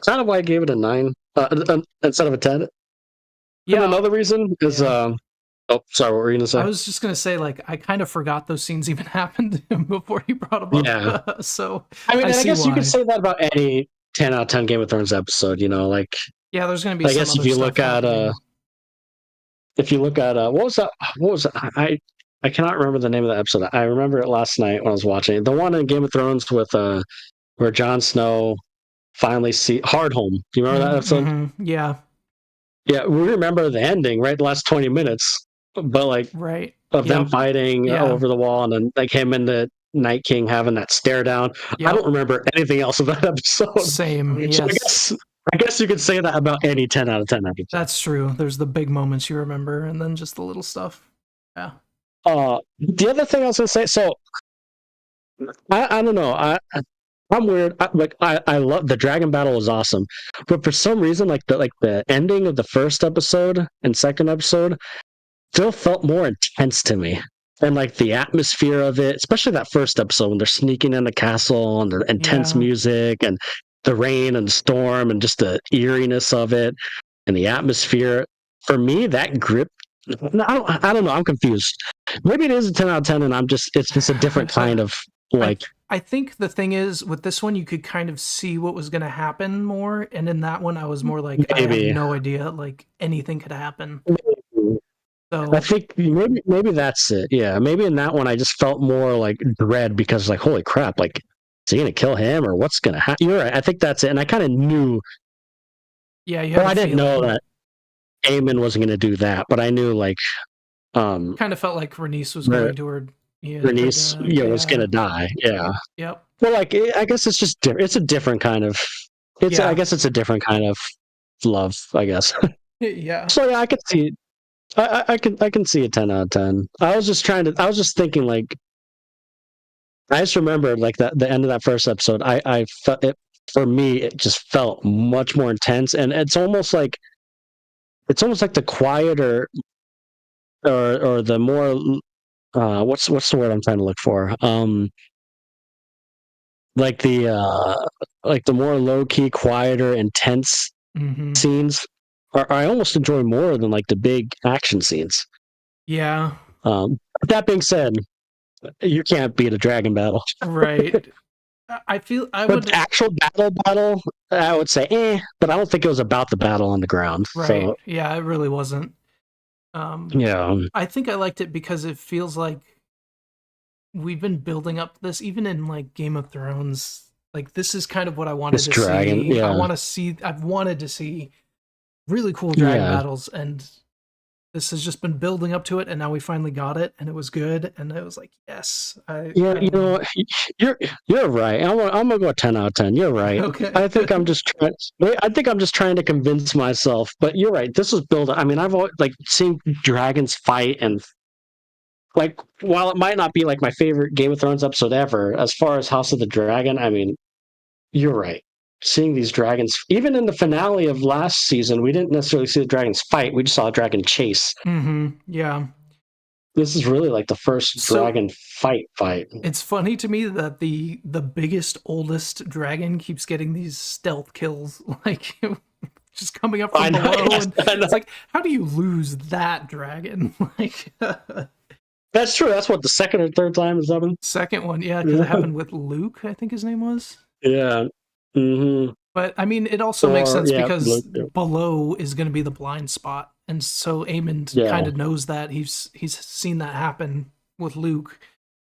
kind of why I gave it a 9 instead of a 10. Yeah. And another reason is oh, sorry, what were you gonna say? I was just gonna say, like, I kind of forgot those scenes even happened before you brought them up. Yeah. So I mean, I guess why. you could say that about any 10 out of 10 Game of Thrones episode. You know, like yeah, there's gonna be. I guess if you look at what was that? What was that? I cannot remember the name of the episode. I remember it last night when I was watching it. The one in Game of Thrones with where Jon Snow finally see Hardhome. Do you remember that episode? Yeah. Yeah, we remember the ending, right? The last 20 minutes, but like right of them fighting over the wall, and then like him and the Night King having that stare down. I don't remember anything else of that episode. Same. So Yes. I guess you could say that about any 10 out of 10 episode. That's true. There's the big moments you remember, and then just the little stuff. Yeah. The other thing I was gonna say, so I don't know. I'm weird. I love the dragon battle was awesome, but for some reason, like the ending of the first episode and second episode still felt more intense to me. And like the atmosphere of it, especially that first episode when they're sneaking in the castle and the intense music and the rain and the storm and just the eeriness of it and the atmosphere. For me, that grip. I don't know. I'm confused. Maybe it is a 10 out of 10, and it's just a different kind of like. I think the thing is with this one, you could kind of see what was going to happen more, and in that one, I was more like, maybe. I have no idea. Like anything could happen. Maybe. So I think maybe that's it. Yeah, maybe in that one, I just felt more like dread because like, holy crap! Like, is he gonna kill him or what's gonna happen? You're right. I think that's it, and I kind of knew. Yeah, well, I didn't know that Aemon wasn't going to do that, but I knew like kind of felt like Rhaenys was going to her. Yeah, Rhaenys, was going to die. Yeah. Yep. Well, like I guess it's just it's a different kind of. I guess it's a different kind of love. I guess. Yeah. So yeah, I could see. I can see a 10 out of 10. I was just thinking like. I just remember like that the end of that first episode. I felt it for me. It just felt much more intense, and it's almost like the quieter or the more what's the word I'm trying to look for? Like the more low key, quieter, intense scenes I almost enjoy more than like the big action scenes. Yeah. That being said, you can't beat a dragon battle. Right. I feel would actual battle. I would say, but I don't think it was about the battle on the ground. Right. So. Yeah, it really wasn't. Yeah. I think I liked it because it feels like we've been building up this, even in like Game of Thrones. Like this is kind of what I wanted to see. Yeah. I've wanted to see really cool dragon battles, and this has just been building up to it, and now we finally got it, and it was good, and it was like, yes. You're right. I'm gonna go 10 out of 10. You're right. Okay. I think I'm just trying to convince myself, but you're right. This was built. I mean, I've always like seeing dragons fight, and like while it might not be like my favorite Game of Thrones episode ever, as far as House of the Dragon, I mean, you're right. Seeing these dragons, even in the finale of last season, we didn't necessarily see the dragons fight. We just saw a dragon chase. Yeah. This is really like the first dragon fight. It's funny to me that the biggest, oldest dragon keeps getting these stealth kills, like just coming up from below, and it's like, how do you lose that dragon? Like, that's true. That's what the second or third time has happened. Second one, yeah, because it happened with Luke, I think his name was. Yeah. Mm-hmm. But I mean, it also makes sense because below is going to be the blind spot, and so Aemond kind of knows that. He's seen that happen with Luke,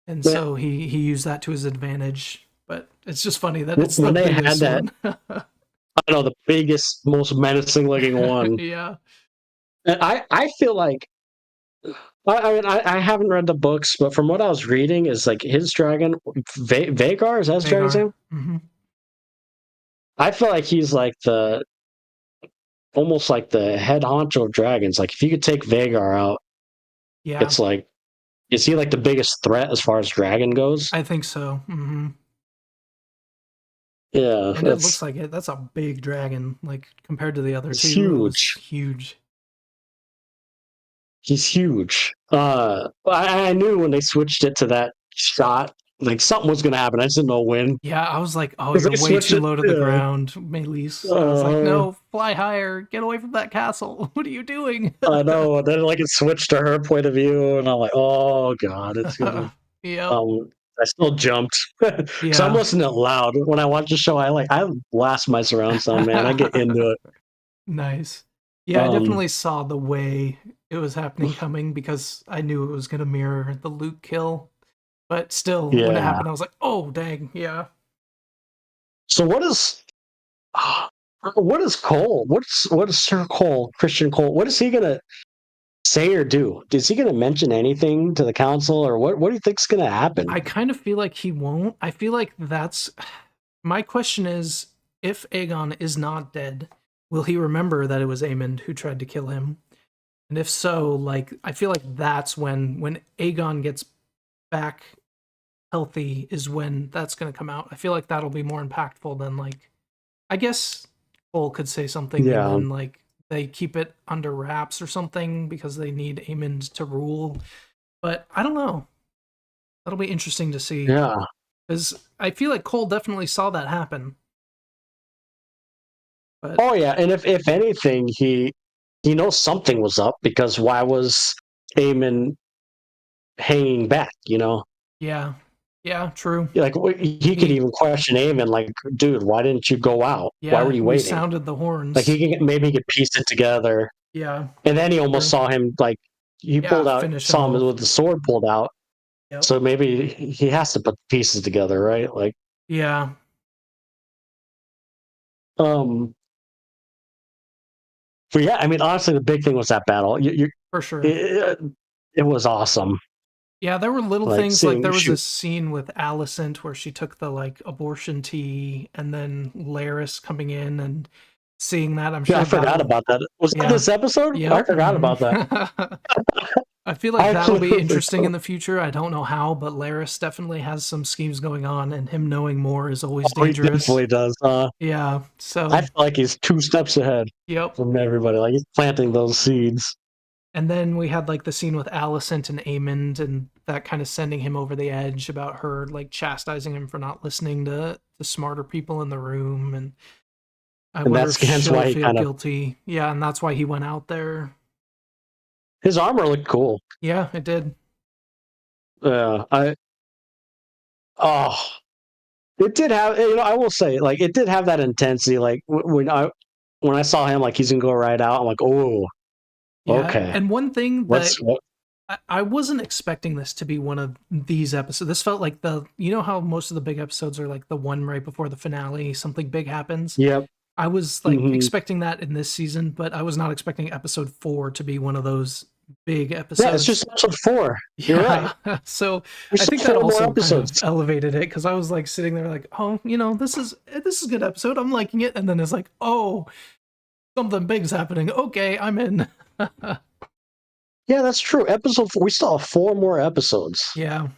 and so he used that to his advantage. But it's just funny that it's when they had that. I know, the biggest, most menacing looking one. Yeah. And I feel like, I mean, I haven't read the books, but from what I was reading, is like his dragon, Vhagar, is that his dragon's name? Mm-hmm. I feel like he's like almost like the head honcho of dragons. Like, if you could take Vhagar out, it's like, is he like the biggest threat as far as dragon goes? I think so. Mm-hmm. Yeah, and it looks like it. That's a big dragon, like compared to the other two. Huge. Huge. He's huge. I knew when they switched it to that shot, like something was going to happen. I just didn't know when. Yeah, I was like, oh, you're way too low to the ground, Maelys. I was like, no, fly higher. Get away from that castle. What are you doing? I know. And then like it switched to her point of view, and I'm like, oh god, it's gonna. Yeah. I still jumped. So I'm listening out loud when I watch the show. I blast my surround sound, man. I get into it. Nice. Yeah, I definitely saw the way it was happening coming, because I knew it was going to mirror the Luke kill. But still, when it happened, I was like, oh, dang, yeah. So what is Cole? What is Sir Cole, Christian Cole? What is he going to say or do? Is he going to mention anything to the council, or what do you think's going to happen? I kind of feel like he won't. I feel like that's... My question is, if Aegon is not dead, will he remember that it was Aemond who tried to kill him? And if so, like, I feel like that's when Aegon gets back healthy is when that's going to come out. I feel like that'll be more impactful than, like, I guess Cole could say something and then, like, they keep it under wraps or something because they need Aemond to rule. But I don't know. That'll be interesting to see. Yeah. Because I feel like Cole definitely saw that happen. But... Oh, yeah. And if anything, he knows something was up, because why was Aemond hanging back, you know? Yeah. Yeah, true. Like, he could even question Aemond, like, dude, why didn't you go out? Yeah, why were you waiting? He sounded the horns. Like, maybe he could piece it together. Yeah. And then he almost saw him, like, he pulled out, saw him with the sword pulled out. Yep. So maybe he has to put the pieces together, right? Like, yeah. But yeah, I mean, honestly, the big thing was that battle. For sure. It was awesome. Yeah, there were little things, like there was a scene with Alicent where she took the, like, abortion tea, and then Larys coming in and seeing that. I'm sure. Yeah, I forgot about that. Was that this episode? Yep. I forgot about that. I feel like that'll be interesting in the future. I don't know how, but Larys definitely has some schemes going on, and him knowing more is always dangerous. He definitely does. Yeah, so I feel like he's 2 steps ahead. Yep. From everybody. Like, he's planting those seeds. And then we had, like, the scene with Alicent and Aemond, and that kind of sending him over the edge about her, like, chastising him for not listening to the smarter people in the room. And I wonder if she'll feel guilty. Yeah, and that's why he went out there. His armor looked cool. Yeah, it did. Yeah, it did have, you know, I will say, like, it did have that intensity. Like, when I saw him, like, he's gonna go right out, I'm like, oh, yeah. Okay. And one thing that I wasn't expecting this to be one of these episodes. This felt like you know how most of the big episodes are like the one right before the finale, something big happens. Yep. I was like expecting that in this season, but I was not expecting episode 4 to be one of those big episodes. Yeah, it's just episode 4. You're right. So I think that also kind of elevated it, because I was like sitting there like, oh, you know, this is a good episode. I'm liking it. And then it's like, oh, something big's happening. Okay, I'm in. Yeah, that's true. Episode 4. We still have 4 more episodes. Yeah.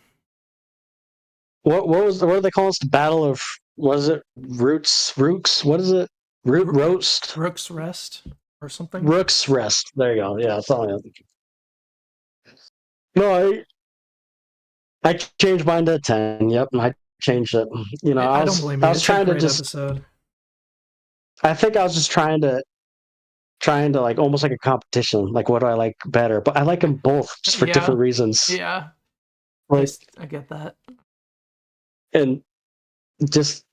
What are they calling us? The Battle of, what is it? Rooks? What is it? Roast? Rook's Rest or something? Rook's Rest. There you go. Yeah, that's all I have. No, I changed mine to 10. Yep, I changed it. You know, I don't blame you. I was It's trying a great to just. episode. I think I was just trying to like almost like a competition. Like, what do I like better? But I like them both just for different reasons. Yeah. Like, I get that. And just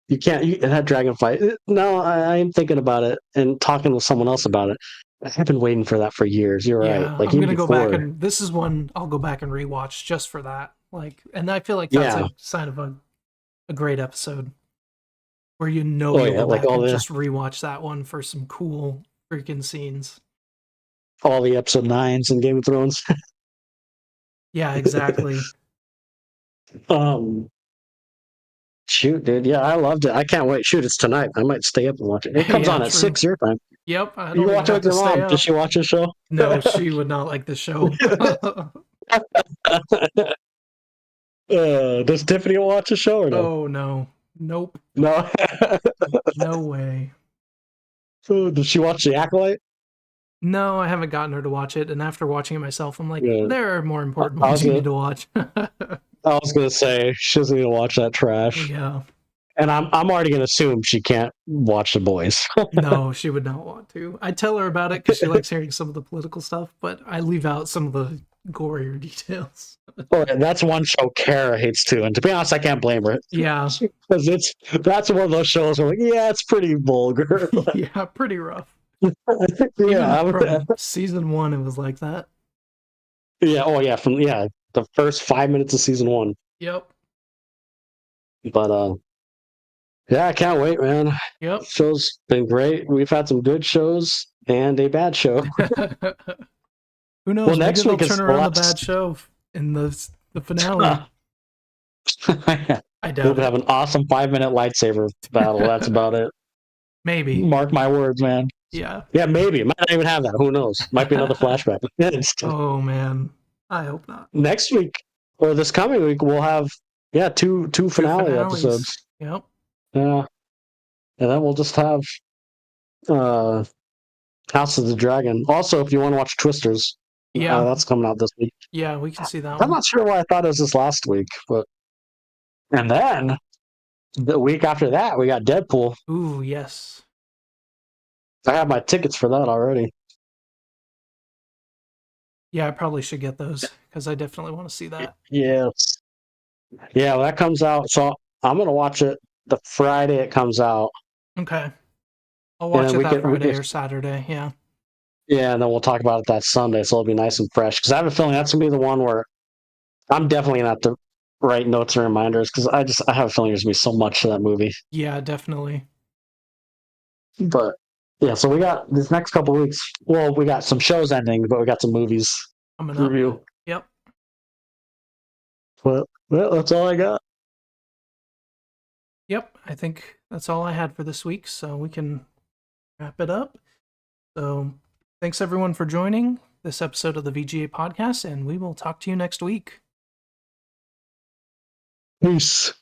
you can't that dragon fight. No, I am thinking about it and talking with someone else about it. I've been waiting for that for years. You're right. Like, I'm gonna go back, and this is one I'll go back and rewatch just for that. Like, and I feel like that's a sign of a great episode where you'll go back and just rewatch that one for some cool freaking scenes. All the episode 9s in Game of Thrones. Yeah, exactly. Shoot, dude. Yeah, I loved it. I can't wait. Shoot, it's tonight. I might stay up and watch it. It comes on at 6 your time. Yep. You watch it with your mom. Does she watch the show? No, she would not like the show. Does Tiffany watch the show or no? Oh, no. Nope. No. No way. So, does she watch The Acolyte? No, I haven't gotten her to watch it. And after watching it myself, I'm like, there are more important ones you need to watch. I was gonna say she doesn't need to watch that trash. Yeah. And I'm already gonna assume she can't watch The Boys. No, she would not want to. I tell her about it because she likes hearing some of the political stuff, but I leave out some of the gorier details. Oh, that's one show Kara hates too, and to be honest, I can't blame her. Yeah, because that's one of those shows where, like, yeah, it's pretty vulgar. Yeah, pretty rough. Yeah, from season 1, it was like that. Yeah. Oh, yeah. From the first 5 minutes of season 1. Yep. But yeah, I can't wait, man. Yep. Show's been great. We've had some good shows and a bad show. Who knows? Well, next week they'll turn around the bad show in the finale. I doubt we'll have an awesome 5-minute lightsaber battle. That's about it. Maybe. Mark my words, man. Yeah. Yeah, maybe. Might not even have that. Who knows? Might be another flashback. Oh, man. I hope not. Next week, or this coming week, we'll have two finale episodes. Yep. Yeah. And then we'll just have House of the Dragon. Also, if you want to watch Twisters, that's coming out this week. Yeah, we can see that one. I'm not sure why I thought it was this last week, but and then the week after that, we got Deadpool. Ooh, yes. I have my tickets for that already. Yeah, I probably should get those because I definitely want to see that. Yes. Yeah, well, that comes out. So I'm going to watch it the Friday it comes out. Okay. I'll watch it that Friday or Saturday, yeah. Yeah, and then we'll talk about it that Sunday, so it'll be nice and fresh. Because I have a feeling that's going to be the one where I'm definitely going to have to write notes and reminders because I have a feeling there's going to be so much to that movie. Yeah, definitely. But yeah, so we got these next couple of weeks. Well, we got some shows ending, but we got some movies to review. Yep. Well, that's all I got. Yep, I think that's all I had for this week, so we can wrap it up. So thanks everyone for joining this episode of the VGA Podcast, and we will talk to you next week. Peace.